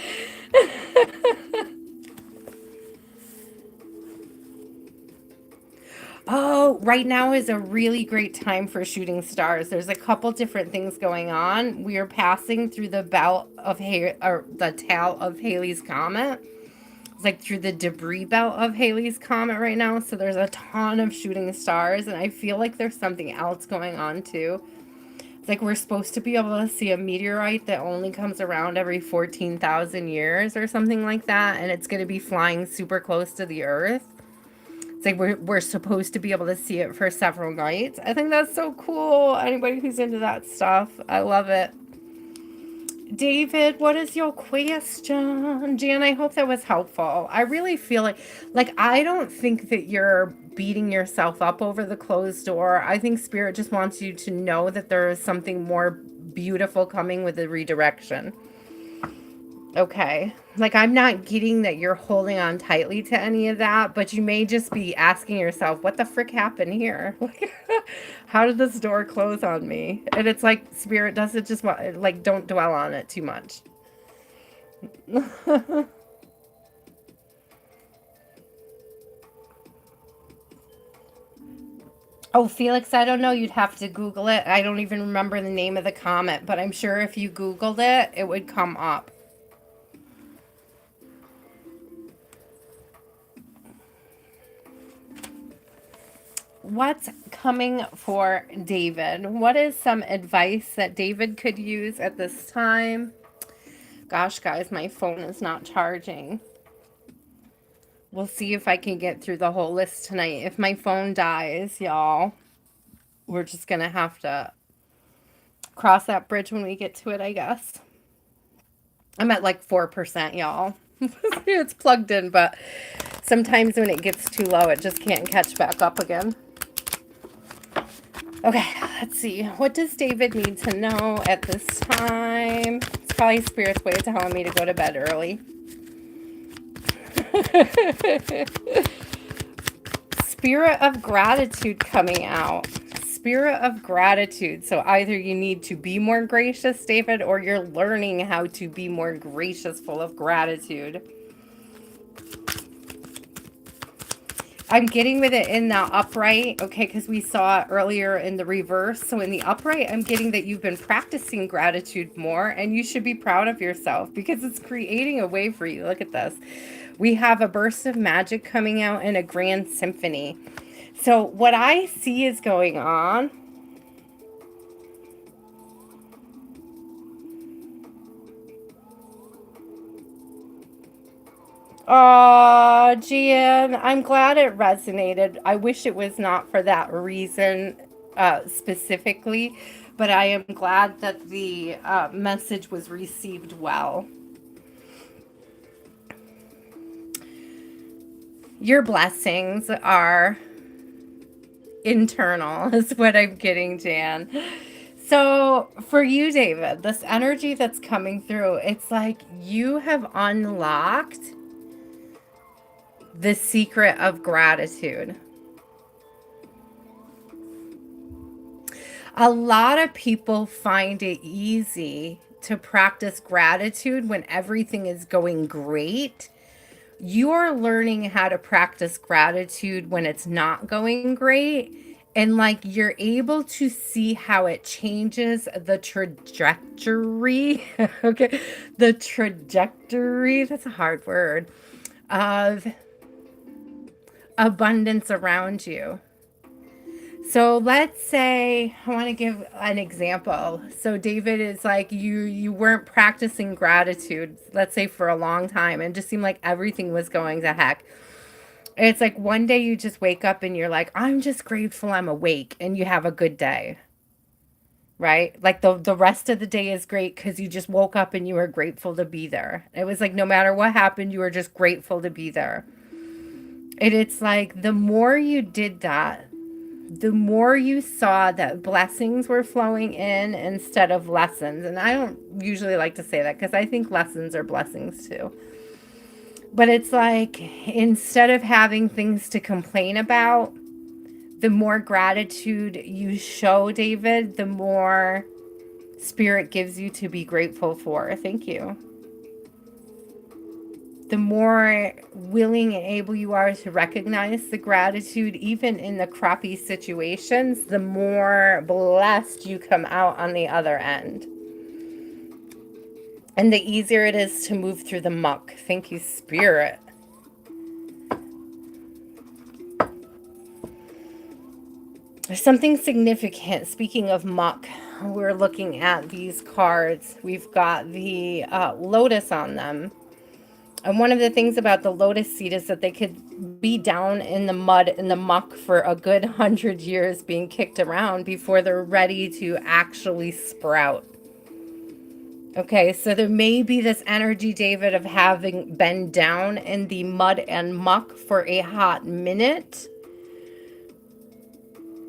Oh, right now is a really great time for shooting stars. There's a couple different things going on. We are passing through the belt of or the tail of Halley's Comet. It's like through the debris belt of Halley's Comet right now. So there's a ton of shooting stars, and I feel like there's something else going on too. It's like we're supposed to be able to see a meteorite that only comes around every 14,000 years or something like that, and it's going to be flying super close to the Earth. It's like we're supposed to be able to see it for several nights. I think that's so cool. Anybody who's into that stuff, I love it. David, what is your question? Jan, I hope that was helpful. I really feel like I don't think that you're beating yourself up over the closed door. I think Spirit just wants you to know that there is something more beautiful coming with the redirection. Okay. Like, I'm not getting that you're holding on tightly to any of that, but you may just be asking yourself, what the frick happened here? How did this door close on me? And it's like, Spirit doesn't just want, like, don't dwell on it too much. Oh, Felix, I don't know. You'd have to Google it. I don't even remember the name of the comment, but I'm sure if you Googled it, it would come up. What's coming for David? What is some advice that David could use at this time? Gosh, guys, my phone is not charging. We'll see if I can get through the whole list tonight. If my phone dies, y'all, we're just going to have to cross that bridge when we get to it, I guess. I'm at like 4%, y'all. It's plugged in, but sometimes when it gets too low, it just can't catch back up again. Okay, let's see. What does David need to know at this time? It's probably Spirit's way of telling me to go to bed early. Spirit of gratitude coming out. Spirit of gratitude. So either you need to be more gracious, David, or you're learning how to be more gracious, full of gratitude. I'm getting with it in the upright, okay, because we saw it earlier in the reverse. So in the upright, I'm getting that you've been practicing gratitude more, and you should be proud of yourself because it's creating a way for you. Look at this. We have a burst of magic coming out in a grand symphony. So what I see is going on. Oh, Gian, I'm glad it resonated. I wish it was not for that reason specifically, but I am glad that the message was received well. Your blessings are internal, is what I'm getting, Jan. So for you, David, this energy that's coming through, it's like you have unlocked the secret of gratitude. A lot of people find it easy to practice gratitude when everything is going great. You're learning how to practice gratitude when it's not going great. And like you're able to see how it changes the trajectory. Okay. The trajectory, that's a hard word, of abundance around you. So let's say I want to give an example. So David is like you weren't practicing gratitude, let's say for a long time, and it just seemed like everything was going to heck. It's like one day you just wake up and you're like, I'm just grateful I'm awake, and you have a good day. Right? Like the rest of the day is great because you just woke up and you were grateful to be there. It was like no matter what happened, you were just grateful to be there. And it's like the more you did that, the more you saw that blessings were flowing in instead of lessons. And I don't usually like to say that because I think lessons are blessings too. But it's like instead of having things to complain about, the more gratitude you show, David, the more Spirit gives you to be grateful for. Thank you. The more willing and able you are to recognize the gratitude, even in the crappy situations, the more blessed you come out on the other end. And the easier it is to move through the muck. Thank you, Spirit. There's something significant. Speaking of muck, we're looking at these cards. We've got the lotus on them. And one of the things about the lotus seed is that they could be down in the mud, in the muck for a good 100 years being kicked around before they're ready to actually sprout. Okay, so there may be this energy, David, of having been down in the mud and muck for a hot minute.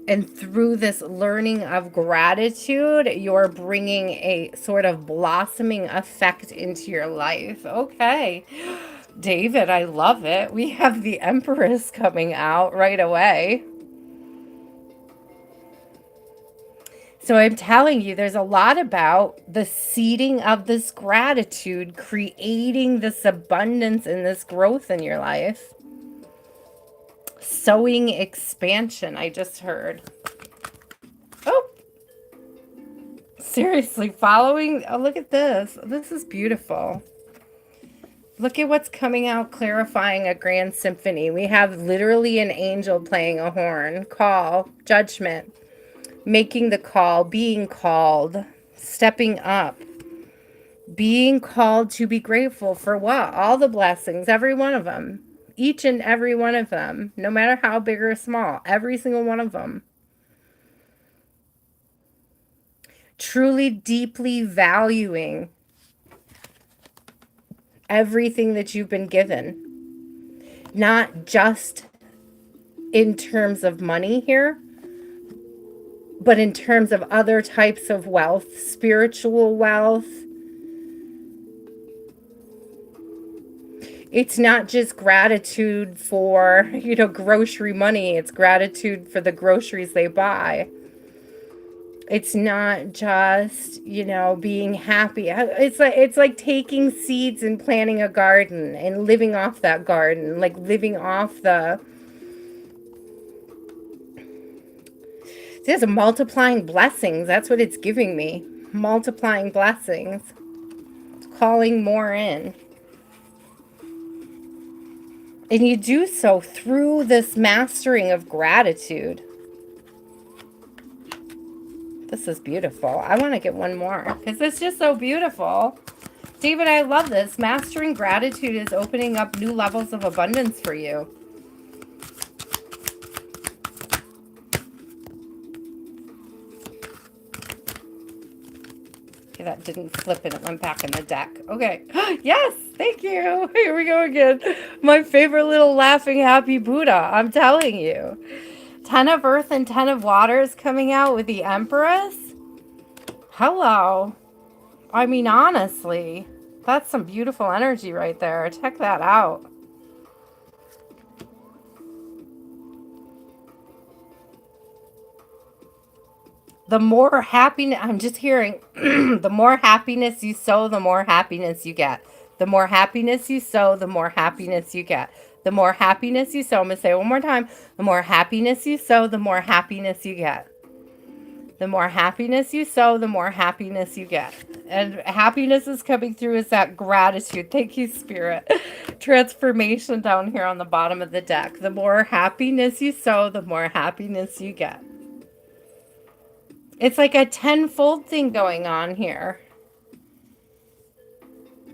And through this learning of gratitude, you're bringing a sort of blossoming effect into your life. Okay, David, I love it. We have the Empress coming out right away. So I'm telling you, there's a lot about the seeding of this gratitude, creating this abundance and this growth in your life. Sowing expansion, I just heard. Oh, seriously, following. Oh, look at this. This is beautiful. Look at what's coming out, clarifying a grand symphony. We have literally an angel playing a horn. Call, judgment, making the call, being called, stepping up, being called to be grateful for what? All the blessings, every one of them. Each and every one of them, no matter how big or small, every single one of them. Truly, deeply valuing everything that you've been given. Not just in terms of money here, but in terms of other types of wealth, spiritual wealth. It's not just gratitude for, grocery money. It's gratitude for the groceries they buy. It's not just, being happy. It's like taking seeds and planting a garden and living off that garden, like living off the. There's a multiplying blessings. That's what it's giving me. Multiplying blessings. It's calling more in. And you do so through this mastering of gratitude. This is beautiful. I want to get one more because it's just so beautiful. David, I love this. Mastering gratitude is opening up new levels of abundance for you. Okay, that didn't flip and it went back in the deck. Okay. Yes, thank you. Here we go again. My favorite little laughing happy Buddha. I'm telling you. 10 of Earth and 10 of Water is coming out with the Empress. Hello. I mean, honestly, that's some beautiful energy right there. Check that out. The more happiness, I'm just hearing, the more happiness you sow, the more happiness you get. The more happiness you sow, the more happiness you get. The more happiness you sow, I'm going to say it one more time. The more happiness you sow, the more happiness you get. The more happiness you sow, the more happiness you get. And happiness is coming through as that gratitude. Thank you, Spirit. Transformation down here on the bottom of the deck. The more happiness you sow, the more happiness you get. It's like a tenfold thing going on here.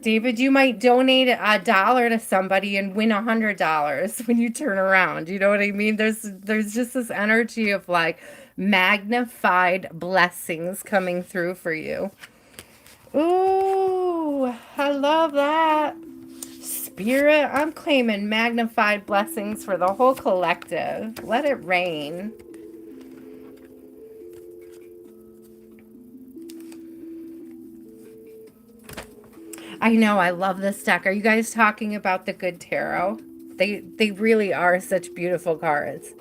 David, you might donate $1 to somebody and win $100 when you turn around. You know what I mean? There's just this energy of like magnified blessings coming through for you. Ooh, I love that. Spirit, I'm claiming magnified blessings for the whole collective. Let it rain. I know, I love this deck. Are you guys talking about the Good Tarot? They really are such beautiful cards.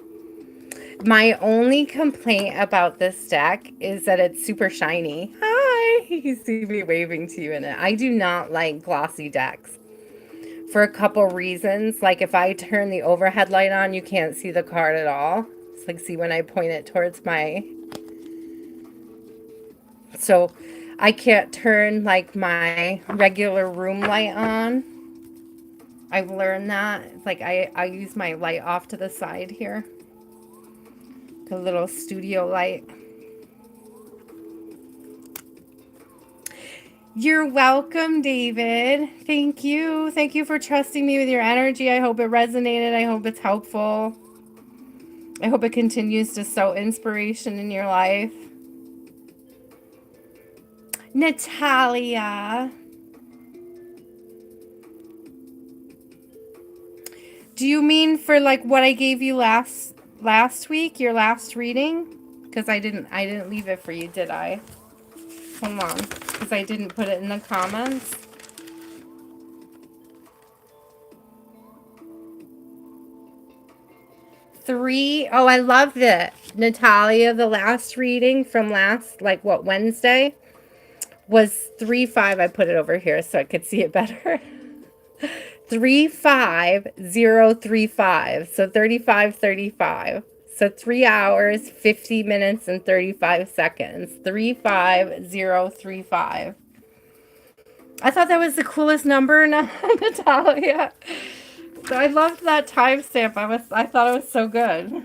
My only complaint about this deck is that it's super shiny. Hi! You see me waving to you in it. I do not like glossy decks for a couple reasons. Like if I turn the overhead light on, you can't see the card at all. It's like, see when I point it towards my... So I can't turn like my regular room light on. I've learned that. It's like I use my light off to the side here. The little studio light. You're welcome, David. Thank you. Thank you for trusting me with your energy. I hope it resonated. I hope it's helpful. I hope it continues to sow inspiration in your life. Natalia. Do you mean for like what I gave you last week, your last reading? Because I didn't leave it for you, did I? Hold on, because I didn't put it in the comments. Oh, I loved it. Natalia, the last reading from Wednesday was 3-5. I put it over here so I could see it better. 35035. So 3535. So 3 hours, 50 minutes, and 35 seconds. 35035. I thought that was the coolest number, Natalia. So I loved that timestamp. I thought it was so good.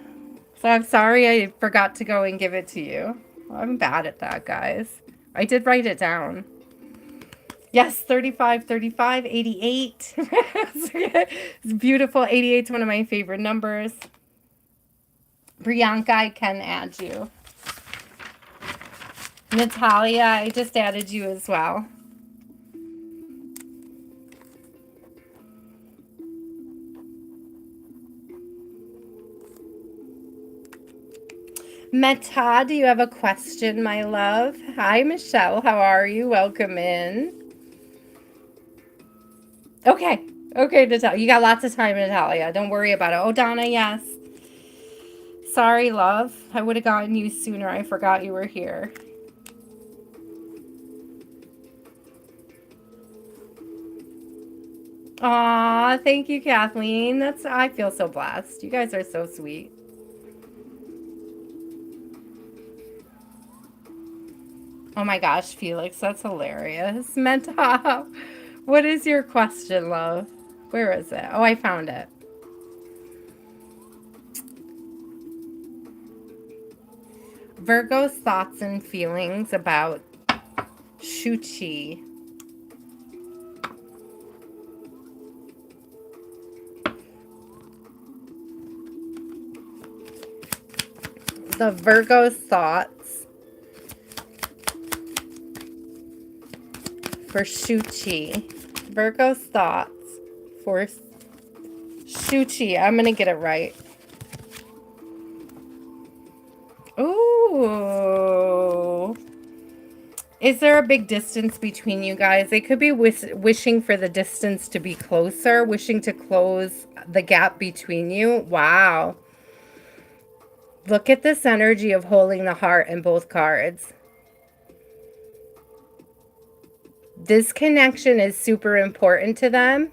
So I'm sorry I forgot to go and give it to you. I'm bad at that, guys. I did write it down. Yes, 35, 35, 88. It's beautiful. 88 is one of my favorite numbers. Brianka, I can add you. Natalia, I just added you as well. Meta, do you have a question, my love? Hi, Michelle. How are you? Welcome in. Okay. Okay, Natalia. You got lots of time, Natalia. Don't worry about it. Oh, Donna, yes. Sorry, love. I would have gotten you sooner. I forgot you were here. Aw, thank you, Kathleen. I feel so blessed. You guys are so sweet. Oh my gosh, Felix, that's hilarious. Menta, what is your question, love? Where is it? Oh, I found it. Virgo's thoughts and feelings about Shuchi. The Virgo's thoughts for Shuchi. Virgo's thoughts for Shuchi. I'm going to get it right. Ooh. Is there a big distance between you guys? They could be wishing for the distance to be closer, wishing to close the gap between you. Wow. Look at this energy of holding the heart in both cards. This connection is super important to them.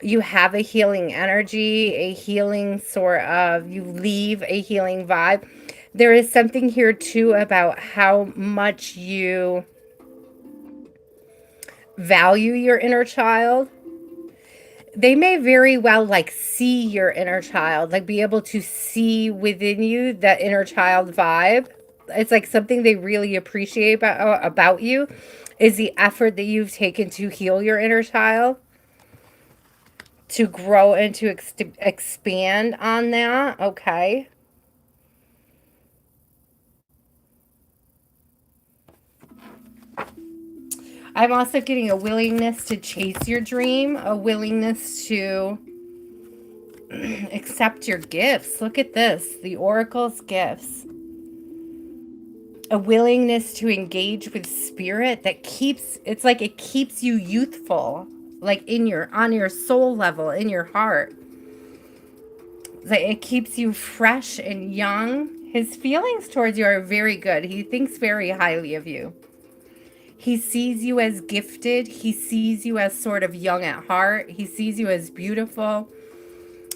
You have a healing energy, a healing you leave a healing vibe. There is something here too about how much you value your inner child. They may very well see your inner child, be able to see within you that inner child vibe. It's something they really appreciate about you is the effort that you've taken to heal your inner child, to grow and to expand on that. Okay. I'm also getting a willingness to chase your dream, a willingness to accept your gifts. Look at this, the Oracle's gifts. A willingness to engage with spirit that it keeps you youthful, on your soul level, in your heart. It keeps you fresh and young. His feelings towards you are very good. He thinks very highly of you. He sees you as gifted. He sees you as sort of young at heart. He sees you as beautiful.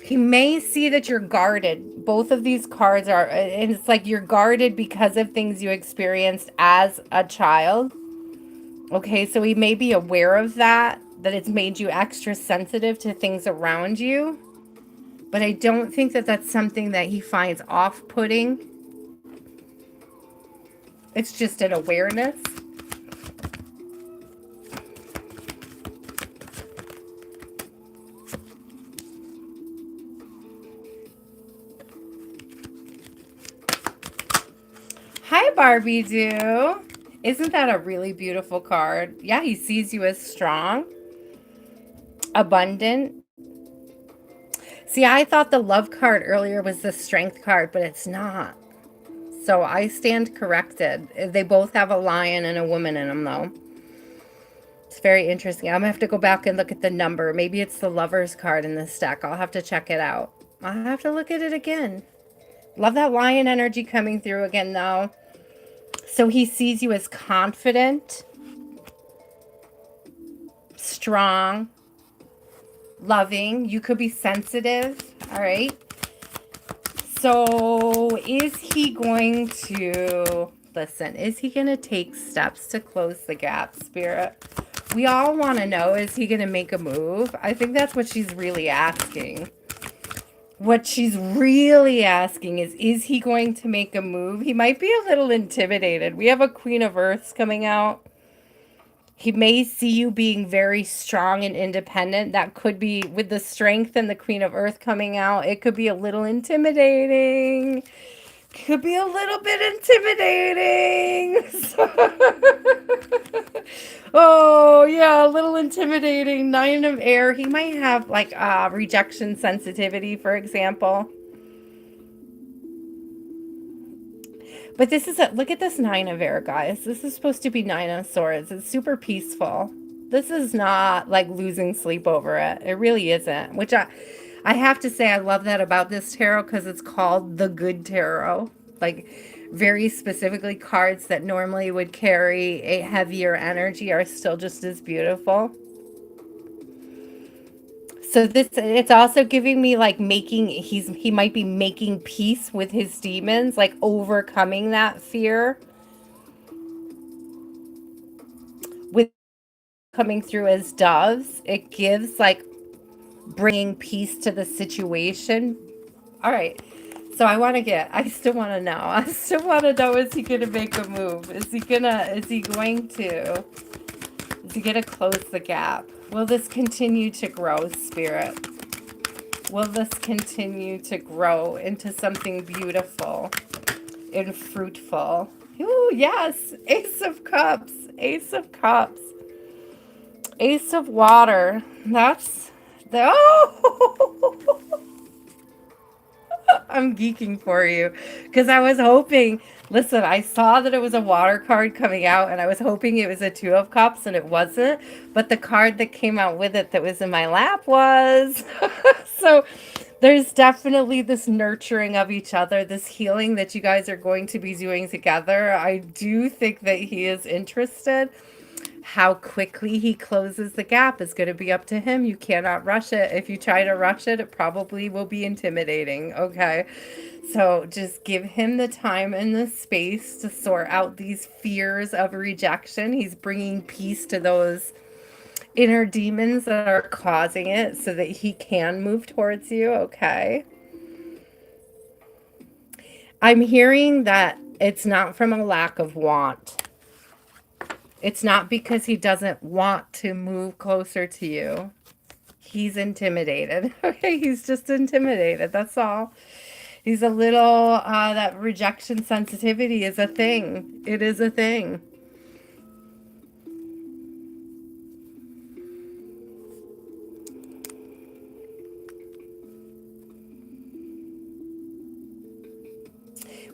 He may see that you're guarded. Both of these cards are, and it's you're guarded because of things you experienced as a child. Okay, so he may be aware of that it's made you extra sensitive to things around you. But I don't think that that's something that he finds off-putting. It's just an awareness. Hi, Barbie Doo. Isn't that a really beautiful card? Yeah, he sees you as strong, abundant. See, I thought the love card earlier was the strength card, but it's not. So I stand corrected. They both have a lion and a woman in them, though. It's very interesting. I'm going to have to go back and look at the number. Maybe it's the lover's card in this deck. I'll have to check it out. I'll have to look at it again. Love that lion energy coming through again, though. So he sees you as confident, strong, loving. You could be sensitive. All right. So is he going to, listen, is he going to take steps to close the gap, Spirit? We all want to know, is he going to make a move? I think that's what she's really asking. What she's really asking is he going to make a move? He might be a little intimidated. We have a Queen of Earths coming out. He may see you being very strong and independent. That could be with the strength and the Queen of Earth coming out. It could be a little intimidating. Could be a little bit intimidating. Oh, yeah, a little intimidating. Nine of Air. He might have like rejection sensitivity, for example. But this is look at this Nine of Air, guys. This is supposed to be Nine of Swords. It's super peaceful. This is not like losing sleep over it. It really isn't. Which I have to say, I love that about this tarot because it's called the Good Tarot. Like very specifically, cards that normally would carry a heavier energy are still just as beautiful. So this, it's also giving me like he might be making peace with his demons, like overcoming that fear with coming through as doves. It gives like bringing peace to the situation. All right. So I still want to know. I still want to know, is he going to make a move? Is he going to close the gap? Will this continue to grow, Spirit? Will this continue to grow into something beautiful and fruitful? Ooh, yes. Ace of Cups. Ace of Cups. Ace of Water. That's the... Oh! I'm geeking for you because I was hoping, listen, I saw that it was a water card coming out and I was hoping it was a Two of Cups and it wasn't, but the card that came out with it that was in my lap was. So there's definitely this nurturing of each other, this healing that you guys are going to be doing together. I do think that he is interested. How quickly he closes the gap is going to be up to him. You cannot rush it. If you try to rush it, it probably will be intimidating. Okay. So just give him the time and the space to sort out these fears of rejection. He's bringing peace to those inner demons that are causing it so that he can move towards you. Okay. I'm hearing that it's not from a lack of want. It's not because he doesn't want to move closer to you. He's intimidated. Okay, he's just intimidated. That's all. He's a little, that rejection sensitivity is a thing. It is a thing.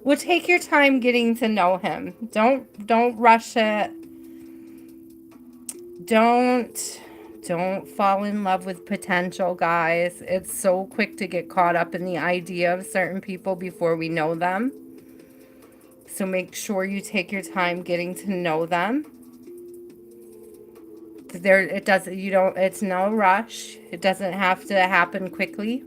Well, take your time getting to know him. Don't rush it. Don't fall in love with potential, guys. It's so quick to get caught up in the idea of certain people before we know them. So make sure you take your time getting to know them. It's no rush. It doesn't have to happen quickly.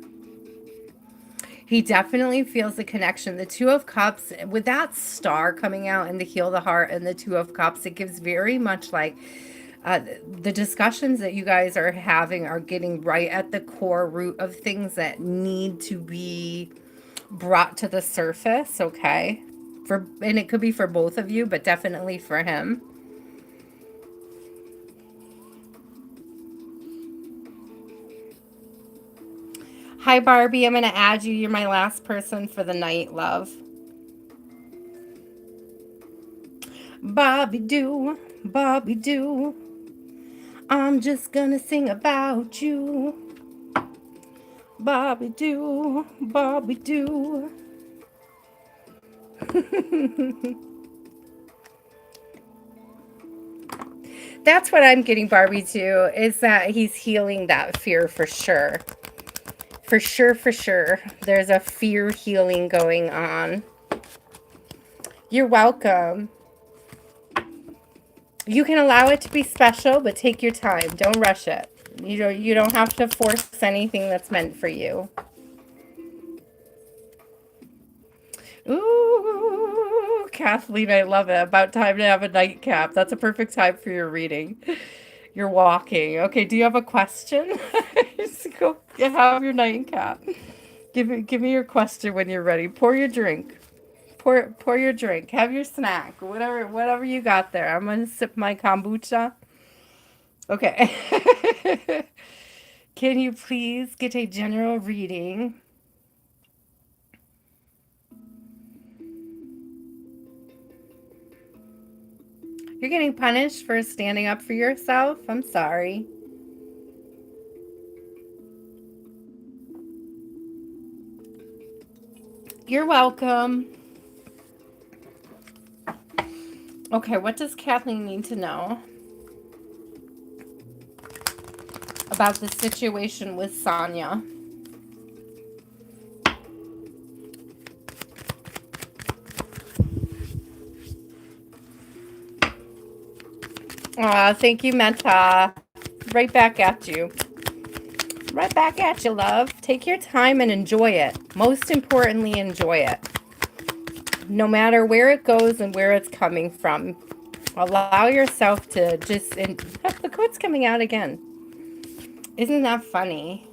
He definitely feels the connection. The Two of Cups, with that star coming out and to heal the heart and the Two of Cups, it gives very much like the discussions that you guys are having are getting right at the core root of things that need to be brought to the surface, okay? And it could be for both of you, but definitely for him. Hi, Barbie. I'm going to add you. You're my last person for the night, love. Bobby Doo, Bobby Doo. I'm just gonna sing about you. Bobby Doo, Bobby Doo. That's what I'm getting Barbie to, is that he's healing that fear for sure. For sure, for sure. There's a fear healing going on. You're welcome. You can allow it to be special, but take your time. Don't rush it. You don't have to force anything that's meant for you. Ooh, Kathleen, I love it. About time to have a nightcap. That's a perfect time for your reading. You're walking. Okay, do you have a question? Just go have your nightcap. Give me your question when you're ready. Pour your drink. Pour your drink. Have your snack. Whatever you got there. I'm gonna sip my kombucha. Okay. Can you please get a general reading? You're getting punished for standing up for yourself? I'm sorry. You're welcome. Okay, what does Kathleen need to know about the situation with Sonia? Aw, thank you, Meta. Right back at you. Right back at you, love. Take your time and enjoy it. Most importantly, enjoy it. No matter where it goes and where it's coming from. Allow yourself to just... Look what's coming out again. Isn't that funny?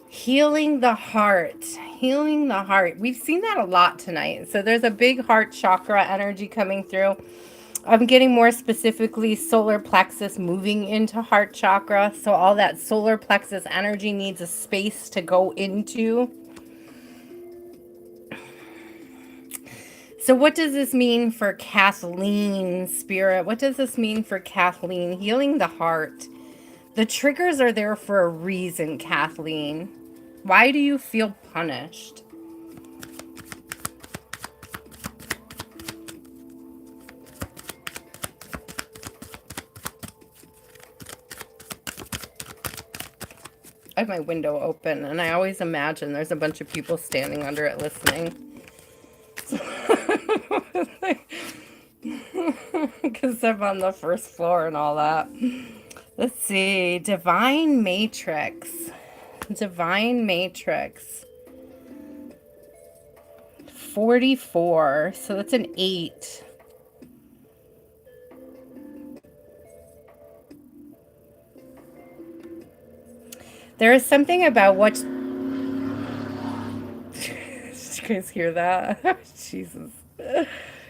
Healing the heart. Healing the heart. We've seen that a lot tonight. So there's a big heart chakra energy coming through. I'm getting more specifically solar plexus moving into heart chakra. So all that solar plexus energy needs a space to go into. So what does this mean for Kathleen, Spirit? What does this mean for Kathleen? Healing the heart. The triggers are there for a reason, Kathleen. Why do you feel punished? I have my window open, and I always imagine there's a bunch of people standing under it listening. Because I'm on the first floor and all that. Let's see. Divine Matrix. Divine Matrix. 44. So that's an 8. There is something about what... Did you guys hear that? Jesus.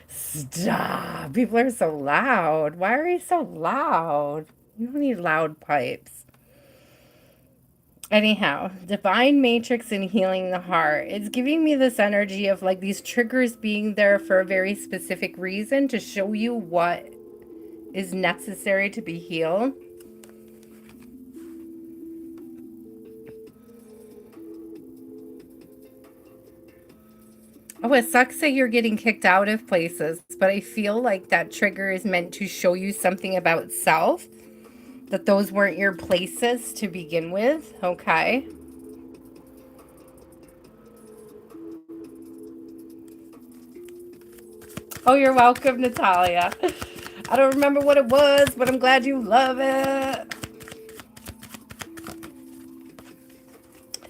Stop. People are so loud. Why are you so loud? You don't need loud pipes. Anyhow, Divine Matrix and Healing the Heart. It's giving me this energy of like these triggers being there for a very specific reason to show you what is necessary to be healed. Oh, it sucks that you're getting kicked out of places, but I feel like that trigger is meant to show you something about self, that those weren't your places to begin with, okay? Oh, you're welcome, Natalia. I don't remember what it was, but I'm glad you love it.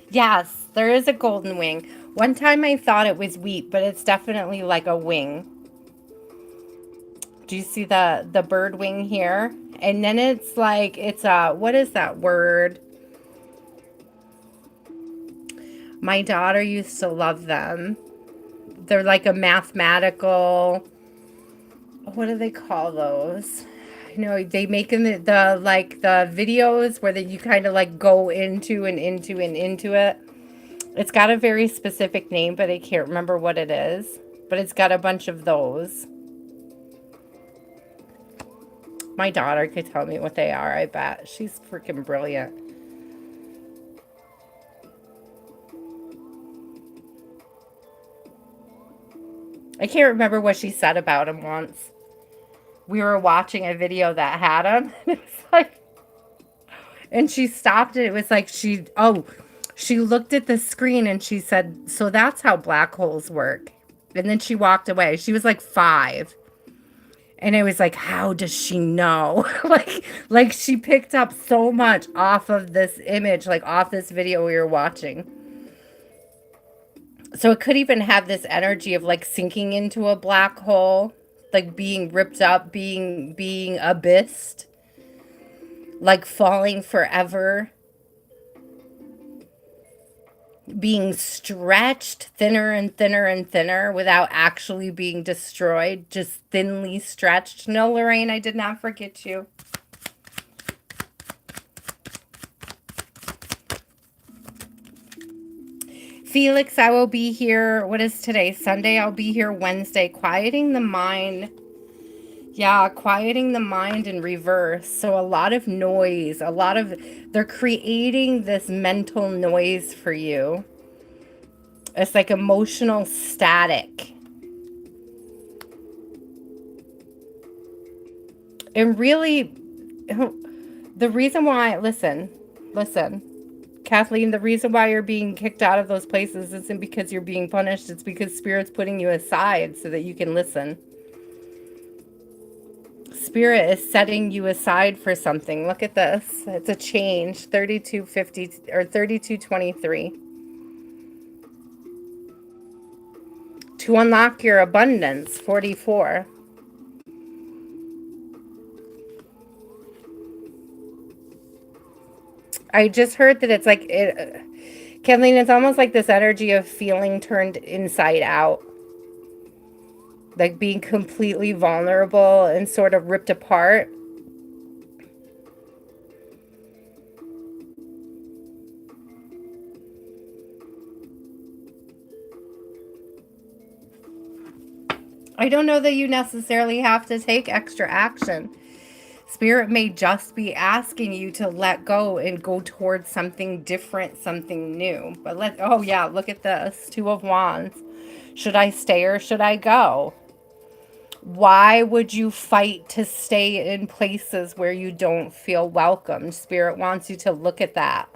Yes, there is a golden wing. One time I thought it was wheat, but it's definitely like a wing. Do you see the bird wing here? And then it's like, it's a, what is that word? My daughter used to love them. They're like a mathematical, what do they call those? You know, they make in the like the videos where you kind of like go into and into and into it. It's got a very specific name, but I can't remember what it is. But it's got a bunch of those. My daughter could tell me what they are, I bet. She's freaking brilliant. I can't remember what she said about him once. We were watching a video that had him. And it was like, and she stopped it. It was like she looked at the screen and she said, "So that's how black holes work." And then she walked away. She was like 5. And it was like, how does she know? like she picked up so much off of this image, like off this video we were watching. So it could even have this energy of like sinking into a black hole, like being ripped up, being abyssed, like falling forever, being stretched thinner and thinner and thinner without actually being destroyed, just thinly stretched. No, Lorraine, I did not forget you. Felix, I will be here. What is today? Sunday. I'll be here Wednesday. Quieting the mind. Yeah, quieting the mind in reverse. So a lot of noise, they're creating this mental noise for you. It's like emotional static. And really, the reason why, listen, Kathleen, the reason why you're being kicked out of those places isn't because you're being punished. It's because Spirit's putting you aside so that you can listen. Spirit is setting you aside for something. Look at this. It's a change. 3250 or 3223. To unlock your abundance. 44. I just heard that it's like Kathleen, it's almost like this energy of feeling turned inside out. Like being completely vulnerable and sort of ripped apart. I don't know that you necessarily have to take extra action. Spirit may just be asking you to let go and go towards something different, something new. But oh yeah, look at this. 2 of Wands. Should I stay or should I go? Why would you fight to stay in places where you don't feel welcome? Spirit wants you to look at that.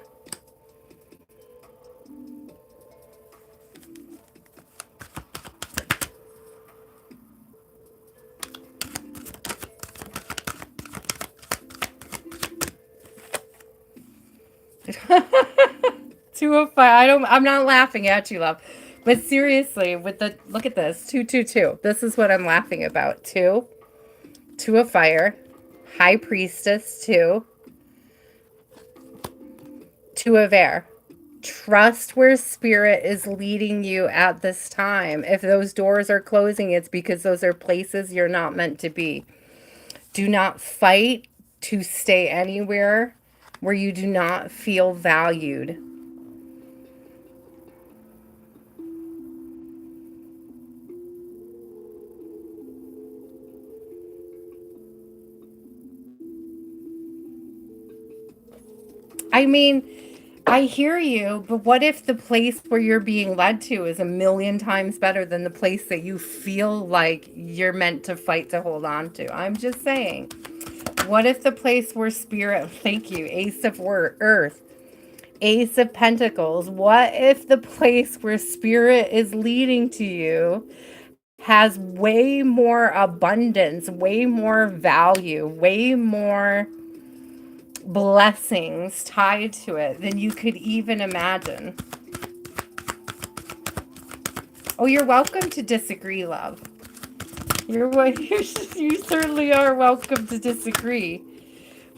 Two of Fire. I'm not laughing at you, love. But seriously, look at this. 222. This is what I'm laughing about. 2 of Fire. High Priestess 2. 2 of Air. Trust where Spirit is leading you at this time. If those doors are closing, it's because those are places you're not meant to be. Do not fight to stay anywhere where you do not feel valued. I mean, I hear you, but what if the place where you're being led to is a million times better than the place that you feel like you're meant to fight to hold on to? I'm just saying. What if the place where Spirit, thank you, Ace of Earth, Ace of Pentacles, what if the place where Spirit is leading to you has way more abundance, way more value, way more blessings tied to it than you could even imagine? Oh, you're welcome to disagree, love. You certainly are welcome to disagree.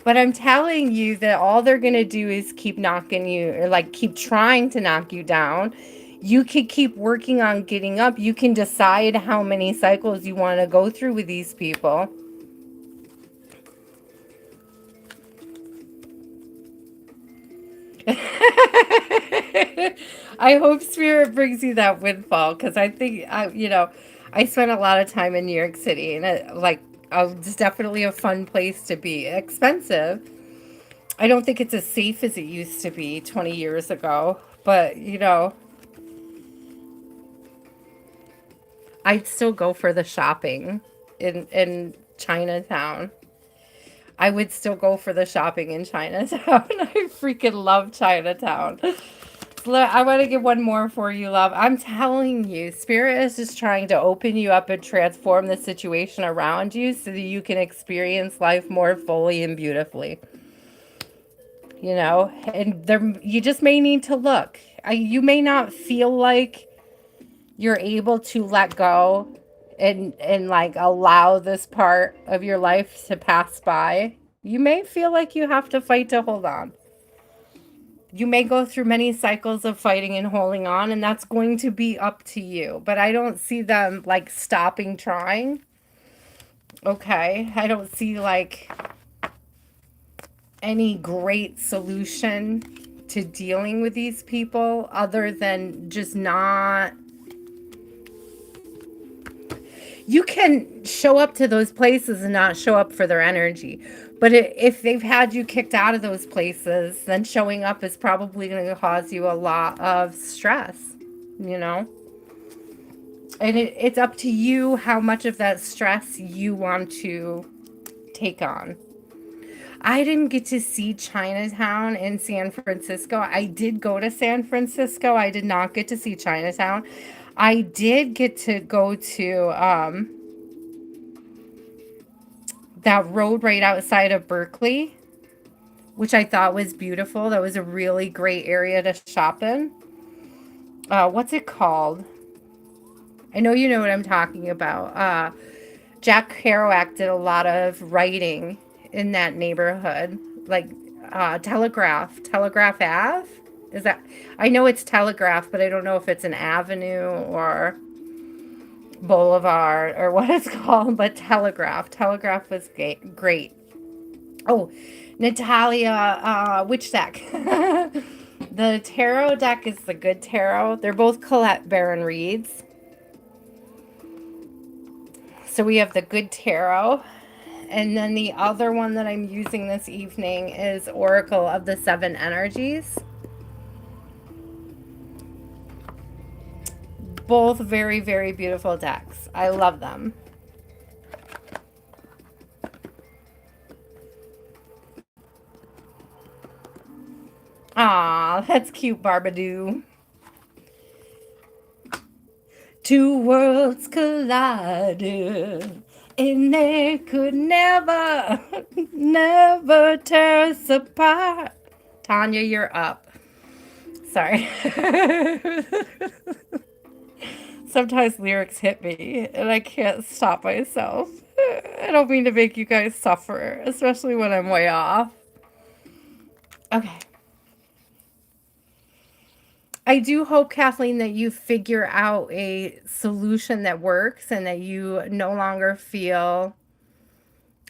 But I'm telling you that all they're going to do is keep knocking you, or like keep trying to knock you down. You could keep working on getting up. You can decide how many cycles you want to go through with these people. I hope Spirit brings you that windfall, because I think, I spent a lot of time in New York City, and It's definitely a fun place to be. Expensive. I don't think it's as safe as it used to be 20 years ago, but I'd still go for the shopping in Chinatown. I would still go for the shopping in Chinatown. I freaking love Chinatown. I want to give one more for you, love. I'm telling you, Spirit is just trying to open you up and transform the situation around you so that you can experience life more fully and beautifully. And you just may need to look. You may not feel like you're able to let go and like allow this part of your life to pass by. You may feel like you have to fight to hold on. You may go through many cycles of fighting and holding on, and that's going to be up to you. But I don't see them like stopping trying. Okay. I don't see like any great solution to dealing with these people other than just not. You can show up to those places and not show up for their energy. But if they've had you kicked out of those places, then showing up is probably going to cause you a lot of stress, you know? And it's up to you how much of that stress you want to take on. I didn't get to see Chinatown in San Francisco. I did go to San Francisco. I did not get to see Chinatown. I did get to go to that road right outside of Berkeley, which I thought was beautiful. That was a really great area to shop in. What's it called? I know you know what I'm talking about. Jack Kerouac did a lot of writing in that neighborhood, like Telegraph Ave. Is that? I know it's Telegraph, but I don't know if it's an avenue or boulevard or what it's called. But Telegraph was great. Oh, Natalia, which deck? The tarot deck is the good tarot. They're both Colette Baron Reeds. So we have the good tarot. And then the other one that I'm using this evening is Oracle of the Seven Energies. Both very, very beautiful decks. I love them. Aw, that's cute, Barbadoo. Two worlds collided, and they could never, never tear us apart. Tanya, you're up. Sorry. Sometimes lyrics hit me, and I can't stop myself. I don't mean to make you guys suffer, especially when I'm way off. Okay. I do hope, Kathleen, that you figure out a solution that works and that you no longer feel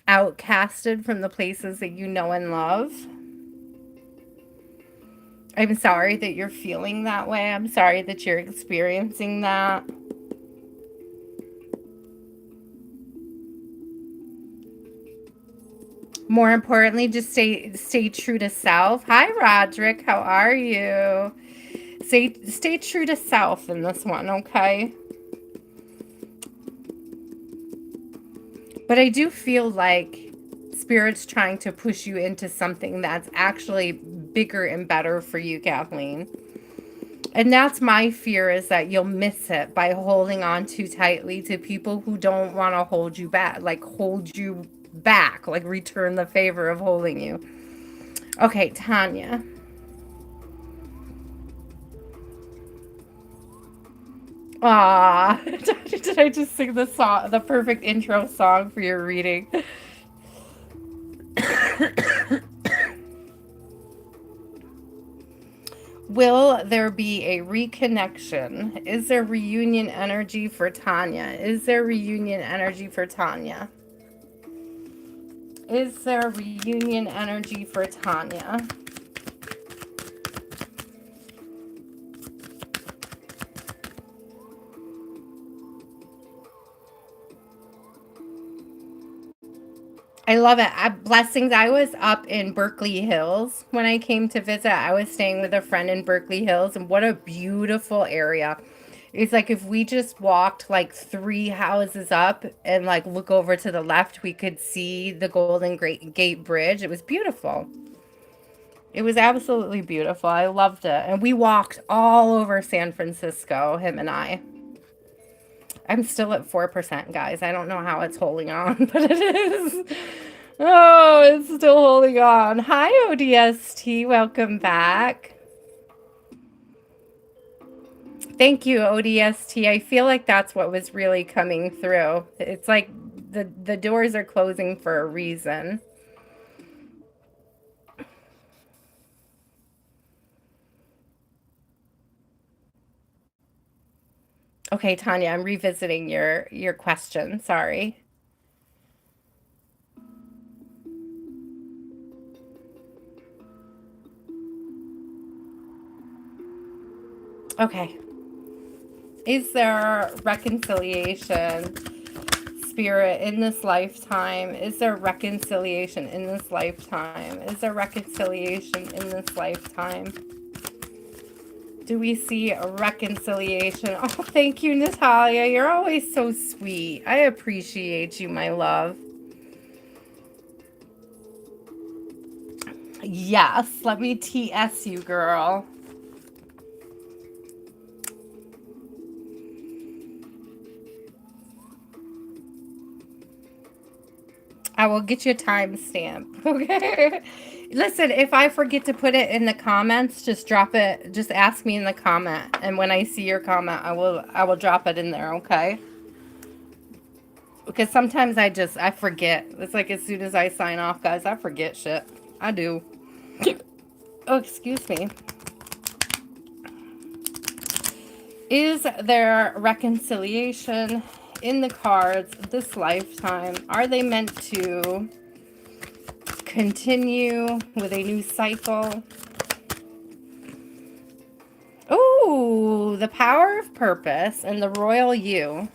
outcasted from the places that you know and love. I'm sorry that you're feeling that way. I'm sorry that you're experiencing that. More importantly, just stay true to self. Hi, Roderick. How are you? Stay true to self in this one, okay? But I do feel like Spirit's trying to push you into something that's actually bigger and better for you, Kathleen. And that's my fear, is that you'll miss it by holding on too tightly to people who don't want to hold you back, like return the favor of holding you. Okay, Tanya. Ah, did I just sing the song, the perfect intro song for your reading? Will there be a reconnection? Is there reunion energy for Tanya? Is there reunion energy for Tanya? Is there reunion energy for Tanya? I love it. Blessings. I was up in Berkeley Hills when I came to visit. I was staying with a friend in Berkeley Hills, and what a beautiful area. It's like if we just walked like 3 houses up and like look over to the left, we could see the Golden Great Gate Bridge. It was beautiful. It was absolutely beautiful. I loved it. And we walked all over San Francisco, him and I. I'm still at 4%, guys. I don't know how it's holding on, but it is. Oh, it's still holding on. Hi, ODST. Welcome back. Thank you, ODST. I feel like that's what was really coming through. It's like the doors are closing for a reason. Okay, Tanya, I'm revisiting your question. Sorry. Okay. Is there reconciliation, spirit, in this lifetime? Is there reconciliation in this lifetime? Is there reconciliation in this lifetime? Do we see a reconciliation? Oh, thank you, Natalia. You're always so sweet. I appreciate you, my love. Yes, let me TS you, girl. I will get you a timestamp. Okay. Listen, if I forget to put it in the comments, just drop it. Just ask me in the comment, and when I see your comment, I will drop it in there. Okay. Because sometimes I forget. It's like as soon as I sign off, guys, I forget shit. I do. Oh, excuse me. Is there reconciliation in the cards this lifetime? Are they meant to continue with a new cycle? Oh, the power of purpose and the royal you.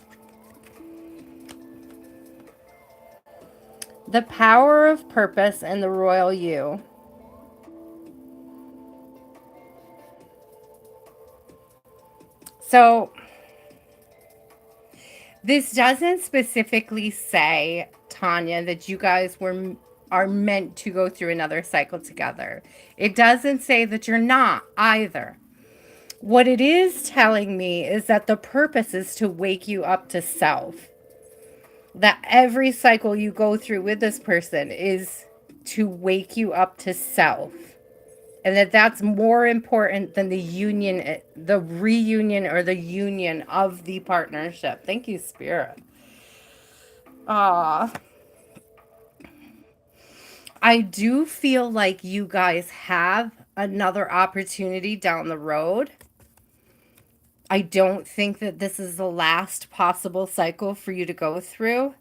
The power of purpose and the royal you. So this doesn't specifically say, Tanya, that you guys are meant to go through another cycle together. It doesn't say that you're not either. What it is telling me is that the purpose is to wake you up to self. That every cycle you go through with this person is to wake you up to self. And that's more important than the union, the reunion or the union of the partnership. Thank you, Spirit. I do feel like you guys have another opportunity down the road. I don't think that this is the last possible cycle for you to go through.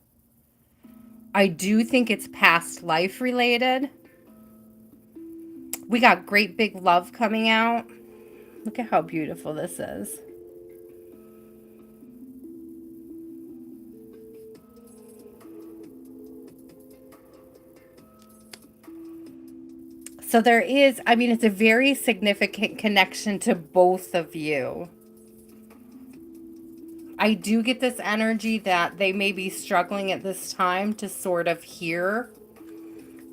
I do think it's past life related. We got great big love coming out. Look at how beautiful this is. So there is, I mean, it's a very significant connection to both of you. I do get this energy that they may be struggling at this time to sort of hear,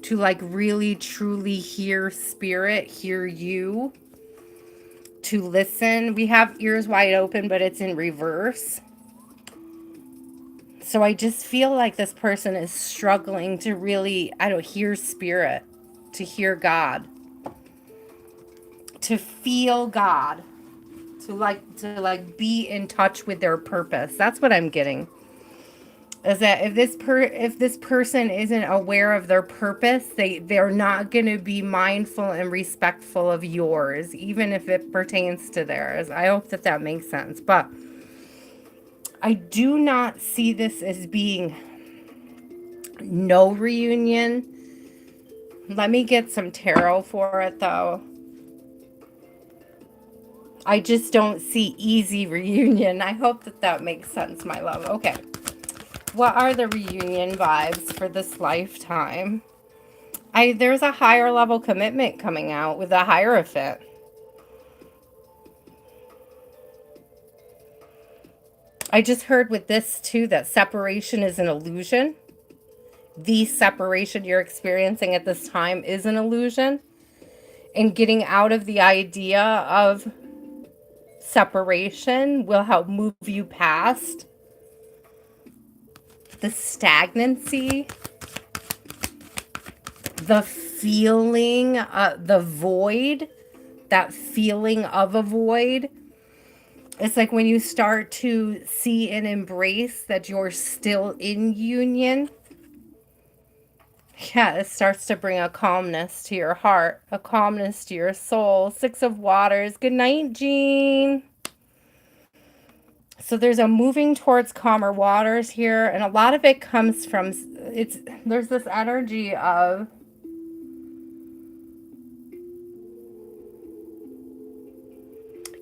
to like really truly hear spirit, hear you, to listen. We have ears wide open, but it's in reverse. So I just feel like this person is struggling to really, I don't hear spirit, to hear God, to feel God, to like be in touch with their purpose. That's what I'm getting. Is that if this person isn't aware of their purpose, they're not going to be mindful and respectful of yours, even if it pertains to theirs. I hope that makes sense. But I do not see this as being no reunion. Let me get some tarot for it, though. I just don't see easy reunion. I hope that makes sense, my love. Okay. What are the reunion vibes for this lifetime? There's a higher level commitment coming out with the Hierophant. I just heard with this too that separation is an illusion. The separation you're experiencing at this time is an illusion. And getting out of the idea of separation will help move you past the stagnancy, the feeling, the void, that feeling of a void. It's like when you start to see and embrace that you're still in union. Yeah, it starts to bring a calmness to your heart, a calmness to your soul. Six of Waters. Good night, Jean. So there's a moving towards calmer waters here, and a lot of it comes from there's this energy of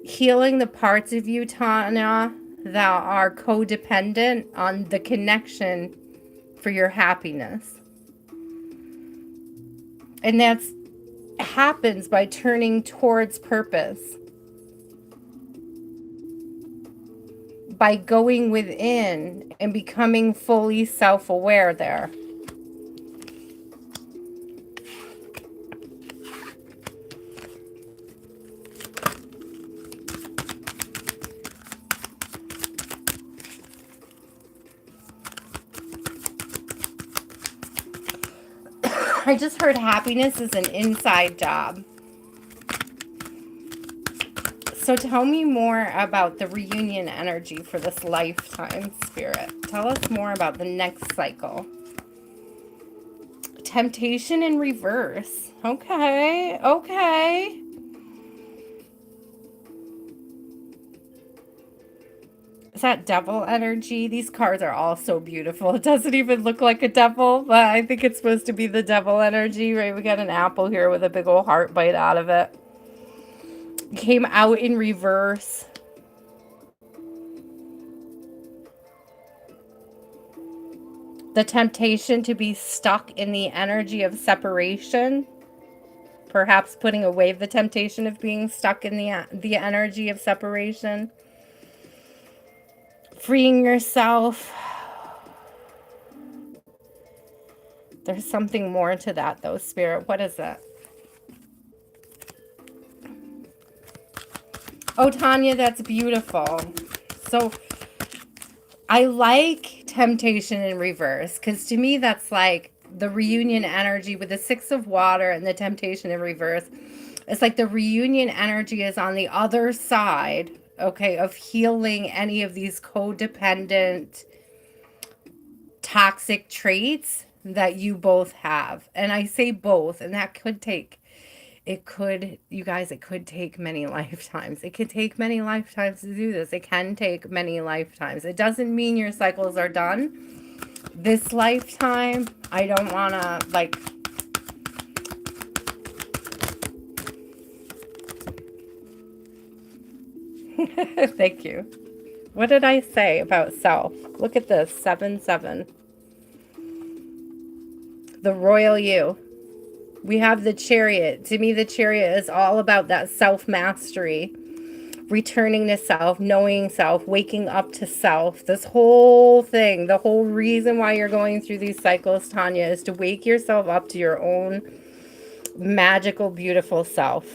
healing the parts of you, Tanya, that are codependent on the connection for your happiness. And that happens by turning towards purpose, by going within and becoming fully self-aware there. I just heard happiness is an inside job. So tell me more about the reunion energy for this lifetime, Spirit. Tell us more about the next cycle. Temptation in reverse. Okay, okay. Is that devil energy? These cards are all so beautiful. It doesn't even look like a devil, but I think it's supposed to be the devil energy, right? We got an apple here with a big old heart bite out of it. Came out in reverse. The temptation to be stuck in the energy of separation. Perhaps putting away the temptation of being stuck in the energy of separation. Freeing yourself. There's something more to that though, Spirit. What is it? Oh, Tanya, that's beautiful. So I like temptation in reverse, because to me that's like the reunion energy with the Six of Water and the temptation in reverse. It's like the reunion energy is on the other side, okay, of healing any of these codependent toxic traits that you both have. And I say both, and that could take, you guys, it could take many lifetimes. It could take many lifetimes to do this. It can take many lifetimes. It doesn't mean your cycles are done this lifetime. I don't want to, like, thank you. What did I say about self? Look at this, 7-7. The royal you. We have the Chariot. To me, the Chariot is all about that self-mastery, returning to self, knowing self, waking up to self. This whole thing, the whole reason why you're going through these cycles, Tanya, is to wake yourself up to your own magical, beautiful self.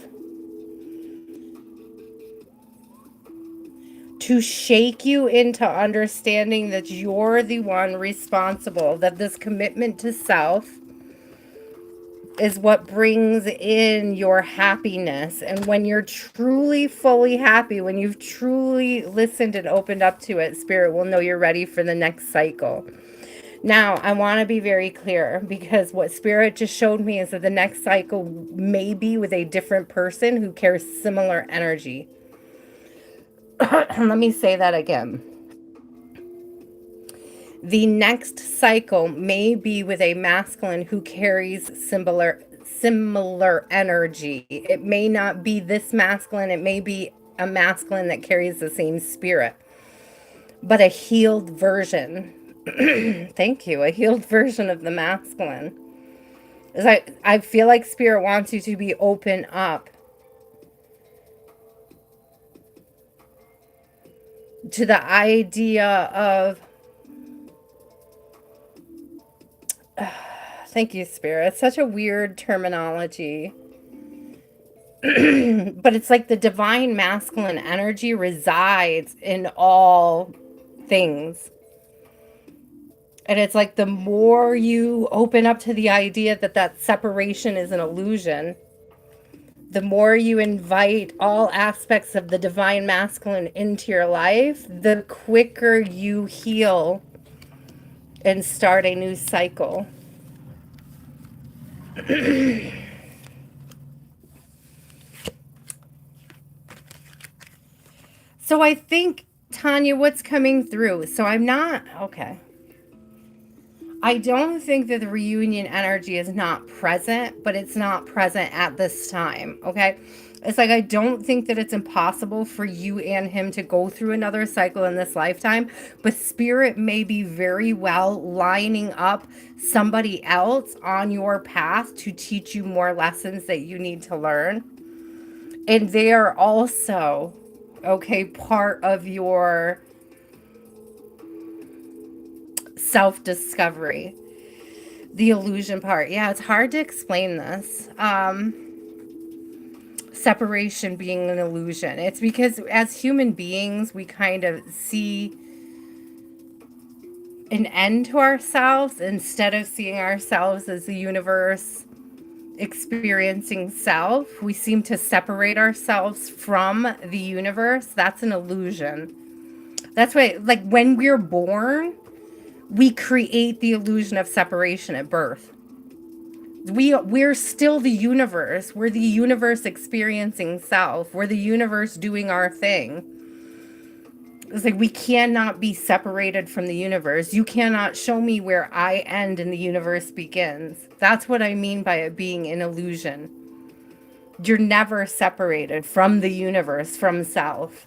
To shake you into understanding that you're the one responsible, that this commitment to self is what brings in your happiness. And when you're truly fully happy, when you've truly listened and opened up to it, Spirit will know you're ready for the next cycle. Now, I want to be very clear, because what Spirit just showed me is that the next cycle may be with a different person who carries similar energy. Let me say that again. The next cycle may be with a masculine who carries similar energy. It may not be this masculine. It may be a masculine that carries the same spirit, but a healed version Thank you. A healed version of the masculine. Is I feel like spirit wants you to be open up to the idea of, thank you, spirit. It's such a weird terminology. But it's like the divine masculine energy resides in all things. And it's like the more you open up to the idea that that separation is an illusion, the more you invite all aspects of the divine masculine into your life, the quicker you heal and start a new cycle. So I think, Tanya, what's coming through? So I'm not, okay. I don't think that the reunion energy is not present, but it's not present at this time, okay? It's like I don't think that it's impossible for you and him to go through another cycle in this lifetime, but spirit may be very well lining up somebody else on your path to teach you more lessons that you need to learn. And they are also, okay, part of your self-discovery. The illusion part. Yeah, it's hard to explain this. Separation being an illusion. It's because as human beings, we kind of see an end to ourselves instead of seeing ourselves as the universe experiencing self. We seem to separate ourselves from the universe. That's an illusion. That's why, like, when we're born, we create the illusion of separation at birth. We're still the universe. We're the universe experiencing self. We're the universe doing our thing. It's like we cannot be separated from the universe. You cannot show me where I end and the universe begins. That's what I mean by it being an illusion. You're never separated from the universe, from self.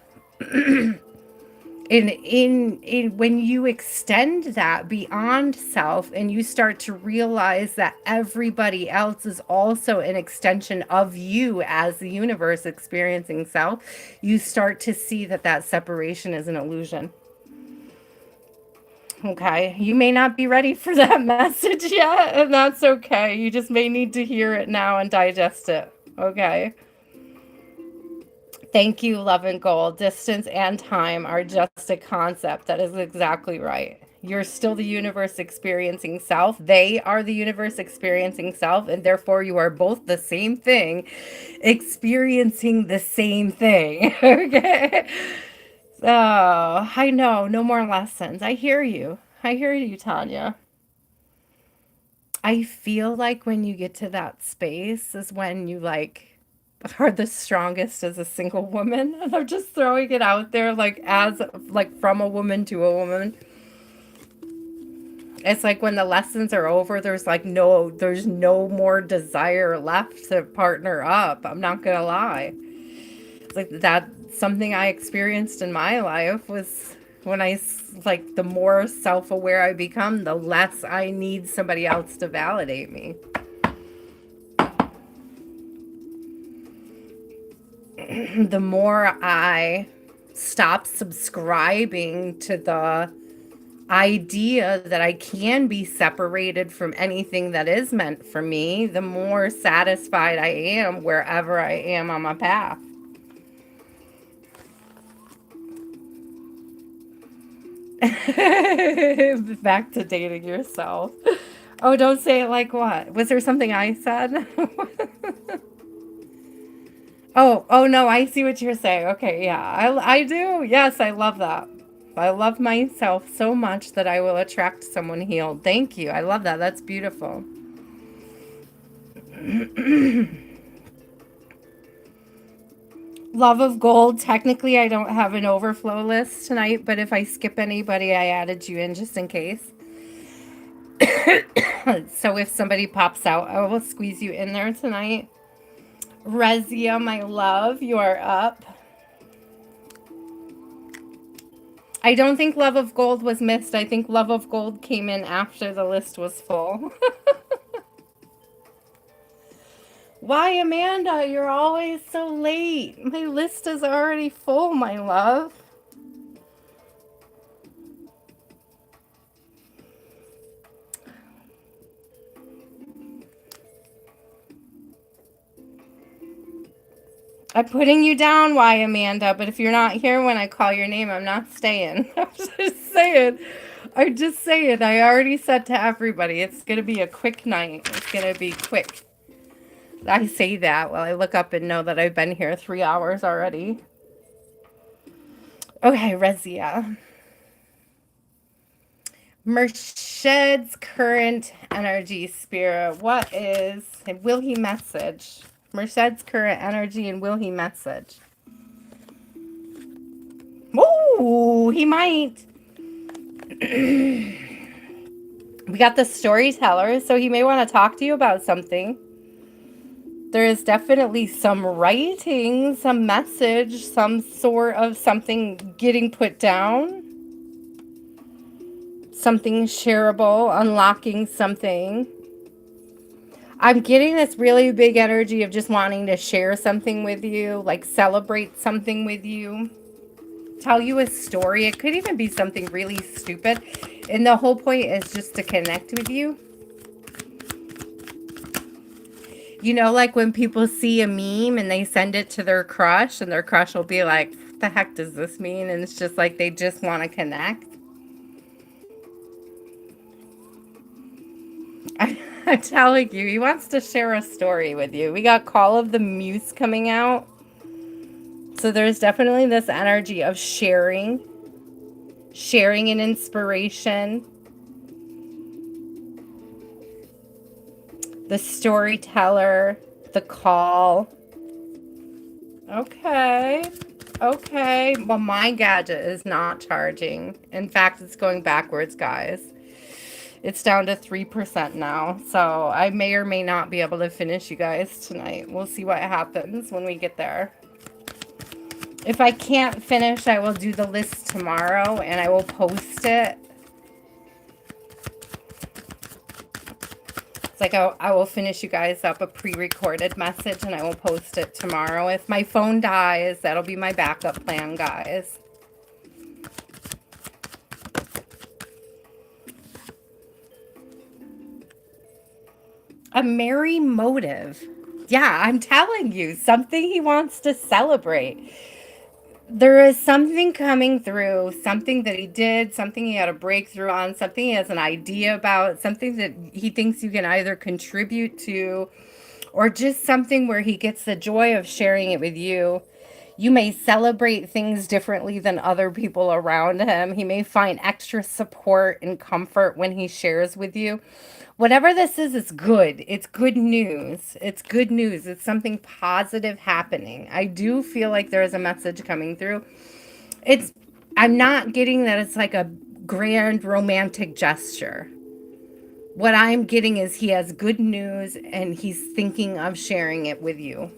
In when you extend that beyond self and you start to realize that everybody else is also an extension of you as the universe experiencing self, you start to see that that separation is an illusion. Okay, you may not be ready for that message yet, and that's okay. You just may need to hear it now and digest it. Okay. Thank you, love and gold. Distance and time are just a concept. That is exactly right. You're still the universe experiencing self. They are the universe experiencing self, and therefore you are both the same thing, experiencing the same thing. Okay. So I know, no more lessons. I hear you. I hear you, Tanya. I feel like when you get to that space is when you like are the strongest as a single woman. And I'm just throwing it out there like as like from a woman to a woman. It's like when the lessons are over, there's no more desire left to partner up. I'm not gonna lie. It's like that something I experienced in my life was when like the more self-aware I become, the less I need somebody else to validate me. The more I stop subscribing to the idea that I can be separated from anything that is meant for me, the more satisfied I am wherever I am on my path. Back to dating yourself. Oh, don't say it like what? Was there something I said? Oh no, I see what you're saying. Okay, yeah, I do. Yes, I love that. I love myself so much that I will attract someone healed. Thank you. I love that. That's beautiful. Love of gold. Technically, I don't have an overflow list tonight, but if I skip anybody, I added you in just in case. So if somebody pops out, I will squeeze you in there tonight. Rezia, my love, you are up. I don't think Love of Gold was missed. I think Love of Gold came in after the list was full. Why, Amanda? You're always so late. My list is already full, my love. I'm putting you down, why, Amanda? But if you're not here when I call your name, I'm not staying. I'm just saying. I'm just saying. I already said to everybody, it's going to be a quick night. It's going to be quick. I say that while I look up and know that I've been here 3 hours already. Okay, Rezia. Mershed's current energy, spirit. What is, and will he message? Mershed's current energy, and will he message? Oh, he might. We got the storyteller, so he may want to talk to you about something. There is definitely some writing, some message, some sort of something getting put down. Something shareable, unlocking something. I'm getting this really big energy of just wanting to share something with you, like celebrate something with you, tell you a story. It could even be something really stupid. And the whole point is just to connect with you. You know, like when people see a meme and they send it to their crush and their crush will be like, what the heck does this mean? And it's just like they just want to connect. I'm telling you, he wants to share a story with you. We got Call of the Muse coming out. So there's definitely this energy of sharing an inspiration. The storyteller, the call. Okay. Okay. Well, my gadget is not charging. In fact, it's going backwards, guys. It's down to 3% now. So I may or may not be able to finish you guys tonight. We'll see what happens when we get there. If I can't finish, I will do the list tomorrow and I will post it. It's like I will finish you guys up a pre-recorded message and I will post it tomorrow. If my phone dies, that'll be my backup plan, guys. A merry motive. Yeah, I'm telling you, something he wants to celebrate. There is something coming through, something that he did, something he had a breakthrough on, something he has an idea about, something that he thinks you can either contribute to, or just something where he gets the joy of sharing it with you. You may celebrate things differently than other people around him. He may find extra support and comfort when he shares with you. Whatever this is, it's good. It's good news. It's good news. It's something positive happening. I do feel like there is a message coming through. I'm not getting that it's like a grand romantic gesture. What I'm getting is he has good news and he's thinking of sharing it with you.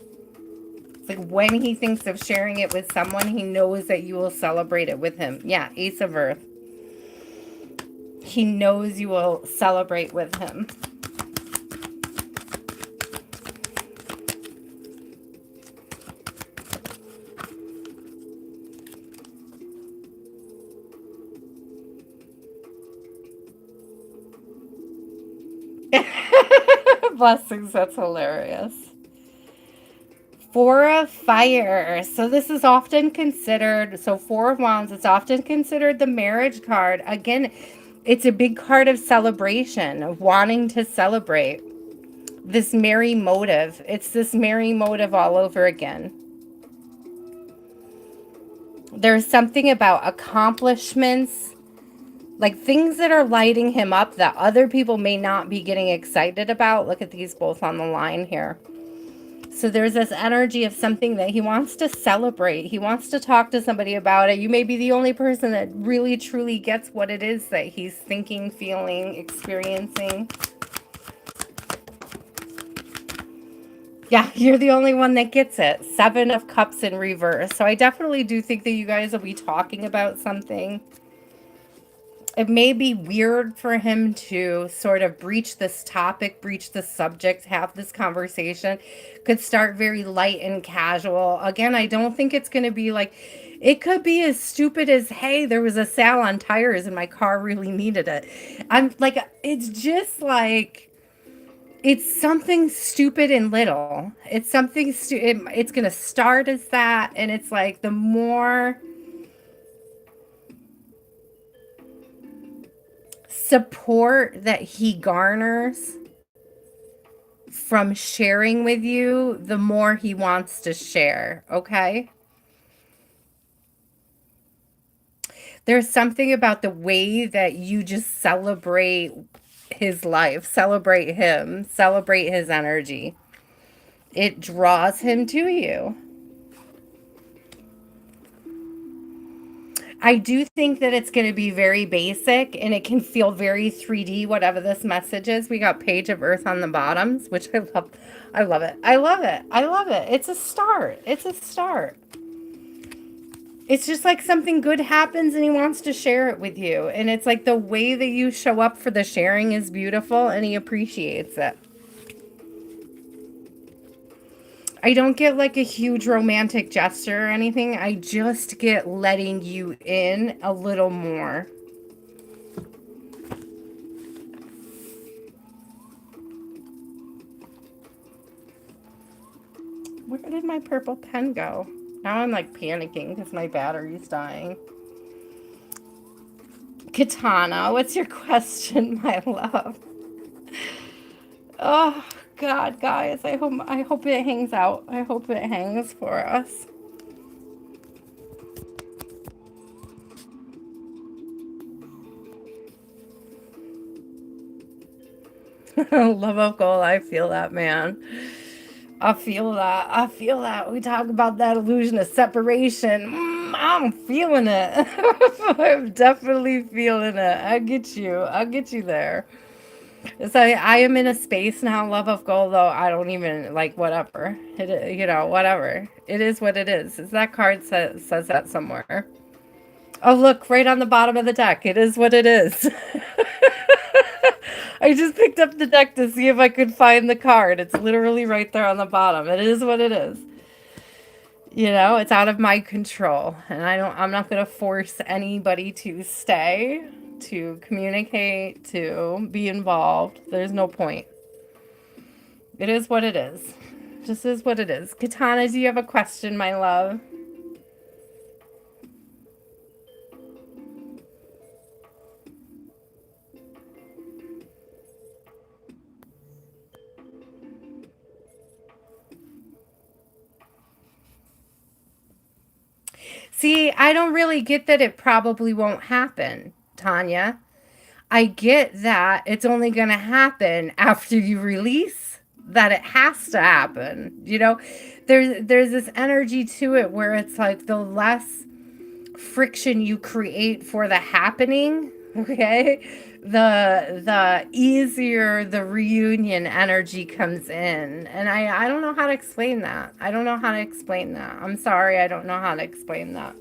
It's like when he thinks of sharing it with someone, he knows that you will celebrate it with him. Yeah, Ace of Earth. He knows you will celebrate with him. Blessings, that's hilarious. Four of Fire. So this is often considered, so Four of Wands, it's often considered the marriage card. Again, it's a big card of celebration, of wanting to celebrate. This merry motive. It's this merry motive all over again. There's something about accomplishments, like things that are lighting him up that other people may not be getting excited about. Look at these both on the line here. So there's this energy of something that he wants to celebrate. He wants to talk to somebody about it. You may be the only person that really, truly gets what it is that he's thinking, feeling, experiencing. Yeah, you're the only one that gets it. Seven of Cups in reverse. So I definitely do think that you guys will be talking about something. It may be weird for him to sort of breach this topic, breach the subject, have this conversation. Could start very light and casual. Again, I don't think it's going to be like, it could be as stupid as, hey, there was a sale on tires and my car really needed it. I'm like, it's just like, it's something stupid and little. It's something, it's going to start as that. And it's like, the more support that he garners from sharing with you, the more he wants to share, okay? There's something about the way that you just celebrate his life, celebrate him, celebrate his energy. It draws him to you. I do think that it's going to be very basic and it can feel very 3D, whatever this message is. We got Page of Earth on the bottoms, which I love. I love it. I love it. I love it. It's a start. It's a start. It's just like something good happens and he wants to share it with you. And it's like the way that you show up for the sharing is beautiful and he appreciates it. I don't get like a huge romantic gesture or anything. I just get letting you in a little more. Where did my purple pen go? Now I'm like panicking because my battery's dying. Katana, what's your question, my love? Oh God, guys, I hope it hangs out. I hope it hangs for us. Love of gold, I feel that, man. I feel that. I feel that. We talk about that illusion of separation. I'm feeling it. I'm definitely feeling it. I get you. I'll get you there. So I am in a space now, love of gold, though. I don't even like whatever. Whatever. It is what it is. Is that card says that somewhere? Oh, look, right on the bottom of the deck. It is what it is. I just picked up the deck to see if I could find the card. It's literally right there on the bottom. It is what it is. It's out of my control. And I'm not going to force anybody to stay, to communicate, to be involved. There's no point. It is what it is. Just is what it is. Katana, do you have a question, my love? See, I don't really get that it probably won't happen, Tanya. I get that it's only going to happen after you release that it has to happen. There's this energy to it where it's like the less friction you create for the happening, okay? The easier the reunion energy comes in. And I don't know how to explain that. I don't know how to explain that. I'm sorry, I don't know how to explain that.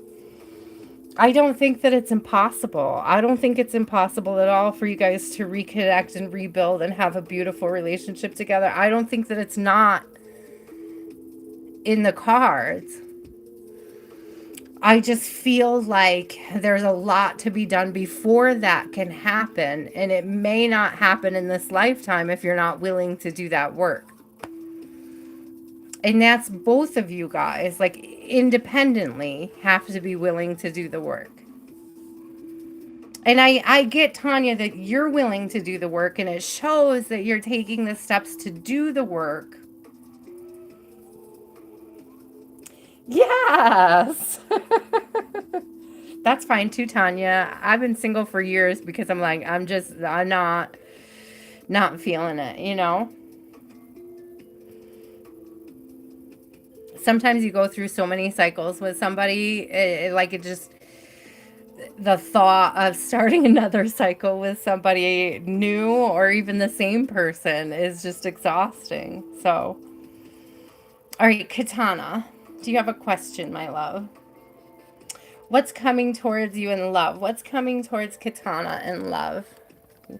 I don't think that it's impossible. I don't think it's impossible at all for you guys to reconnect and rebuild and have a beautiful relationship together. I don't think that it's not in the cards. I just feel like there's a lot to be done before that can happen. And it may not happen in this lifetime if you're not willing to do that work. And that's both of you guys, like independently, have to be willing to do the work. And I get, Tanya, that you're willing to do the work, and it shows that you're taking the steps to do the work. Yes. That's fine too, Tanya. I've been single for years because I'm not feeling it. Sometimes you go through so many cycles with somebody, it just, the thought of starting another cycle with somebody new or even the same person is just exhausting. So All right, Katana, do you have a question, my love? What's coming towards you in love? What's coming towards Katana in love?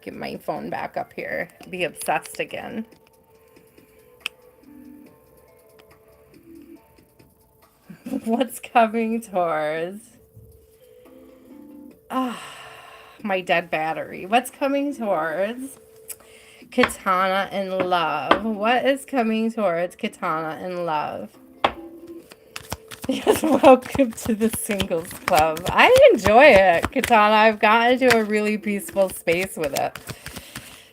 Get my phone back up here. Be obsessed again. What's coming towards... my dead battery. What's coming towards Katana in love? What is coming towards Katana in love? Yes, welcome to the singles club. I enjoy it, Katana. I've gotten into a really peaceful space with it.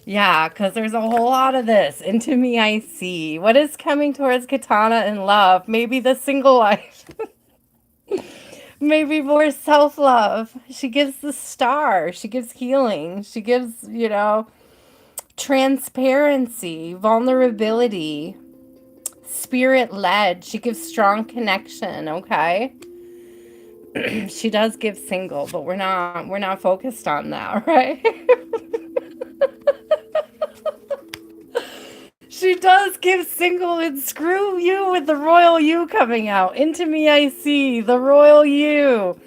Yeah, because there's a whole lot of this. Into me I see. What is coming towards Katana in love? Maybe the single life. Maybe more self-love. She gives the star. She gives healing. She gives, you know, transparency, vulnerability, spirit-led. She gives strong connection, okay? She does give single, but we're not focused on that, right? She does give single, and screw you with the royal you coming out. Into me I see the royal you.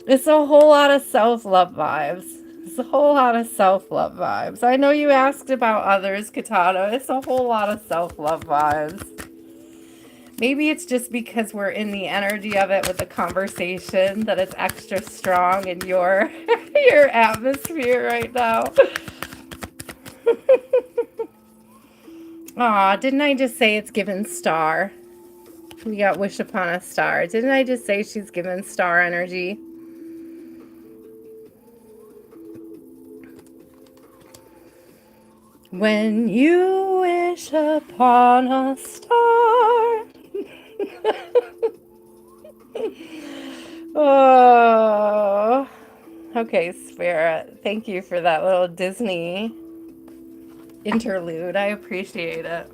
It's a whole lot of self-love vibes. It's a whole lot of self-love vibes. I know you asked about others, Katana. It's a whole lot of self-love vibes. Maybe it's just because we're in the energy of it with the conversation that it's extra strong in your your atmosphere right now. Aw, didn't I just say it's given star? We got wish upon a star. Didn't I just say she's given star energy? When you wish upon a star. Oh, okay, Spirit. Thank you for that little Disney interlude. I appreciate it.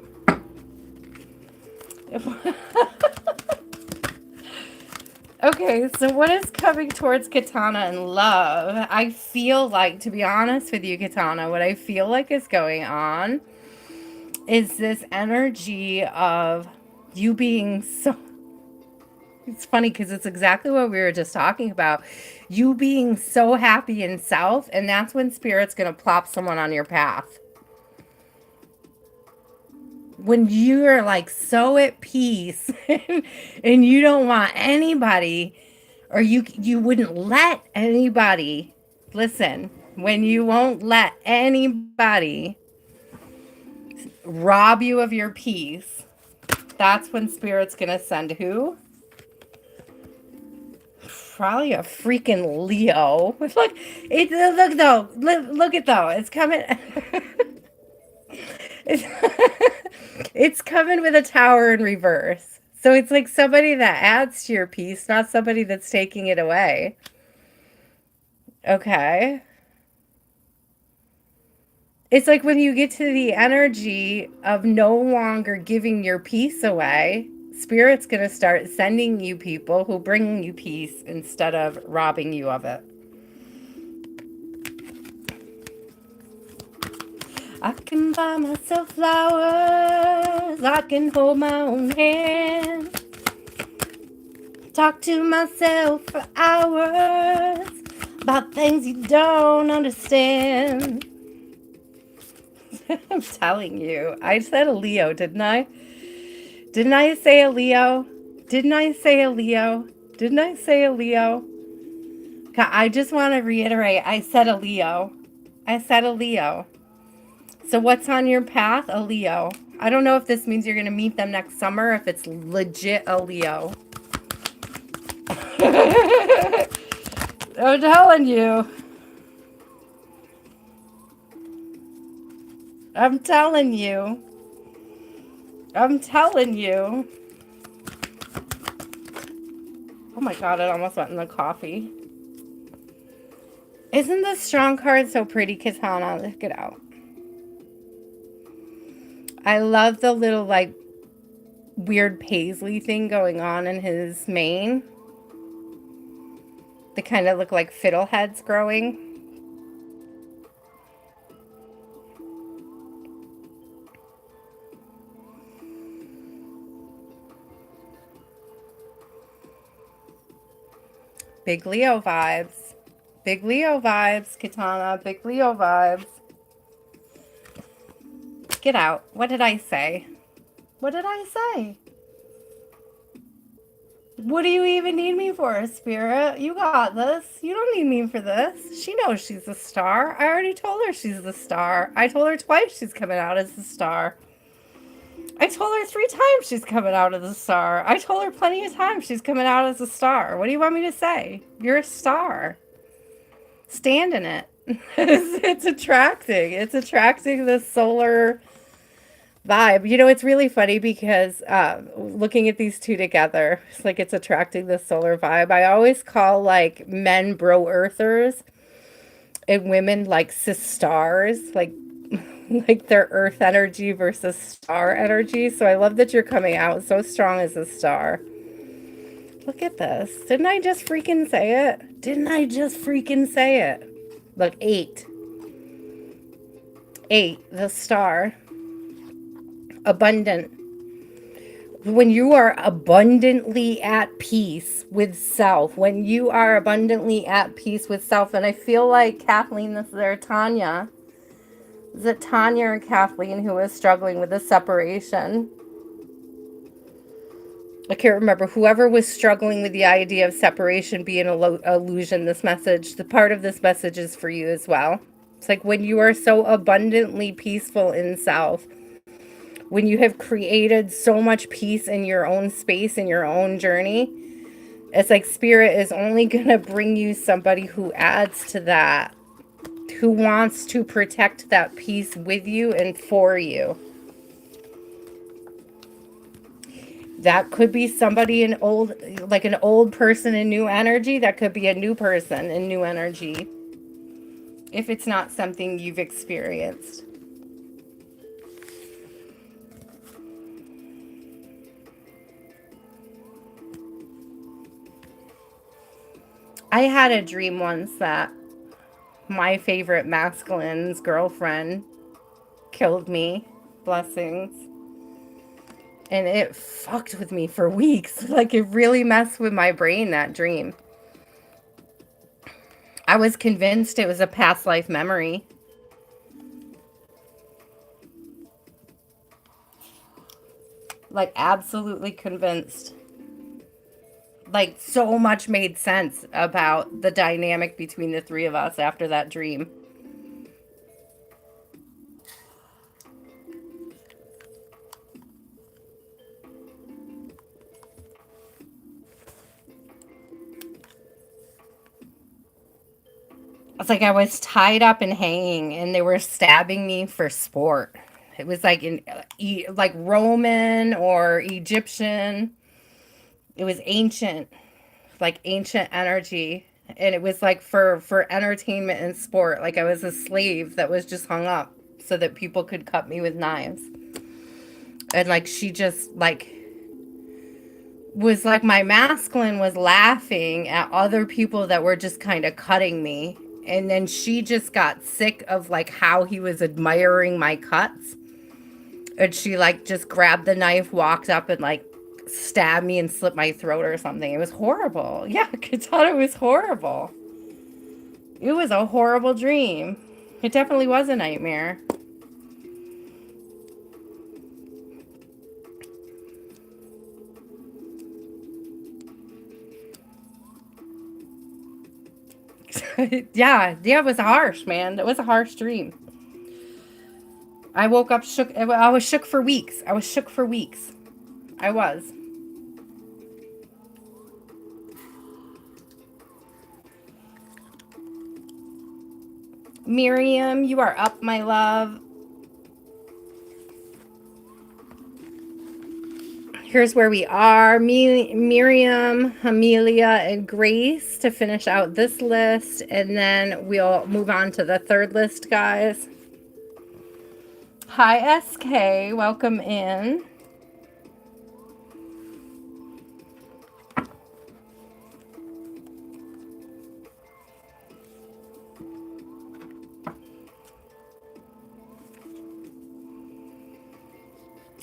Okay, so what is coming towards Katana in love? I feel like, to be honest with you, Katana, what I feel like is going on is this energy of you being so... It's funny because it's exactly what we were just talking about. You being so happy in self, and that's when Spirit's going to plop someone on your path. When you're like so at peace and you don't want anybody, or you wouldn't let anybody, listen, when you won't let anybody rob you of your peace, that's when Spirit's going to send who? Probably a freaking Leo. Look, look though. Look at though. It's coming. it's, it's coming with a tower in reverse. So it's like somebody that adds to your peace, not somebody that's taking it away. Okay. It's like when you get to the energy of no longer giving your peace away, Spirit's going to start sending you people who bring you peace instead of robbing you of it. I can buy myself flowers, I can hold my own hand, talk to myself for hours about things you don't understand. I'm telling you, I said a Leo, didn't I? Didn't I say a Leo? Didn't I say a Leo? Didn't I say a Leo? I just want to reiterate, I said a Leo. I said a Leo. So what's on your path? A Leo. I don't know if this means you're going to meet them next summer, if it's legit a Leo. I'm telling you. I'm telling you. I'm telling you. Oh my God, it almost went in the coffee. Isn't the strong card so pretty, Katana? Look it out. I love the little, like, weird paisley thing going on in his mane. They kind of look like fiddleheads growing. Big Leo vibes. Big Leo vibes, Katana. Big Leo vibes. Get out. What did I say? What did I say? What do you even need me for, Spirit? You got this. You don't need me for this. She knows she's a star. I already told her she's the star. I told her twice she's coming out as the star. I told her 3 times she's coming out as a star. I told her plenty of times she's coming out as a star. What do you want me to say? You're a star. Stand in it. It's attracting. It's attracting the solar vibe. You know, it's really funny because looking at these two together, it's like it's attracting the solar vibe. I always call like men bro earthers and women like cis stars, like like their earth energy versus star energy. So I love that you're coming out so strong as a star. Look at this. Didn't I just freaking say it? Didn't I just freaking say it? Look, 8. 8, the star. Abundant. When you are abundantly at peace with self, when you are abundantly at peace with self, and I feel like Kathleen, this is there, Tanya. Is it Tanya or Kathleen who was struggling with the separation? I can't remember. Whoever was struggling with the idea of separation being an illusion, this message, the part of this message is for you as well. It's like when you are so abundantly peaceful in self, when you have created so much peace in your own space, in your own journey, it's like Spirit is only going to bring you somebody who adds to that, who wants to protect that peace with you and for you. That could be somebody an old person in new energy. That could be a new person in new energy. If it's not something you've experienced. I had a dream once that my favorite masculine's girlfriend killed me. Blessings. And it fucked with me for weeks. Like, it really messed with my brain, that dream. I was convinced it was a past life memory. Like, absolutely convinced. Like, so much made sense about the dynamic between the 3 of us after that dream. It's like I was tied up and hanging, and they were stabbing me for sport. It was like like Roman or Egyptian. It was ancient, like ancient energy, and it was like for entertainment and sport. Like I was a slave that was just hung up so that people could cut me with knives. And like she just like was like my masculine was laughing at other people that were just kind of cutting me. And then she just got sick of like how he was admiring my cuts. And she like just grabbed the knife, walked up and like stabbed me and slit my throat or something. It was horrible. Yeah, Katana, was horrible. It was a horrible dream. It definitely was a nightmare. Yeah, it was harsh, man. It was a harsh dream. I woke up shook. I was shook for weeks. I was shook for weeks. I was. Miriam, you are up, my love. Here's where we are. Miriam, Amelia, and Grace to finish out this list. And then we'll move on to the third list, guys. Hi, SK. Welcome in.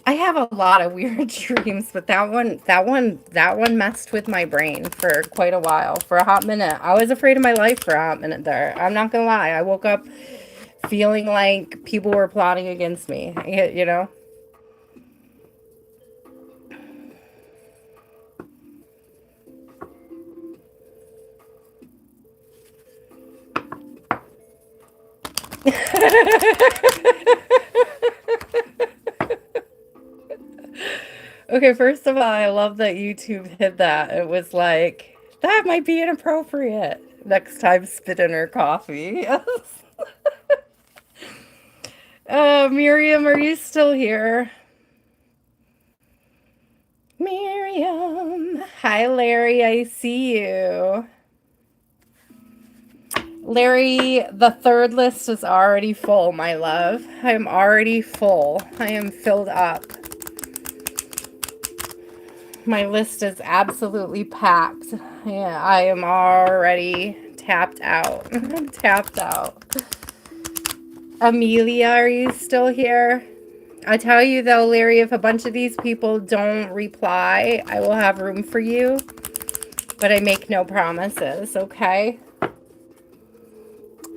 I have a lot of weird dreams, but that one messed with my brain for quite a while, for a hot minute. I was afraid of my life for a hot minute there. I'm not gonna lie. I woke up feeling like people were plotting against me, you know? Okay, first of all, I love that YouTube hid that. It was like, that might be inappropriate. Next time, spit in her coffee. Yes. Miriam, are you still here? Miriam. Hi, Larry. I see you. Larry, the third list is already full, my love. I am already full. I am filled up. My list is absolutely packed. Yeah, I am already tapped out. I'm tapped out. Amelia, are you still here? I tell you though, Larry, if a bunch of these people don't reply, I will have room for you. But I make no promises, okay?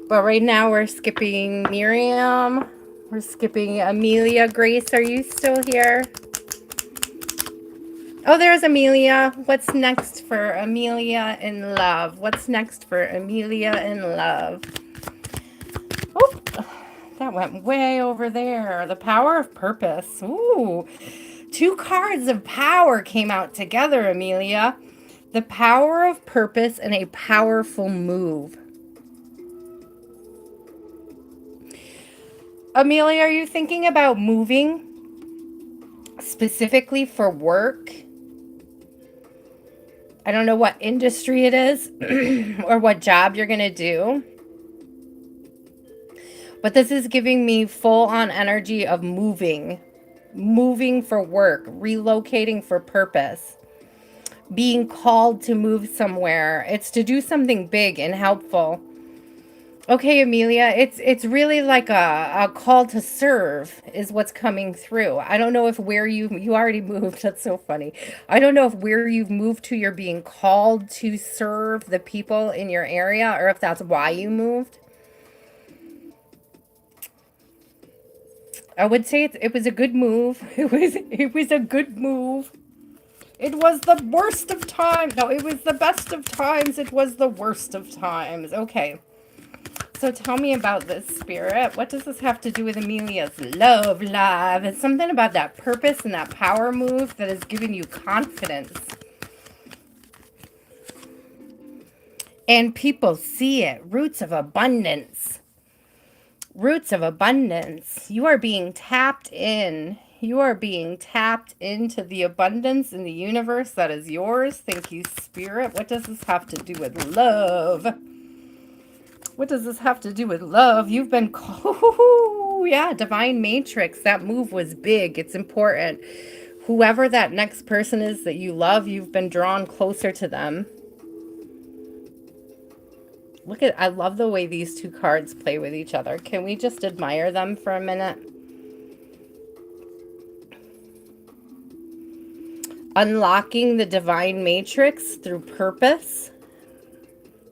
But right now we're skipping Miriam. We're skipping Amelia. Grace, are you still here? Oh, there's Amelia. What's next for Amelia in love? What's next for Amelia in love? Oh, that went way over there. The power of purpose. Ooh, 2 cards of power came out together, Amelia. The power of purpose and a powerful move. Amelia, are you thinking about moving specifically for work? I don't know what industry it is or what job you're going to do. But this is giving me full on energy of moving for work, relocating for purpose, being called to move somewhere. It's to do something big and helpful. Okay, Amelia, it's really like a call to serve is what's coming through. I don't know if where you already moved. That's so funny. I don't know if where you've moved to you're being called to serve the people in your area or if that's why you moved. I would say it was a good move. It was a good move. It was the worst of times. No, it was the best of times. It was the worst of times. Okay. So tell me about this, Spirit. What does this have to do with Amelia's love life? It's something about that purpose and that power move that is giving you confidence. And people see it. Roots of abundance. Roots of abundance. You are being tapped in. You are being tapped into the abundance in the universe that is yours. Thank you, Spirit. What does this have to do with love? What does this have to do with love? You've been called, yeah, divine matrix. That move was big. It's important. Whoever that next person is that you love, you've been drawn closer to them. Look at, I love the way these 2 cards play with each other. Can we just admire them for a minute? Unlocking the divine matrix through purpose.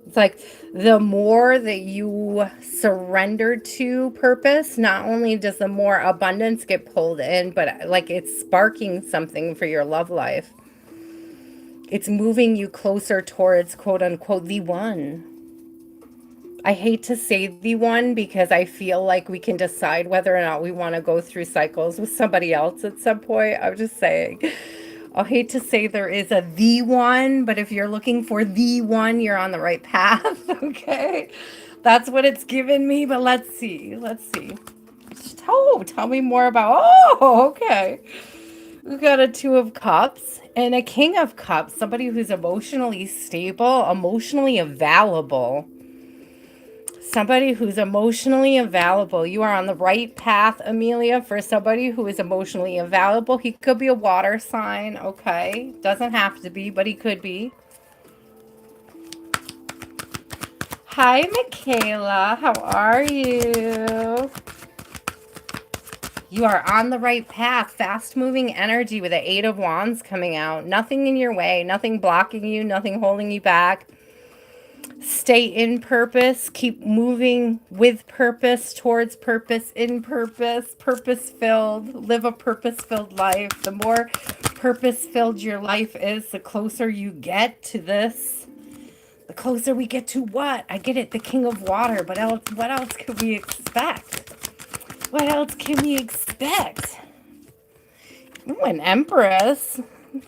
It's like the more that you surrender to purpose, not only does the more abundance get pulled in, but like it's sparking something for your love life. It's moving you closer towards, quote unquote, the one. I hate to say the one because I feel like we can decide whether or not we want to go through cycles with somebody else at some point. I'm just saying. I hate to say there is a the one, but if you're looking for the one, you're on the right path, okay? That's what it's given me, but let's see. Let's see. Oh, tell me more about, oh, okay. We've got a 2 of Cups and a King of Cups, somebody who's emotionally stable, emotionally available. Somebody who's emotionally available. You are on the right path, Amelia, for somebody who is emotionally available. He could be a water sign, okay? Doesn't have to be, but he could be. Hi, Michaela. How are you? You are on the right path. Fast moving energy with the Eight of Wands coming out. Nothing in your way, nothing blocking you, nothing holding you back. Stay in purpose. Keep moving with purpose, towards purpose, in purpose, purpose filled. Live a purpose filled life. The more purpose filled your life is, the closer you get to this. The closer we get to what? I get it, the King of Water, but what else could we expect? What else can we expect? Ooh, an Empress.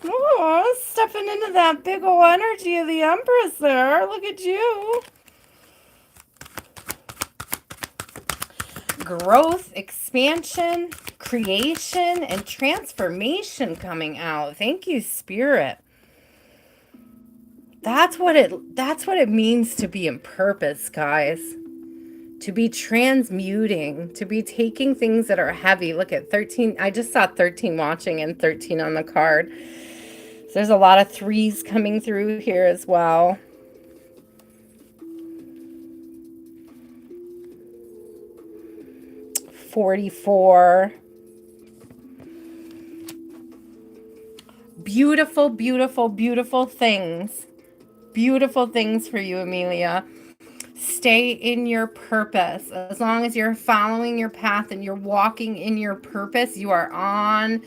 Oh, stepping into that big ol' energy of the Empress there. Look at you. Growth, expansion, creation, and transformation coming out. Thank you, Spirit. That's what it means to be in purpose, guys. To be transmuting, to be taking things that are heavy. Look at 13. I just saw 13 watching and 13 on the card. So there's a lot of threes coming through here as well. $44. Beautiful, beautiful, beautiful things. Beautiful things for you, Amelia. Stay in your purpose. As long as you're following your path and you're walking in your purpose, you are on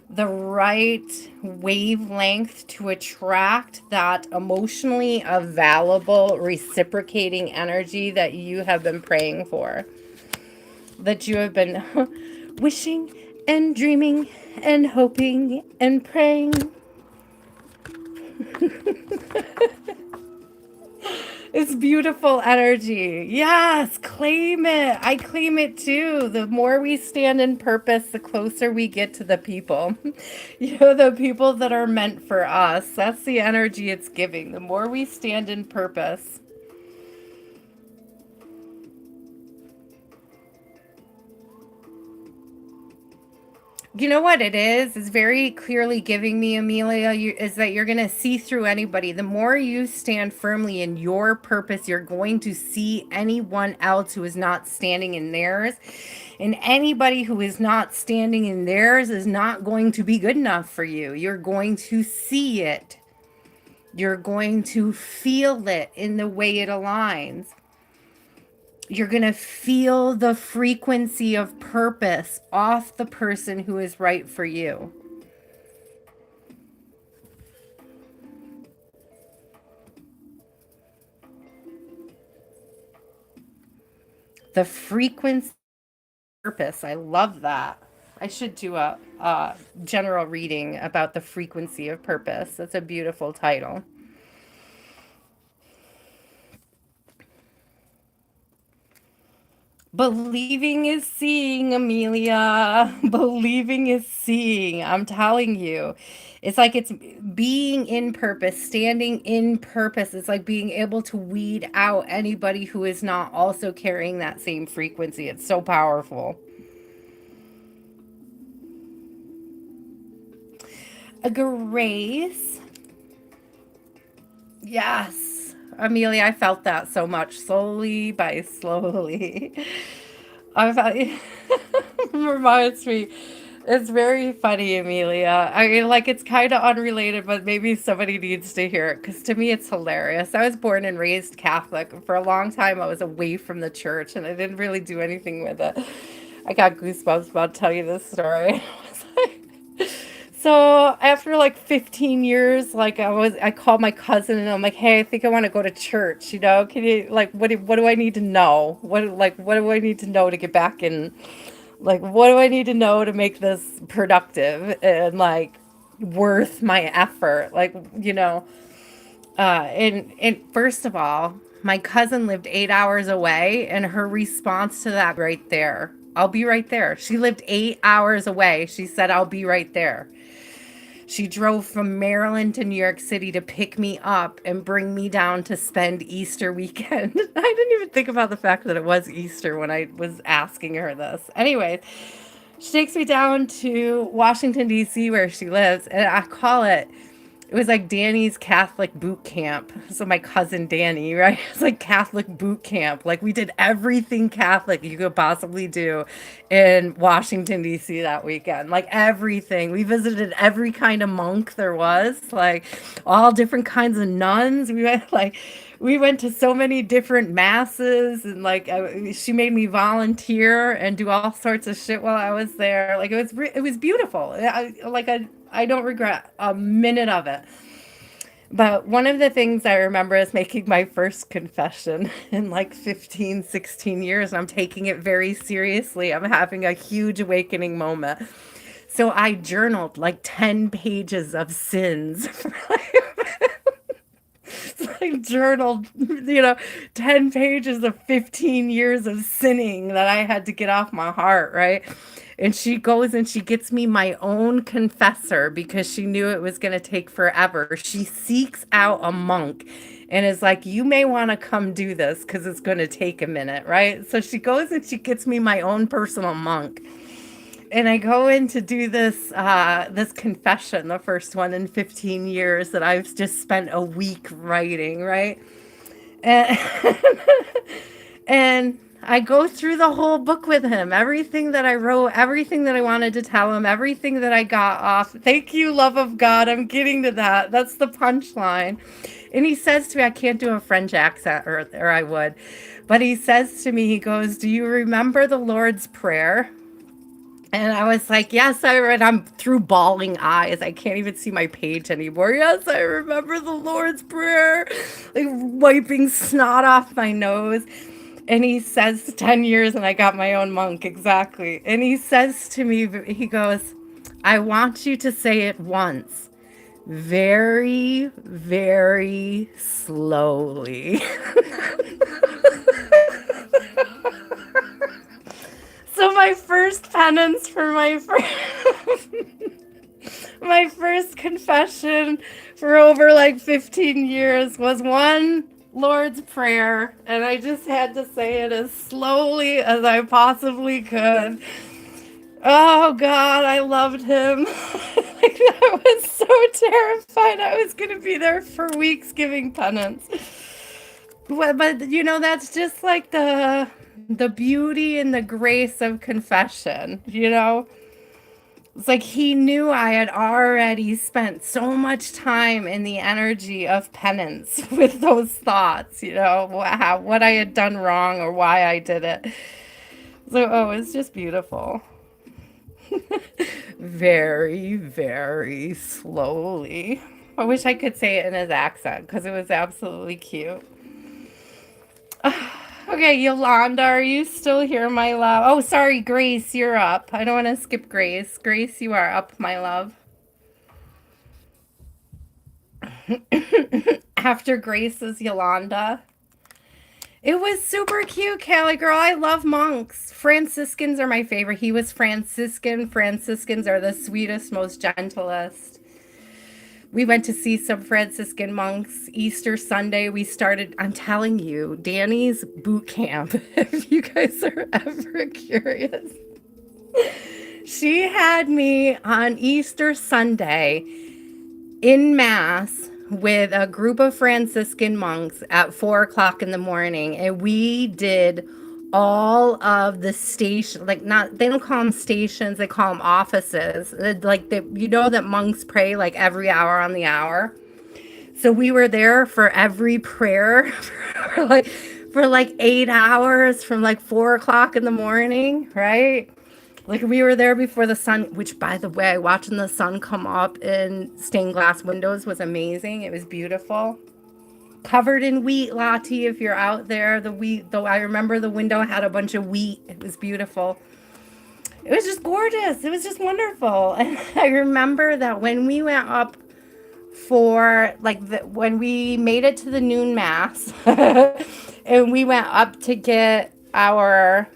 the right wavelength to attract that emotionally available, reciprocating energy that you have been praying for, that you have been wishing and dreaming and hoping and praying. It's beautiful energy. Yes, claim it. I claim it too. The more we stand in purpose, the closer we get to the people. The people that are meant for us. That's the energy it's giving. The more we stand in purpose. You know what it is? It's very clearly giving me, Amelia, is that you're going to see through anybody. The more you stand firmly in your purpose, you're going to see anyone else who is not standing in theirs. And anybody who is not standing in theirs is not going to be good enough for you. You're going to see it. You're going to feel it in the way it aligns. You're going to feel the frequency of purpose off the person who is right for you. The frequency of purpose. I love that. I should do a general reading about the frequency of purpose. That's a beautiful title. Believing is seeing, Amelia. Believing is seeing. I'm telling you. It's like it's being in purpose, standing in purpose. It's like being able to weed out anybody who is not also carrying that same frequency. It's so powerful. A grace. Yes. Amelia, I felt that so much, slowly by slowly. I felt it reminds me. It's very funny, Amelia. I mean, like, it's kind of unrelated, but maybe somebody needs to hear it because to me it's hilarious. I was born and raised Catholic. For a long time, I was away from the church and I didn't really do anything with it. I got goosebumps about to tell you this story. So after like 15 years, like I called my cousin and I'm like, hey, I think I want to go to church. Can you like, what do I need to know? What do I need to know to get back in? Like, what do I need to know to make this productive and like worth my effort? And first of all, my cousin lived 8 hours away and her response to that right there, I'll be right there. She lived 8 hours away. She said, I'll be right there. She drove from Maryland to New York City to pick me up and bring me down to spend Easter weekend. I didn't even think about the fact that it was Easter when I was asking her this. Anyway, she takes me down to Washington, D.C., where she lives, and It was like Danny's Catholic boot camp. So my cousin Danny, right? It's like Catholic boot camp. Like we did everything Catholic you could possibly do in Washington D.C. that weekend. Like everything. We visited every kind of monk there was, like all different kinds of nuns. We went to so many different masses, and like she made me volunteer and do all sorts of shit while I was there. Like it was beautiful. I don't regret a minute of it. But one of the things I remember is making my first confession in like 15, 16 years. And I'm taking it very seriously. I'm having a huge awakening moment. So I journaled like 10 pages of sins. I journaled, 10 pages of 15 years of sinning that I had to get off my heart, right? And she goes and she gets me my own confessor because she knew it was going to take forever. She seeks out a monk and is like, you may want to come do this because it's going to take a minute, right? So she goes and she gets me my own personal monk. And I go in to do this confession, the first one in 15 years that I've just spent a week writing, right? And and I go through the whole book with him, everything that I wrote, everything that I wanted to tell him, everything that I got off. Thank you, love of God. I'm getting to that. That's the punchline. And he says to me, I can't do a French accent, or I would, but he says to me, he goes, do you remember the Lord's Prayer? And I was like, yes, I read. I'm through bawling eyes. I can't even see my page anymore. Yes, I remember the Lord's Prayer, like wiping snot off my nose. And he says, 10 years and I got my own monk, exactly. And he says to me, he goes, I want you to say it once, very, very slowly. So my first penance for my first confession for over like 15 years was one Lord's Prayer, and I just had to say it as slowly as I possibly could. Oh God, I loved him. Like, I was so terrified I was going to be there for weeks giving penance. But that's just like the beauty and the grace of confession. It's like he knew I had already spent so much time in the energy of penance with those thoughts, what I had done wrong or why I did it. So, it's just beautiful. Very, very slowly. I wish I could say it in his accent because it was absolutely cute. Okay, Yolanda, are you still here, my love? Oh, sorry, Grace, you're up. I don't want to skip Grace. Grace, you are up, my love. After Grace is Yolanda. It was super cute, Callie girl. I love monks. Franciscans are my favorite. He was Franciscan. Franciscans are the sweetest, most gentlest. We went to see some Franciscan monks Easter Sunday. We started, I'm telling you, Danny's boot camp, if you guys are ever curious. She had me on Easter Sunday in Mass with a group of Franciscan monks at 4 o'clock in the morning. And we did all of the station, like, not, they don't call them stations, they call them offices. Like, that monks pray like every hour on the hour. So we were there for every prayer for like 8 hours from like 4 o'clock in the morning, right? Like, we were there before the sun, which, by the way, watching the sun come up in stained glass windows was amazing. It was beautiful. Covered in wheat, Lottie, if you're out there. The wheat, though, I remember the window had a bunch of wheat. It was beautiful. It was just gorgeous. It was just wonderful. And I remember that when we went up for, like, when we made it to the noon mass, and we went up to get our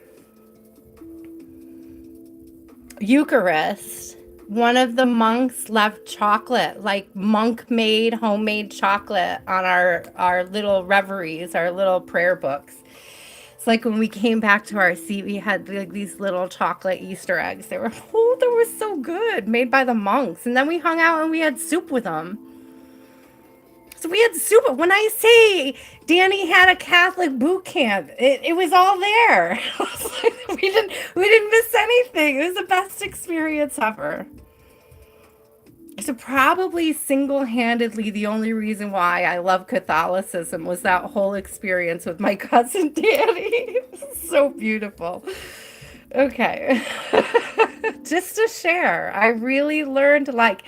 Eucharist, one of the monks left chocolate, like monk-made homemade chocolate on our little reveries, our little prayer books. It's like when we came back to our seat, we had like these little chocolate Easter eggs. They were so good, made by the monks. And then we hung out and we had soup with them. So we had super. When I say Danny had a Catholic boot camp, it was all there. We didn't miss anything. It was the best experience ever. So probably single-handedly the only reason why I love Catholicism was that whole experience with my cousin Danny. So beautiful. Okay. Just to share, I really learned like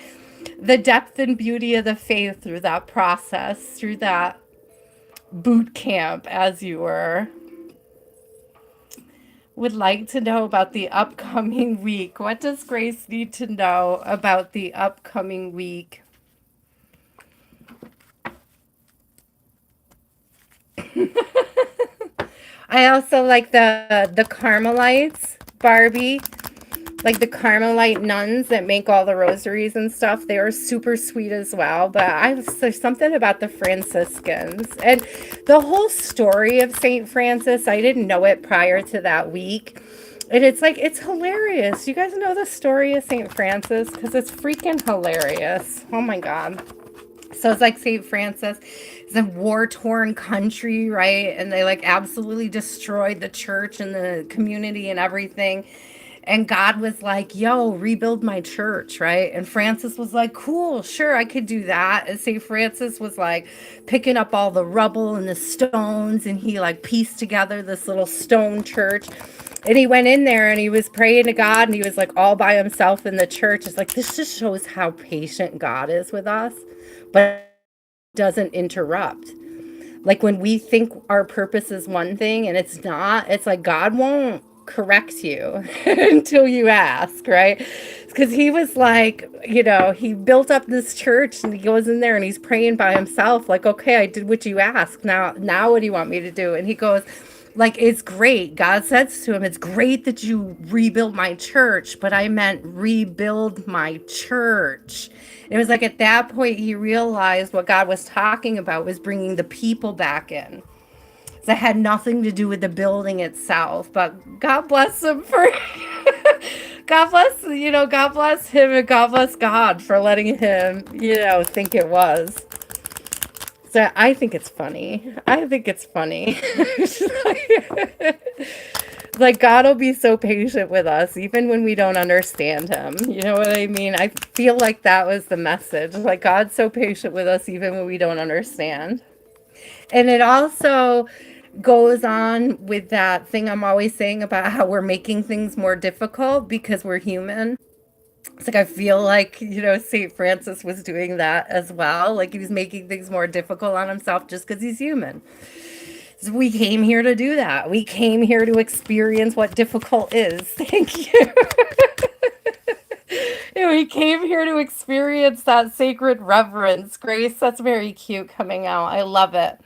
the depth and beauty of the faith through that process, through that boot camp, as you were. Would like to know about the upcoming week. What does Grace need to know about the upcoming week? I also like the Carmelites, Barbie, like the Carmelite nuns that make all the rosaries and stuff. They are super sweet as well. But there's something about the Franciscans and the whole story of Saint Francis. I didn't know it prior to that week. And it's like, it's hilarious. You guys know the story of Saint Francis? Because it's freaking hilarious. Oh my God. So it's like St. Francis is a war-torn country, right? And they like absolutely destroyed the church and the community and everything. And God was like, yo, rebuild my church, right? And Francis was like, cool, sure, I could do that. And St. Francis was like picking up all the rubble and the stones, and he like pieced together this little stone church. And he went in there and he was praying to God, and he was like all by himself in the church. It's like, this just shows how patient God is with us, but doesn't interrupt. Like when we think our purpose is one thing and it's not, it's like God won't correct you until you ask, right? Because he was like, he built up this church and he goes in there and he's praying by himself, like, okay, I did what you asked. Now what do you want me to do? And he goes, like, it's great. God says to him, it's great that you rebuild my church, but I meant rebuild my church. And it was like at that point he realized what God was talking about was bringing the people back in. So it had nothing to do with the building itself, but God bless him for God bless him and God bless God for letting him, think it was. So I think it's funny. I think it's funny. Like God will be so patient with us even when we don't understand him. You know what I mean? I feel like that was the message. Like God's so patient with us even when we don't understand. And it also goes on with that thing I'm always saying about how we're making things more difficult because we're human. It's like I feel like, St. Francis was doing that as well. Like he was making things more difficult on himself just because he's human. So we came here to do that. We came here to experience what difficult is. Thank you. And we came here to experience that sacred reverence. Grace, that's very cute coming out. I love it.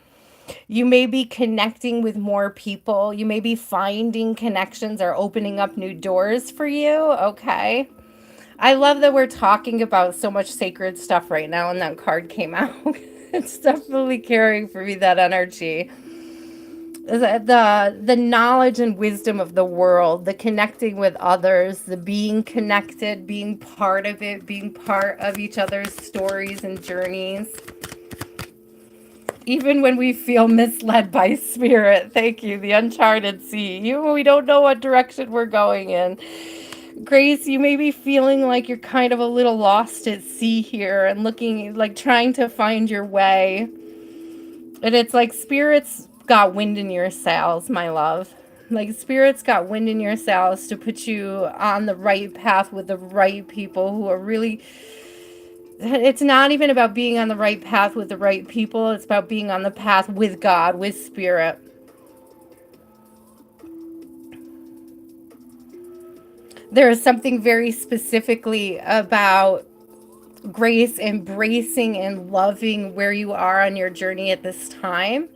You may be connecting with more people. You may be finding connections or opening up new doors for you. Okay. I love that we're talking about so much sacred stuff right now, and that card came out. It's definitely carrying for me that energy. The knowledge and wisdom of the world, the connecting with others, the being connected, being part of it, being part of each other's stories and journeys. Even when we feel misled by spirit, thank you, the uncharted sea. Even when we don't know what direction we're going in. Grace, you may be feeling like you're kind of a little lost at sea here and looking, like trying to find your way. And it's like spirits got wind in your sails, my love. Like spirits got wind in your sails to put you on the right path with the right people who are really... It's not even about being on the right path with the right people. It's about being on the path with God, with spirit. There is something very specifically about Grace embracing and loving where you are on your journey at this time.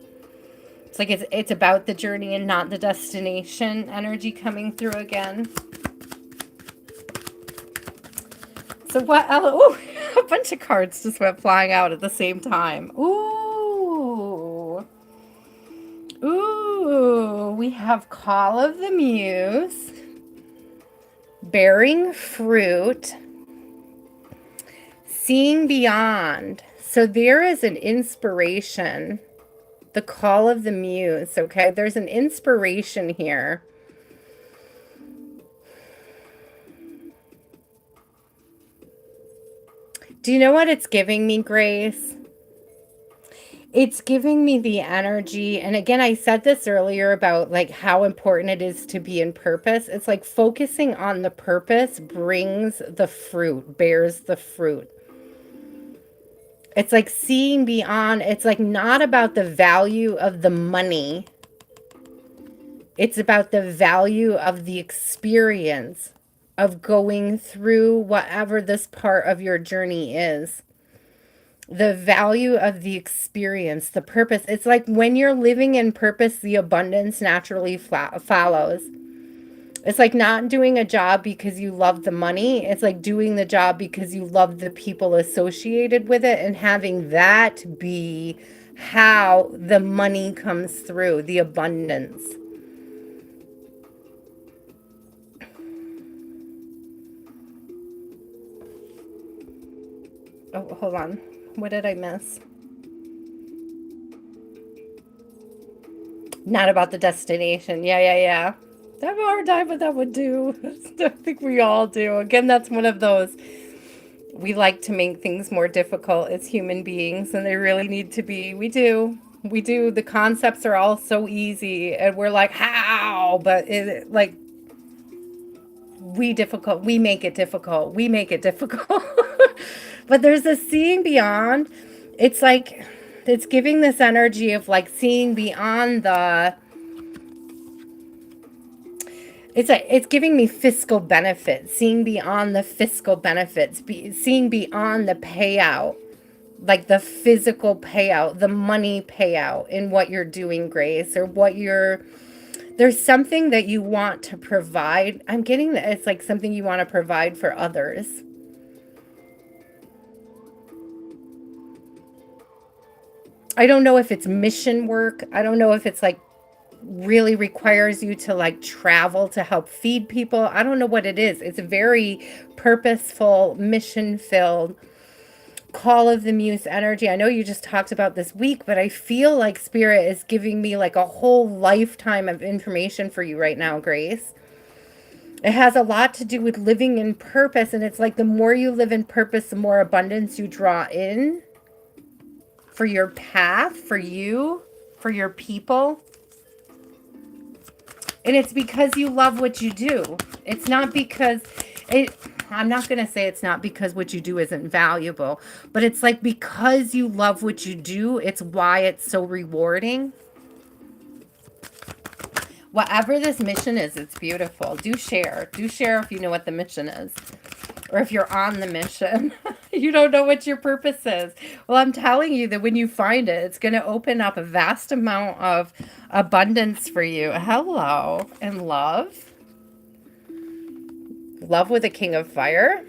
It's like it's about the journey and not the destination energy coming through again. So what else? Ooh, a bunch of cards just went flying out at the same time. Ooh. Ooh, we have Call of the Muse, Bearing Fruit, Seeing Beyond. So there is an inspiration, the call of the muse, okay? There's an inspiration here. Do you know what it's giving me, Grace? It's giving me the energy. And again, I said this earlier about like how important it is to be in purpose. It's like focusing on the purpose brings the fruit, bears the fruit. It's like seeing beyond, it's like not about the value of the money. It's about the value of the experience of going through whatever this part of your journey is. The value of the experience, the purpose. It's like when you're living in purpose, the abundance naturally follows. It's like not doing a job because you love the money. It's like doing the job because you love the people associated with it and having that be how the money comes through, the abundance. Oh, hold on. What did I miss? Not about the destination. Yeah. I have a hard time with that one too. I think we all do. Again, that's one of those. We like to make things more difficult as human beings, and they really need to be. We do. We do. The concepts are all so easy, and we're like, how? But like, we make it difficult. We make it difficult. But there's a seeing beyond. It's like, it's giving this energy of like seeing beyond the, it's giving me fiscal benefits, seeing beyond the fiscal benefits, seeing beyond the payout, like the physical payout, the money payout in what you're doing, Grace, or what you're, there's something that you want to provide. I'm getting that it's like something you want to provide for others. I don't know if it's mission work. I don't know if it's like really requires you to like travel to help feed people. I don't know what it is. It's a very purposeful, mission filled call of the muse energy. I know you just talked about this week, but I feel like Spirit is giving me like a whole lifetime of information for you right now, Grace. It has a lot to do with living in purpose. And it's like the more you live in purpose, the more abundance you draw in for your path, for you, for your people. And it's because you love what you do. It's not because I'm not going to say it's not because what you do isn't valuable, but it's like because you love what you do, it's why it's so rewarding. Whatever this mission is, it's beautiful. Do share. Do share if you know what the mission is. Or if you're on the mission, you don't know what your purpose is. Well, I'm telling you that when you find it, it's going to open up a vast amount of abundance for you. Hello. And love. Love with a king of fire.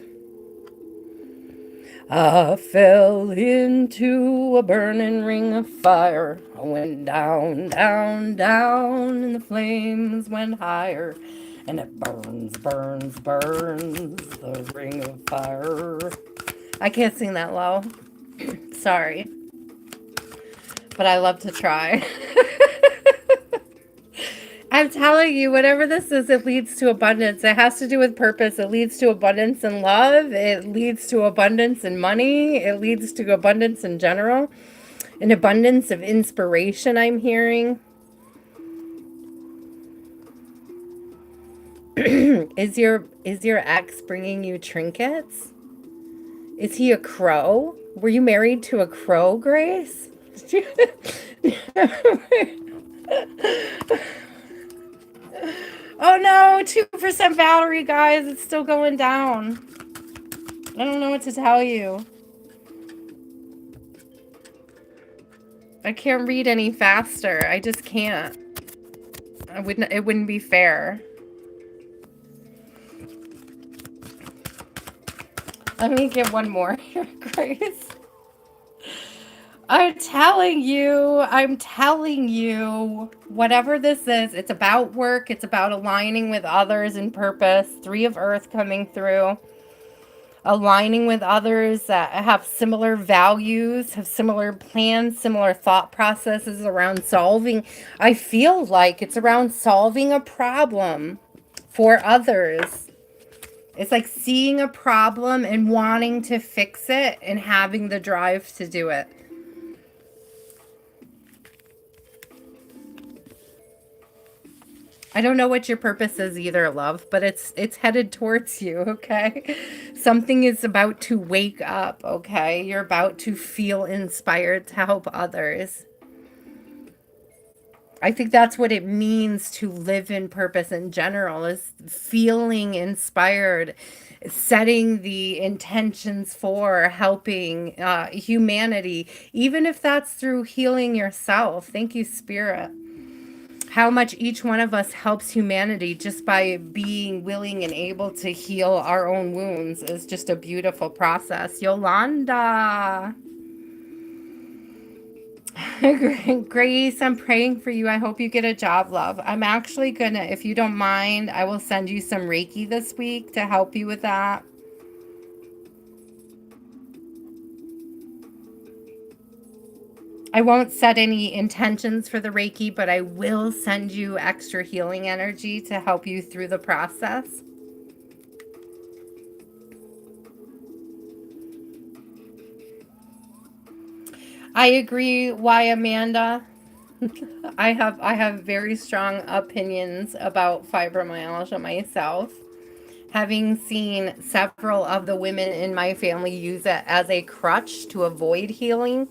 I fell into a burning ring of fire. I went down, down, down, and the flames went higher. And it burns, burns, burns, the ring of fire. I can't sing that low. Sorry. But I love to try. I'm telling you, whatever this is, it leads to abundance. It has to do with purpose. It leads to abundance in love. It leads to abundance in money. It leads to abundance in general. An abundance of inspiration, I'm hearing. Is your ex bringing you trinkets? Is he a crow? Were you married to a crow, Grace? Oh no, 2% Valerie, guys. It's still going down. I don't know what to tell you. I can't read any faster. I just can't. It wouldn't be fair. Let me get one more here, Grace. I'm telling you, whatever this is, it's about work. It's about aligning with others in purpose. 3 of Earth coming through. aligning with others that have similar values, have similar plans, similar thought processes around solving. I feel like it's around solving a problem for others. It's like seeing a problem and wanting to fix it and having the drive to do it. I don't know what your purpose is either, love, but it's headed towards you, okay? Something is about to wake up, okay? You're about to feel inspired to help others. I think that's what it means to live in purpose in general, is feeling inspired, setting the intentions for helping humanity, even if that's through healing yourself. Thank you, Spirit. How much each one of us helps humanity just by being willing and able to heal our own wounds is just a beautiful process. Yolanda. Grace, I'm praying for you. I hope you get a job, love. I'm actually gonna, if you don't mind, I will send you some Reiki this week to help you with that. I won't set any intentions for the Reiki, but I will send you extra healing energy to help you through the process. I agree. Why, Amanda? I have very strong opinions about fibromyalgia myself. Having seen several of the women in my family use it as a crutch to avoid healing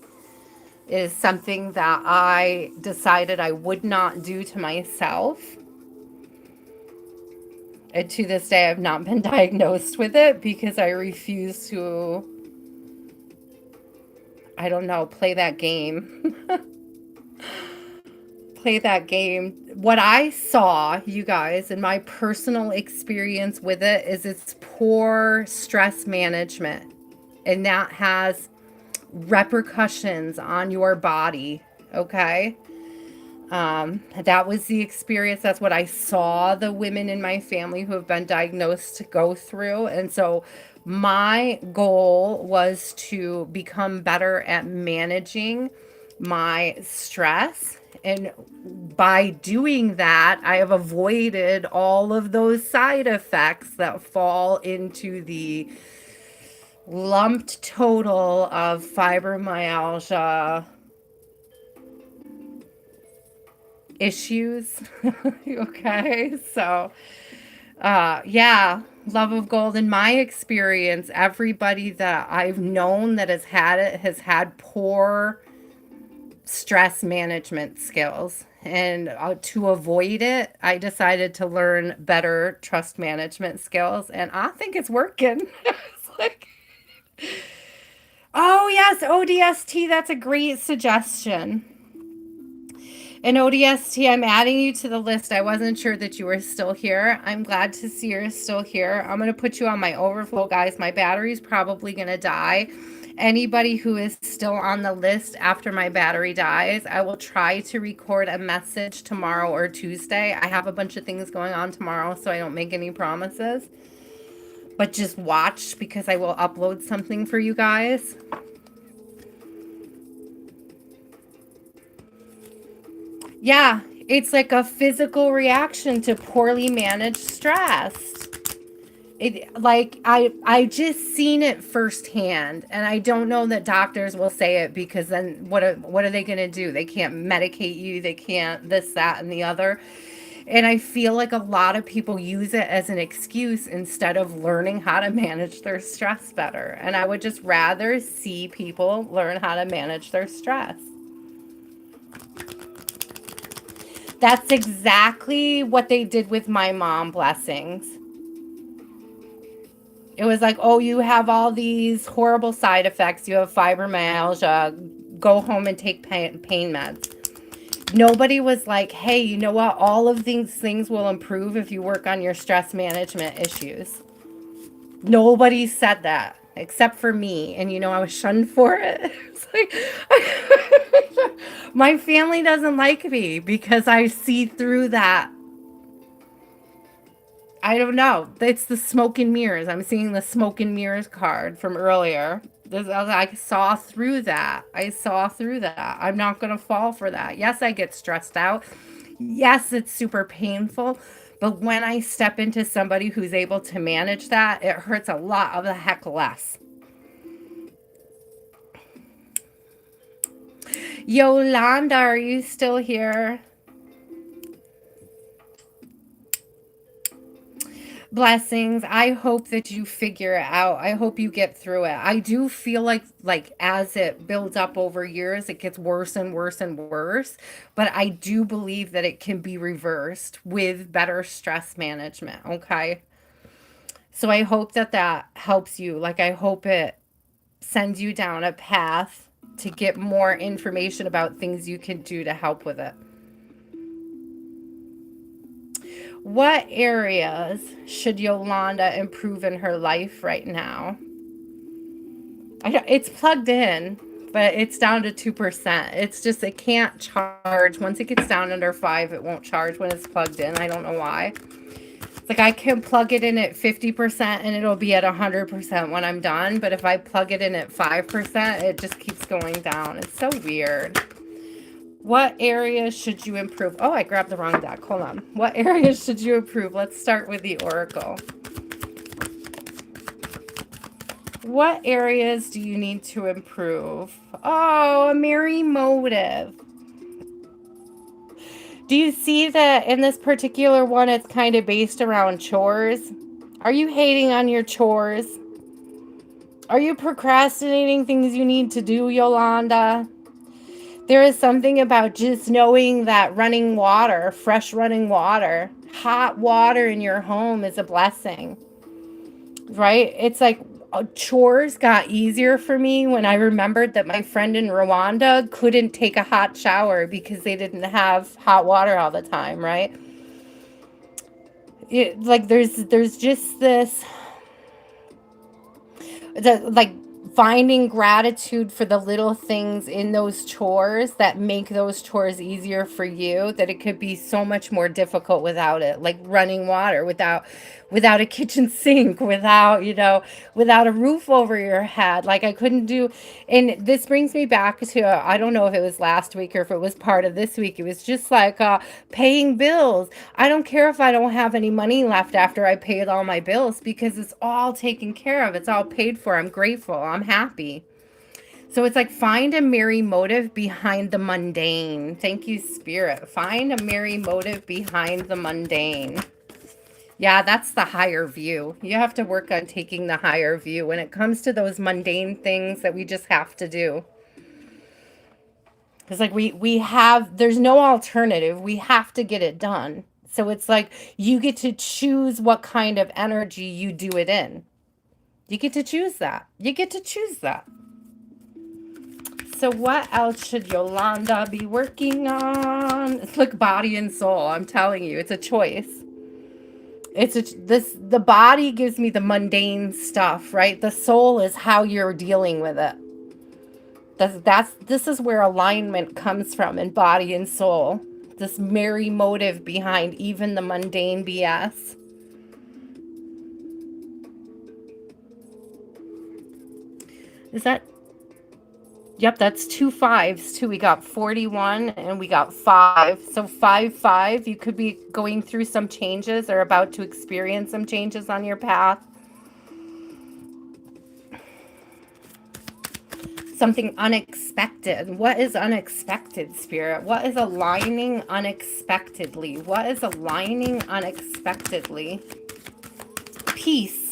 is something that I decided I would not do to myself. And to this day, I've not been diagnosed with it because I refuse to, I don't know, play that game. Play that game. What I saw, you guys, in my personal experience with it is it's poor stress management. And that has repercussions on your body. Okay. That was the experience. That's what I saw the women in my family who have been diagnosed to go through. And so my goal was to become better at managing my stress. And by doing that, I have avoided all of those side effects that fall into the lumped total of fibromyalgia issues. Okay, so yeah, love of gold. In my experience, everybody that I've known that has had it has had poor stress management skills. And to avoid it, I decided to learn better trust management skills, and I think it's working. It's like, oh yes, ODST, that's a great suggestion. And ODST, I'm adding you to the list. I wasn't sure that you were still here. I'm glad to see you're still here. I'm going to put you on my overflow, guys. My battery's probably going to die. Anybody who is still on the list after my battery dies, I will try to record a message tomorrow or Tuesday. I have a bunch of things going on tomorrow, so I don't make any promises. But just watch because I will upload something for you guys. Yeah, it's like a physical reaction to poorly managed stress. It like I just seen it firsthand, and I don't know that doctors will say it because then what are they going to do? They can't medicate you, they can't this, that, and the other. And I feel like a lot of people use it as an excuse instead of learning how to manage their stress better. And I would just rather see people learn how to manage their stress. That's exactly what they did with my mom, blessings. It was like, oh, you have all these horrible side effects. You have fibromyalgia. Go home and take pain meds. Nobody was like, hey, you know what? All of these things will improve if you work on your stress management issues. Nobody said that except for me. And, I was shunned for it. It's like, my family doesn't like me because I see through that. I don't know. It's the smoke and mirrors. I'm seeing the smoke and mirrors card from earlier. I saw through that. I saw through that. I'm not going to fall for that. Yes, I get stressed out. Yes, it's super painful. But when I step into somebody who's able to manage that, it hurts a lot of the heck less. Yolanda, are you still here? Blessings. I hope that you figure it out. I hope you get through it. I do feel like as it builds up over years, it gets worse and worse and worse, but I do believe that it can be reversed with better stress management, okay? So I hope that that helps you. Like I hope it sends you down a path to get more information about things you can do to help with it. What areas should Yolanda improve in her life right now? It's plugged in, but it's down to 2%. It's just, it can't charge. Once it gets down under 5, it won't charge when it's plugged in. I don't know why. It's like I can plug it in at 50% and it'll be at 100% when I'm done. But if I plug it in at 5%, it just keeps going down. It's so weird. What areas should you improve? Oh, I grabbed the wrong deck. Hold on. What areas should you improve? Let's start with the Oracle. What areas do you need to improve? Oh, a merry motive. Do you see that in this particular one, it's kind of based around chores? Are you hating on your chores? Are you procrastinating things you need to do, Yolanda? There is something about just knowing that running water, fresh running water, hot water in your home is a blessing, right? It's like chores got easier for me when I remembered that my friend in Rwanda couldn't take a hot shower because they didn't have hot water all the time, right? Like there's just this like finding gratitude for the little things in those chores that make those chores easier for you, that it could be so much more difficult without it, like running water, without a kitchen sink, without, without a roof over your head. Like I couldn't do. And this brings me back to, I don't know if it was last week or if it was part of this week. It was just like paying bills. I don't care if I don't have any money left after I paid all my bills because it's all taken care of. It's all paid for. I'm grateful. I'm happy. So it's like find a merry motive behind the mundane. Thank you, Spirit. Find a merry motive behind the mundane. Yeah, that's the higher view. You have to work on taking the higher view when it comes to those mundane things that we just have to do. It's like there's no alternative. We have to get it done. So it's like you get to choose what kind of energy you do it in. You get to choose that. You get to choose that. So what else should Yolanda be working on? It's like body and soul. I'm telling you, it's a choice. The body gives me the mundane stuff, right? The soul is how you're dealing with it. This is where alignment comes from in body and soul. This merry motive behind even the mundane BS. Is that? Yep, that's 2 5s too. We got 41 and we got 5. So 5 5, you could be going through some changes or about to experience some changes on your path. Something unexpected. What is unexpected, Spirit? What is aligning unexpectedly? What is aligning unexpectedly? Peace.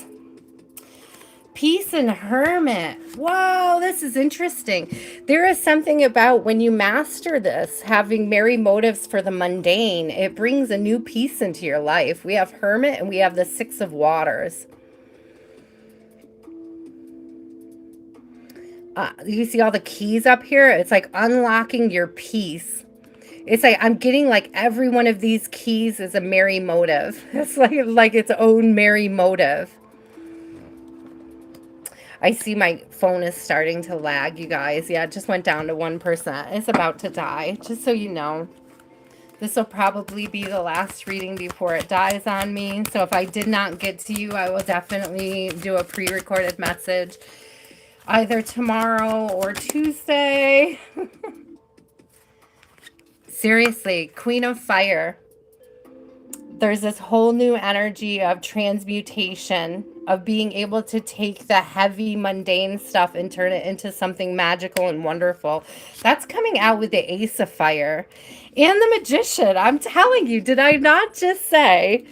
Peace and Hermit. Whoa, this is interesting. There is something about when you master this, having merry motives for the mundane, it brings a new peace into your life. We have Hermit and we have the 6 of Waters. You see all the keys up here? It's like unlocking your peace. It's like I'm getting like every one of these keys is a merry motive. It's like its own merry motive. I see my phone is starting to lag, you guys. Yeah, it just went down to 1%. It's about to die, just so you know. This will probably be the last reading before it dies on me. So if I did not get to you, I will definitely do a pre-recorded message either tomorrow or Tuesday. Seriously, Queen of Fire. There's this whole new energy of transmutation, of being able to take the heavy, mundane stuff and turn it into something magical and wonderful. That's coming out with the Ace of Fire and the Magician. I'm telling you, did I not just say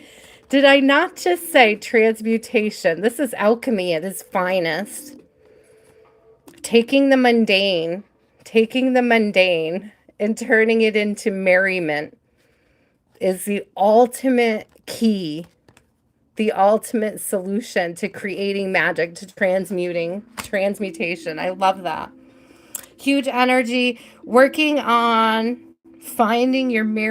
transmutation? This is alchemy at its finest. Taking the mundane and turning it into merriment is the ultimate key, the ultimate solution to creating magic, to transmutation. I love that. Huge energy, working on finding your